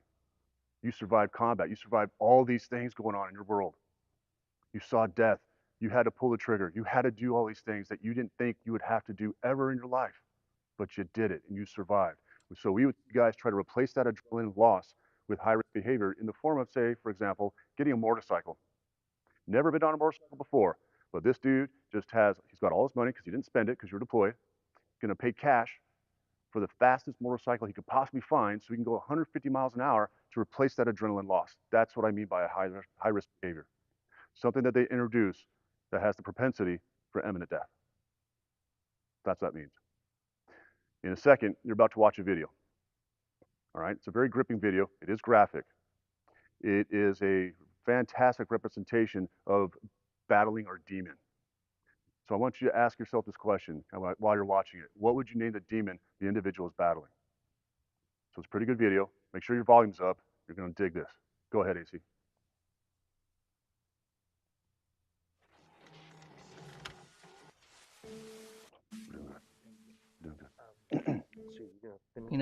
You survived combat. You survived all these things going on in your world. You saw death. You had to pull the trigger. You had to do all these things that you didn't think you would have to do ever in your life, but you did it and you survived. So we would, you guys, try to replace that adrenaline loss with high-risk behavior in the form of, say, for example, getting a motorcycle. Never been on a motorcycle before, but this dude he's got all his money because he didn't spend it because you're deployed. Going to pay cash for the fastest motorcycle he could possibly find so he can go 150 miles an hour to replace that adrenaline loss. That's what I mean by a high-risk behavior. Something that they introduce that has the propensity for imminent death. That's what that means. In a second, you're about to watch a video. All right, it's a very gripping video. It is graphic. It is a fantastic representation of battling our demon. So I want you to ask yourself this question while you're watching it. What would you name the demon the individual is battling? So it's a pretty good video. Make sure your volume's up. You're going to dig this. Go ahead, AC.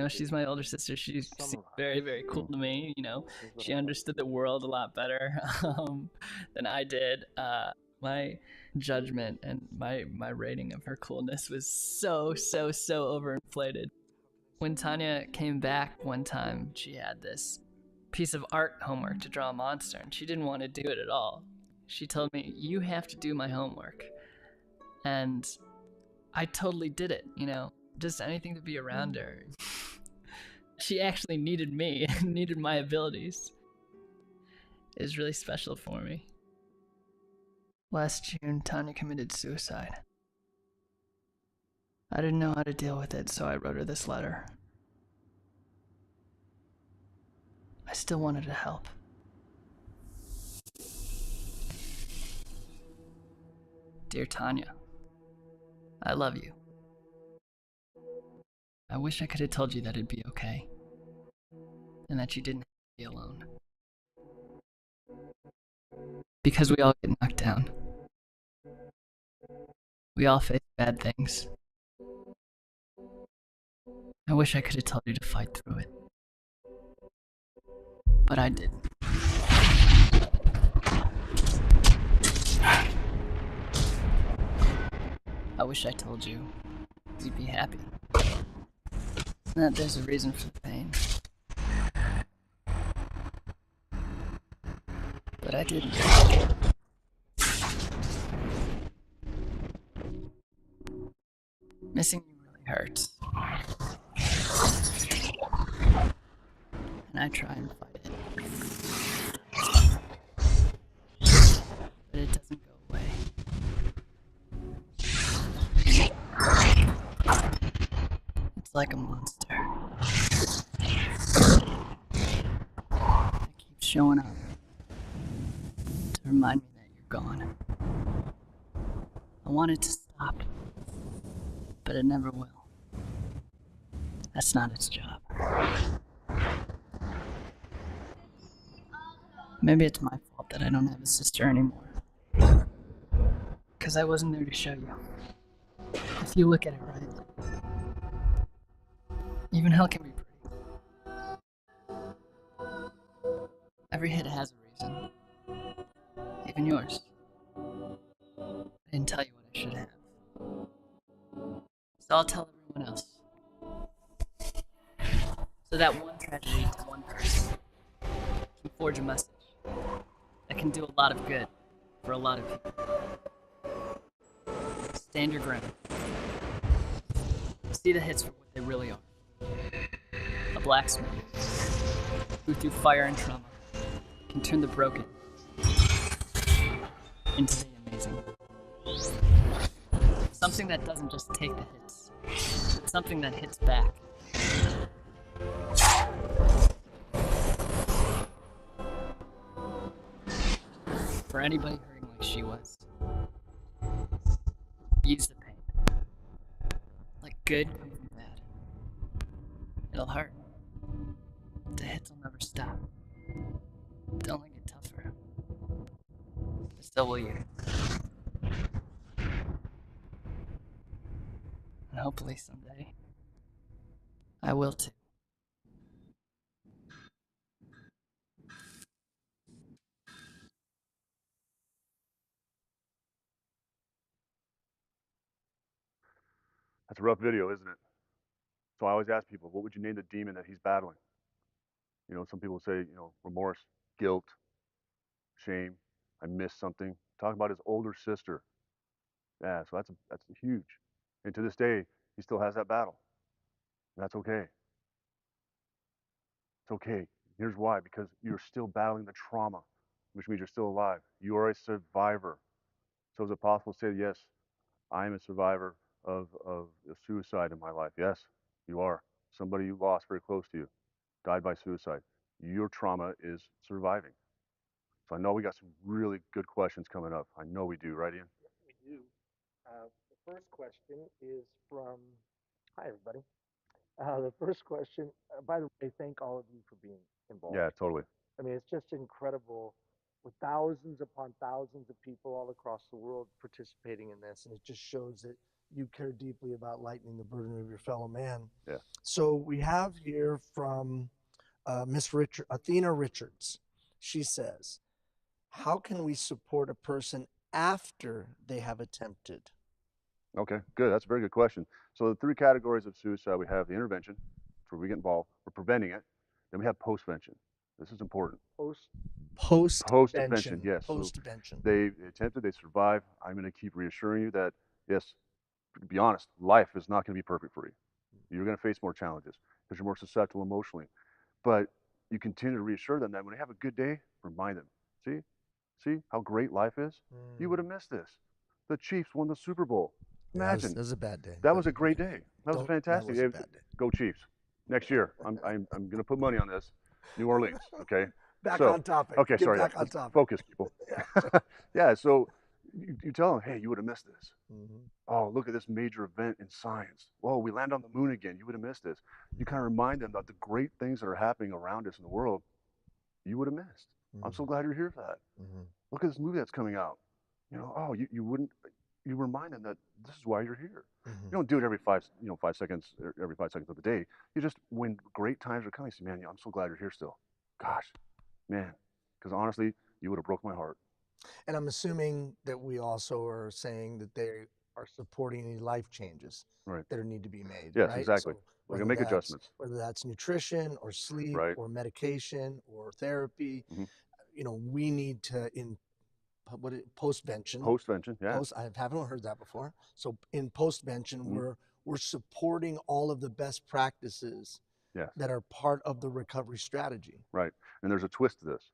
She's my older sister. She's very, very cool to me. She understood the world a lot better than I did. My judgment and my rating of her coolness was so overinflated. When Tanya came back one time, she had this piece of art homework to draw a monster, and she didn't want to do it at all. She told me, you have to do my homework. And I totally did it, just anything to be around her. She actually needed me, needed my abilities. It was really special for me. Last June, Tanya committed suicide. I didn't know how to deal with it, so I wrote her this letter. I still wanted to help. Dear Tanya, I love you. I wish I could have told you that it'd be okay, and that you didn't have to be alone. Because we all get knocked down. We all face bad things. I wish I could have told you to fight through it. But I didn't. I wish I told you you'd be happy. That there's a reason for the pain. But I didn't. Missing you really hurts. And I try and fight it. But it doesn't go away. It's like a monster. It keeps showing up to remind me that you're gone. I want it to stop, but it never will. That's not its job. Maybe it's my fault that I don't have a sister anymore. Because I wasn't there to show you. If you look at it right, even hell can be pretty. Every hit has a reason. Even yours. I didn't tell you what I should have. So I'll tell everyone else. So that one tragedy to one person can forge a message that can do a lot of good for a lot of people. Stand your ground. See the hits for what they really are. A blacksmith who through fire and trauma can turn the broken into the amazing. Something that doesn't just take the hits, but something that hits back. For anybody hurting like she was, use the pain. Like good come from bad. It'll hurt. The hits will never stop. They'll only get tougher. But so will you. And hopefully someday, I will too. That's a rough video, isn't it? So I always ask people, what would you name the demon that he's battling? You know, some people say, you know, remorse, guilt, shame, I missed something. Talk about his older sister. Yeah, so that's huge. And to this day, he still has that battle. That's okay. It's okay. Here's why, because you're still battling the trauma, which means you're still alive. You are a survivor. So is it possible to say, yes, I am a survivor of suicide in my life? Yes, you are. Somebody you lost very close to you died by suicide. Your trauma is surviving. So I know we got some really good questions coming up. I know we do, right, Ian? Yes, we do. The first question is from, hi, everybody. The first question, by the way, thank all of you for being involved. Yeah, totally. I mean, it's just incredible with thousands upon thousands of people all across the world participating in this. And it just shows that you care deeply about lightening the burden of your fellow man. Yeah. So we have here from Miss Athena Richards. She says, how can we support a person after they have attempted? Okay, good. That's a very good question. So the three categories of suicide, we have the intervention, where we get involved, we're preventing it. Then we have postvention. This is important. Postvention, yes. Postvention. So they attempted, they survived. I'm going to keep reassuring you that, yes, to be honest, life is not going to be perfect for you. You're going to face more challenges because you're more susceptible emotionally. But you continue to reassure them that when they have a good day, remind them, see how great life is? You would have missed this. The Chiefs won the Super Bowl. Imagine. That was a bad day. That was a great day. That was fantastic. That was a bad day. Go Chiefs. Next year, I'm going to put money on this. New Orleans, okay? Back on topic. Okay, Get sorry. back on topic. Focus, people. Yeah. Yeah, so you tell them, hey, you would have missed this. Oh, look at this major event in science. Whoa, we land on the moon again. You would have missed this. You kind of remind them that the great things that are happening around us in the world, you would have missed. I'm so glad you're here for that. Look at this movie that's coming out. Oh, you wouldn't. You remind them that this is why you're here. You don't do it every 5 seconds, every 5 seconds of the day. You just, when great times are coming, say, man, I'm so glad you're here still. Gosh, man, because honestly, you would have broke my heart. And I'm assuming that we also are saying that they are supporting any life changes that need to be made. Yes, right? exactly. So We're gonna make adjustments. Whether that's nutrition or sleep or medication or therapy, we need to postvention. Postvention, yeah. I haven't heard that before. So in postvention, we're supporting all of the best practices that are part of the recovery strategy. Right, and there's a twist to this.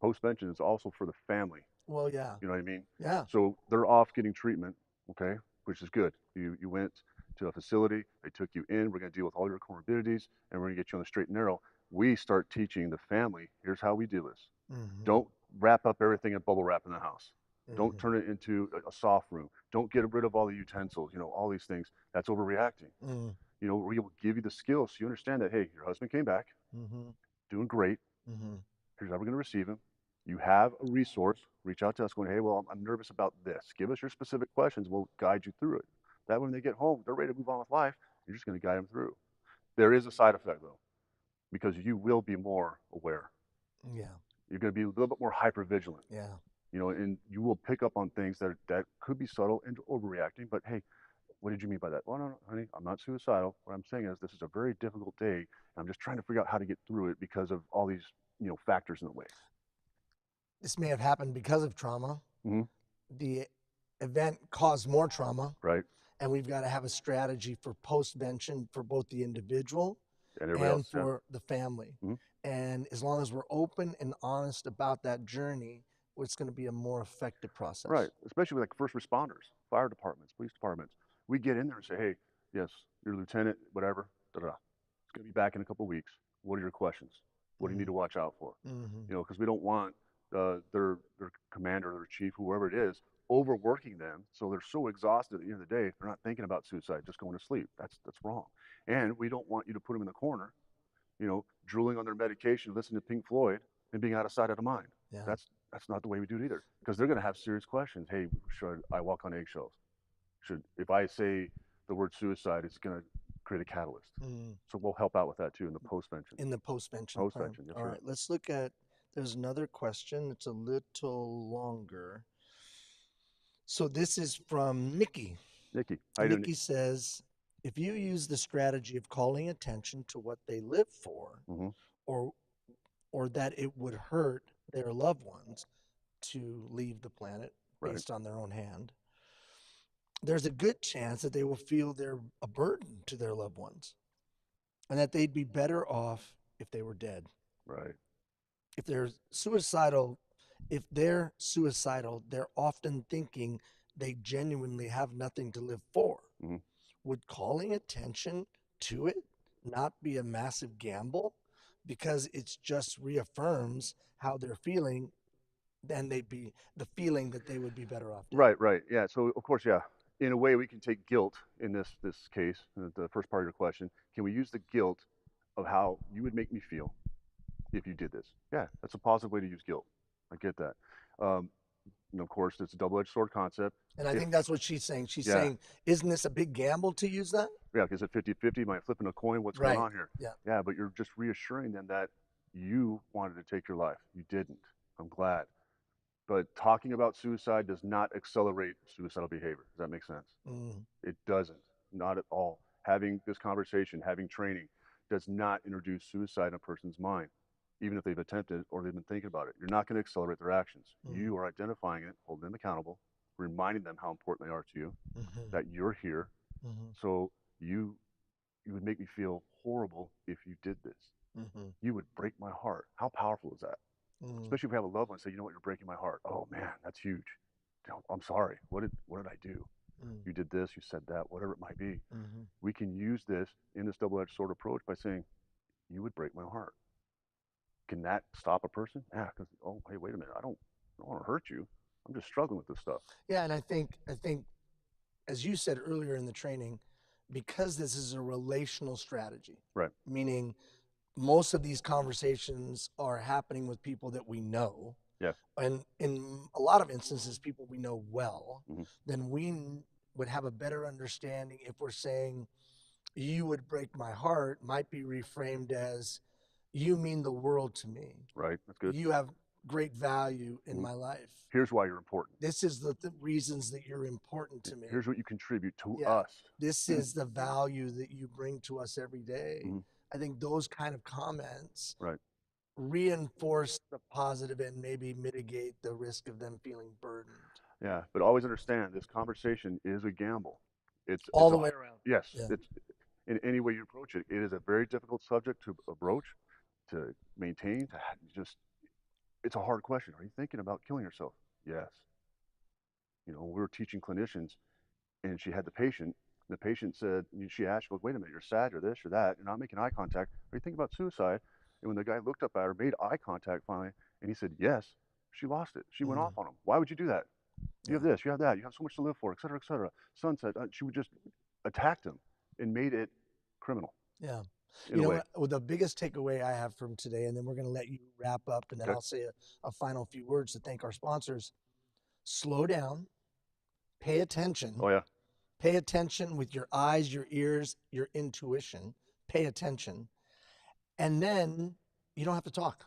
Postvention is also for the family. Well, yeah. You know what I mean? Yeah. So they're off getting treatment, okay, which is good. You went to a facility, they took you in, we're going to deal with all your comorbidities, and we're going to get you on the straight and narrow. We start teaching the family, here's how we do this. Don't wrap up everything in bubble wrap in the house. Don't turn it into a soft room. Don't get rid of all the utensils, all these things. That's overreacting. We will give you the skills so you understand that, hey, your husband came back, doing great. Here's how we're going to receive him. You have a resource. Reach out to us going, hey, well, I'm nervous about this. Give us your specific questions. We'll guide you through it. That way when they get home, they're ready to move on with life. You're just going to guide them through. There is a side effect, though, because you will be more aware. Yeah. You're going to be a little bit more hypervigilant. Yeah. And you will pick up on things that could be subtle and overreacting. But, hey, what did you mean by that? Well, no, honey, I'm not suicidal. What I'm saying is this is a very difficult day. And I'm just trying to figure out how to get through it because of all these, factors in the way. This may have happened because of trauma. The event caused more trauma. Right. And we've got to have a strategy for postvention for both the individual and for the family. And as long as we're open and honest about that journey, it's going to be a more effective process. Right. Especially with like first responders, fire departments, police departments. We get in there and say, hey, yes, your lieutenant, whatever, It's going to be back in a couple of weeks. What are your questions? What do you need to watch out for? Because we don't want their commander, their chief, whoever it is, overworking them so they're so exhausted at the end of the day they're not thinking about suicide, just going to sleep. That's wrong. And we don't want you to put them in the corner, drooling on their medication, listening to Pink Floyd, and being out of sight, out of mind. Yeah. That's not the way we do it either, because they're going to have serious questions. Hey, should I walk on eggshells? If I say the word suicide, it's going to create a catalyst. So we'll help out with that too in the postvention. In the postvention. Postvention, yes, all right, let's look at. There's another question. It's a little longer. So this is from Nikki. Nikki says, if you use the strategy of calling attention to what they live for, or that it would hurt their loved ones to leave the planet based on their own hand, there's a good chance that they will feel they're a burden to their loved ones and that they'd be better off if they were dead. Right. If they're suicidal, they're often thinking they genuinely have nothing to live for. Would calling attention to it not be a massive gamble? Because it just reaffirms how they're feeling, then they'd be the feeling that they would be better off dead. Right. Yeah. So of course, yeah. In a way, we can take guilt in this case, the first part of your question. Can we use the guilt of how you would make me feel if you did this? Yeah, that's a positive way to use guilt. I get that. Of course, it's a double-edged sword concept. And I think that's what she's saying. She's saying, isn't this a big gamble to use that? Yeah, because at 50-50, am I flipping a coin? What's going on here? Yeah, but you're just reassuring them that you wanted to take your life. You didn't. I'm glad. But talking about suicide does not accelerate suicidal behavior. Does that make sense? It doesn't. Not at all. Having this conversation, having training, does not introduce suicide in a person's mind, even if they've attempted or they've been thinking about it. You're not going to accelerate their actions. You are identifying it, holding them accountable, reminding them how important they are to you, that you're here. So you would make me feel horrible if you did this. You would break my heart. How powerful is that? Especially if we have a loved one say, you know what, you're breaking my heart. Oh man, that's huge. I'm sorry. What did I do? You did this, you said that, whatever it might be. We can use this in this double-edged sword approach by saying, you would break my heart. Can that stop a person? Yeah, because, oh, hey, wait a minute. I don't want to hurt you. I'm just struggling with this stuff. Yeah, and I think as you said earlier in the training, because this is a relational strategy, Right. meaning most of these conversations are happening with people that we know. Yeah. And in a lot of instances, people we know well, Mhm. then we would have a better understanding if we're saying, you would break my heart, might be reframed as, you mean the world to me. Right. That's good. You have great value in Mhm. my life. Here's why you're important. This is the reasons that you're important to me. Here's what you contribute to Yeah. us. This is the value that you bring to us every day. Mhm. I think those kind of comments Right. reinforce the positive and maybe mitigate the risk of them feeling burdened. Yeah, but always understand this conversation is a gamble. It's All the a- way around. Yes, Yeah. it's in any way you approach it. It is a very difficult subject to broach, to maintain. It's a hard question. Are you thinking about killing yourself? Yes. We were teaching clinicians, and she had the patient. The patient said, she asked, "Well, wait a minute, you're sad, you're this, you're that. You're not making eye contact. Are you thinking about suicide?" And when the guy looked up at her, made eye contact finally, and he said, "Yes," she lost it. She went off on him. Why would you do that? You have this, you have that, you have so much to live for, et cetera, et cetera. Sunset, she would just attacked him and made it criminal. Yeah. In You a know way. what? Well, the biggest takeaway I have from today, and then we're going to let you wrap up, and then Okay. I'll say a final few words to thank our sponsors. Slow down, pay attention. Oh, yeah. Pay attention with your eyes, your ears, your intuition. Pay attention. And then you don't have to talk.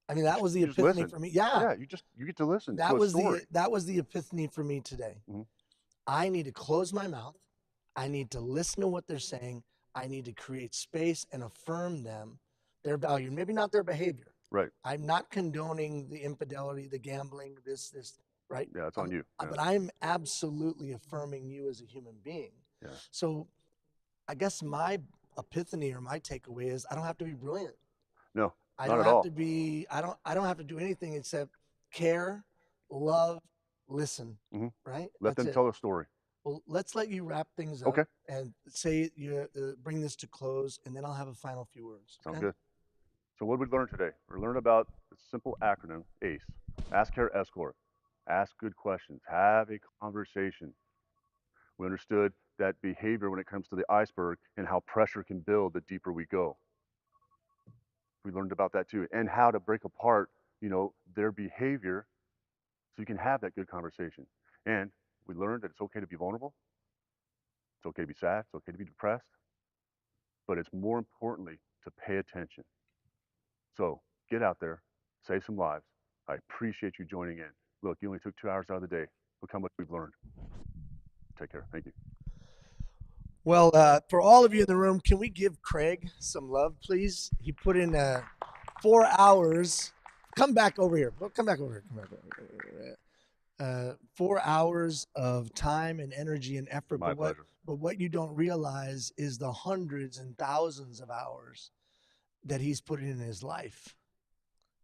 I mean, that was the You just epiphany listen. for me. Yeah. Yeah, you get to listen That to a was story. that was the epiphany for me today. Mhm. I need to close my mouth. I need to listen to what they're saying. I need to create space and affirm them, their value, maybe not their behavior. Right. I'm not condoning the infidelity, the gambling, this, right? Yeah, it's on you. Yeah. But I'm absolutely affirming you as a human being. Yeah. So I guess my epiphany or my takeaway is I don't have to be brilliant. No, I not don't at have all. to be, I don't have to do anything except care, love, listen, Mhm. right? Let That's them it. tell a story. Well, let's let you wrap things up Okay. and say you bring this to close, and then I'll have a final few words. Sounds okay? good. So what did we learn today? We learned about the simple acronym ACE. Ask, care, escort. Ask good questions. Have a conversation. We understood that behavior when it comes to the iceberg and how pressure can build the deeper we go. We learned about that too, and how to break apart, their behavior so you can have that good conversation. And we learned that it's okay to be vulnerable. It's okay to be sad. It's okay to be depressed. But it's more importantly to pay attention. So get out there, save some lives. I appreciate you joining in. Look, you only took 2 hours out of the day. Look how much we've learned. Take care. Thank you. Well, for all of you in the room, can we give Craig some love, please? He put in 4 hours. Come back over here. Come back over here. Come back over here. 4 hours of time and energy and effort. My pleasure. But what you don't realize is the hundreds and thousands of hours that he's put in his life.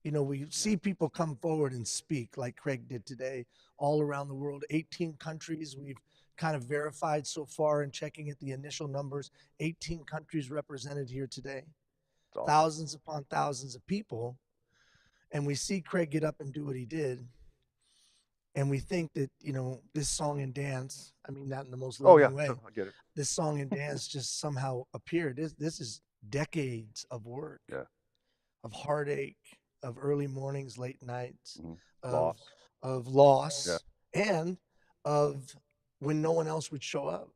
We see people come forward and speak like Craig did today all around the world. 18 countries we've kind of verified so far in checking at the initial numbers. 18 countries represented here today. Awesome. Thousands upon thousands of people. And we see Craig get up and do what he did. And we think that, this song and dance, I mean that in the most loving way. Sure, I get it. This song and dance just somehow appeared. This is decades of work, of heartache, of early mornings, late nights, of loss, and of when no one else would show up.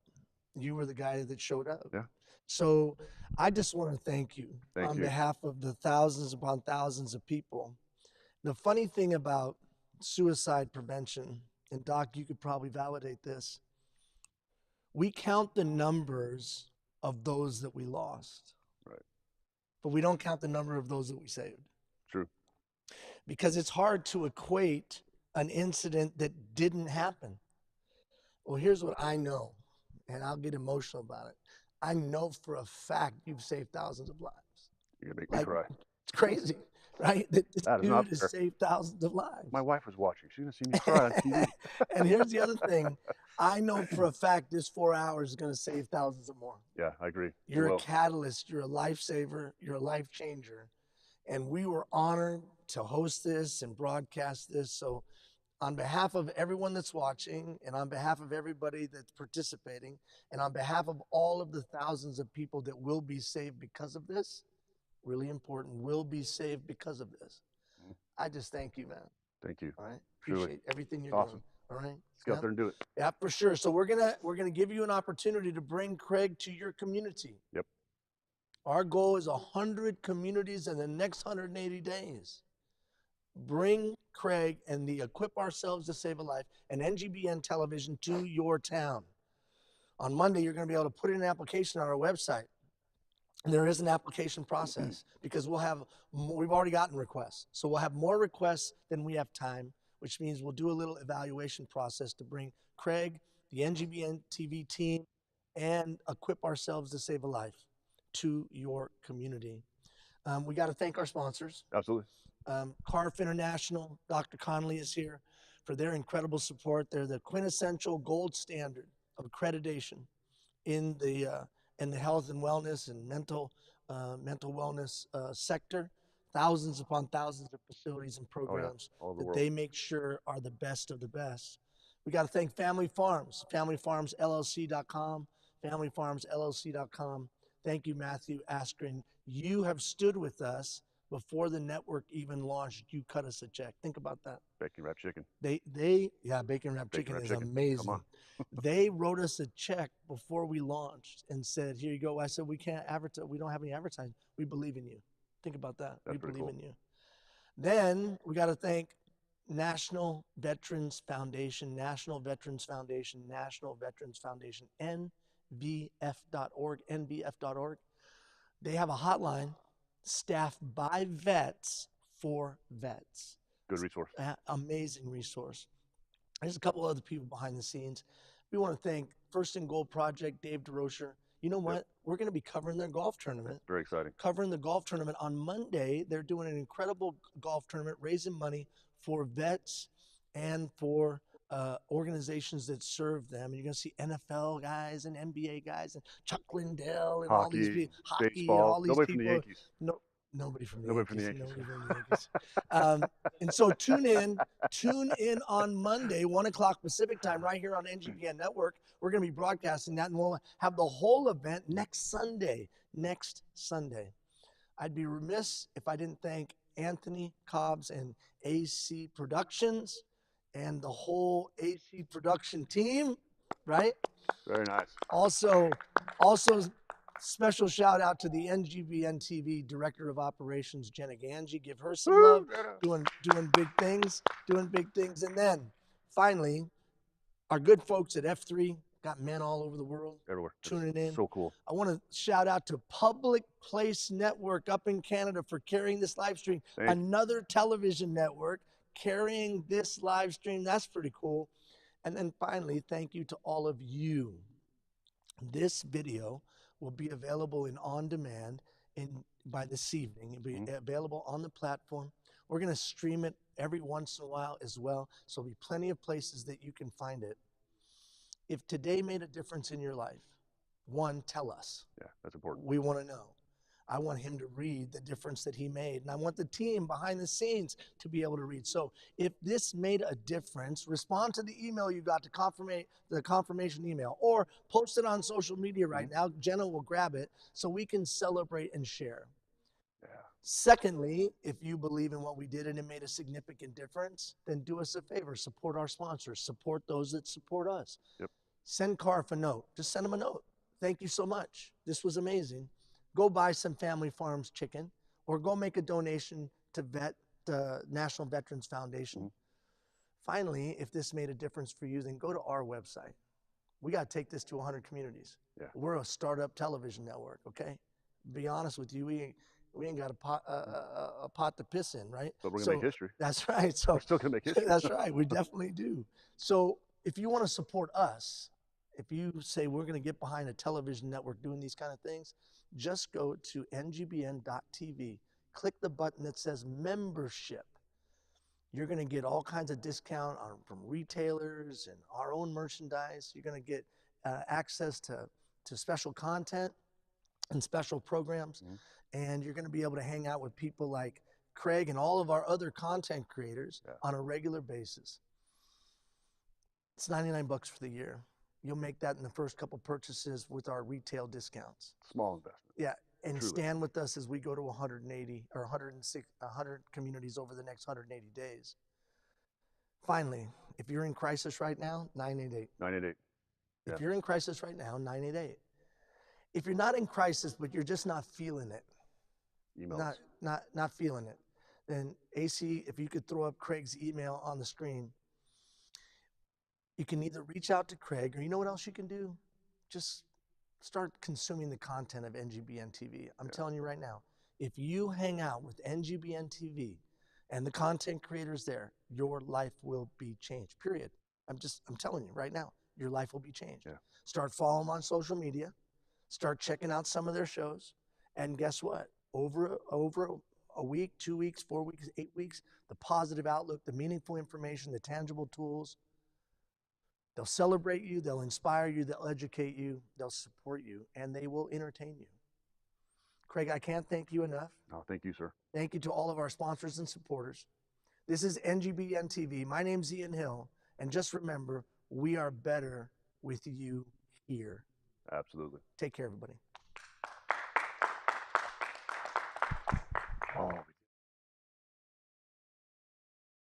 You were the guy that showed up. Yeah. So I just want to thank you on you. behalf of the thousands upon thousands of people. The funny thing about suicide prevention, and Doc, you could probably validate this, we count the numbers of those that we lost. Right. But we don't count the number of those that we saved. True. Because it's hard to equate an incident that didn't happen. Well, here's what I know, and I'll get emotional about it. I know for a fact you've saved thousands of lives. You're going to make me cry. It's crazy, right? This That is dude not has fair. saved thousands of lives. My wife was watching. She's going to see me cry on TV. And here's the other thing. I know for a fact this 4 hours is going to save thousands of more. Yeah, I agree. You're a catalyst. You're a lifesaver. You're a life changer. And we were honored to host this and broadcast this. So on behalf of everyone that's watching, and on behalf of everybody that's participating, and on behalf of all of the thousands of people that will be saved because of this, really important, will be saved because of this. I just thank you, man. Thank you. All right. Truly. Appreciate everything you're Awesome. doing. All right. Let's go out there and do it. Yeah, for sure. So we're gonna give you an opportunity to bring Craig to your community. Yep. Our goal is 100 communities in the next 180 days. Bring Craig and the Equip Ourselves to Save a Life and NGBN television to your town. On Monday, you're going to be able to put in an application on our website. And there is an application process because we've already gotten requests. So we'll have more requests than we have time, which means we'll do a little evaluation process to bring Craig, the NGBN-TV team, and Equip Ourselves to Save a Life to your community. We got to thank our sponsors. Absolutely. CARF International, Dr. Connolly is here for their incredible support. They're the quintessential gold standard of accreditation in the health and wellness and mental wellness sector. Thousands upon thousands of facilities and programs that they make sure are the best of the best. We got to thank Family Farms, familyfarmsllc.com, familyfarmsllc.com. Thank you, Matthew Askren. You have stood with us before the network even launched. You cut us a check. Think about that. Bacon wrapped chicken. Bacon wrapped chicken is amazing. Come on. They wrote us a check before we launched and said, here you go. I said, we can't advertise. We don't have any advertising. We believe in you. Think about that. We believe in you. Then we got to thank National Veterans Foundation, National Veterans Foundation, nvf.org, nvf.org. They have a hotline staffed by vets for vets. Good resource. Amazing resource. There's a couple other people behind the scenes. We want to thank First and Gold Project, Dave DeRocher. You know what? Yep. We're going to be covering their golf tournament. Very exciting. Covering the golf tournament on Monday. They're doing an incredible golf tournament, raising money for vets and for organizations that serve them. And you're going to see NFL guys and NBA guys and Chuck Lindell and all these people. Hockey, baseball. all these Nobody people. From the Yankees. Nobody from the Yankees. Nobody from the Yankees. And so tune in on Monday, 1 o'clock Pacific time, right here on NGBN Network. We're going to be broadcasting that, and we'll have the whole event next Sunday. I'd be remiss if I didn't thank Anthony Cobbs and AC Productions and the whole AC production team, right? Very nice. Also, special shout out to the NGBN-TV Director of Operations, Jenna Ganji. Give her some love. Doing big things. And then, finally, our good folks at F3 got men all over the world. Everywhere. Tuning in. So cool. I want to shout out to Public Place Network up in Canada for carrying this live stream. Thanks. Another television network carrying this live stream. That's pretty cool. And then finally, thank you to all of you. This video will be available in on demand by this evening. It'll be available on the platform. We're going to stream it every once in a while as well. So there'll be plenty of places that you can find it. If today made a difference in your life, one, tell us. Yeah, that's important. We want to know. I want him to read the difference that he made. And I want the team behind the scenes to be able to read. So if this made a difference, respond to the email you got to the confirmation email, or post it on social media right now. Jenna will grab it so we can celebrate and share. Yeah. Secondly, if you believe in what we did and it made a significant difference, then do us a favor. Support our sponsors. Support those that support us. Yep. Send Carf a note. Just send them a note. Thank you so much. This was amazing. Go buy some Family Farms chicken, or go make a donation to National Veterans Foundation. Finally, if this made a difference for you, then go to our website. We got to take this to 100 communities. Yeah. We're a startup television network, okay? Be honest with you, we ain't got a pot to piss in, right? But we're going to make history. That's right. So we're still going to make history. That's right. We definitely do. So if you want to support us, if you say we're going to get behind a television network doing these kind of things, just go to NGBN.TV. Click the button that says membership. You're going to get all kinds of discount from retailers and our own merchandise. You're going to get access to special content and special programs. And you're going to be able to hang out with people like Craig and all of our other content creators on a regular basis. It's 99 bucks for the year. You'll make that in the first couple purchases with our retail discounts. Small investment. Yeah, and Truly. stand with us as we go to 180 or 100 communities over the next 180 days. Finally, if you're in crisis right now, 988. 988. Yeah. If you're in crisis right now, 988. If you're not in crisis, but you're just not feeling it, Email us. not feeling it, then AC, if you could throw up Craig's email on the screen, you can either reach out to Craig, or you know what else you can do? Just start consuming the content of NGBN-TV. I'm telling you right now, if you hang out with NGBN-TV and the content creators there, your life will be changed, period. I'm telling you right now, your life will be changed. Yeah. Start following them on social media, start checking out some of their shows, and guess what? Over a week, 2 weeks, 4 weeks, 8 weeks, the positive outlook, the meaningful information, the tangible tools, they'll celebrate you, they'll inspire you, they'll educate you, they'll support you, and they will entertain you. Craig, I can't thank you enough. No, thank you, sir. Thank you to all of our sponsors and supporters. This is NGBN-TV. My name's Ian Hill, and just remember, we are better with you here. Absolutely. Take care, everybody.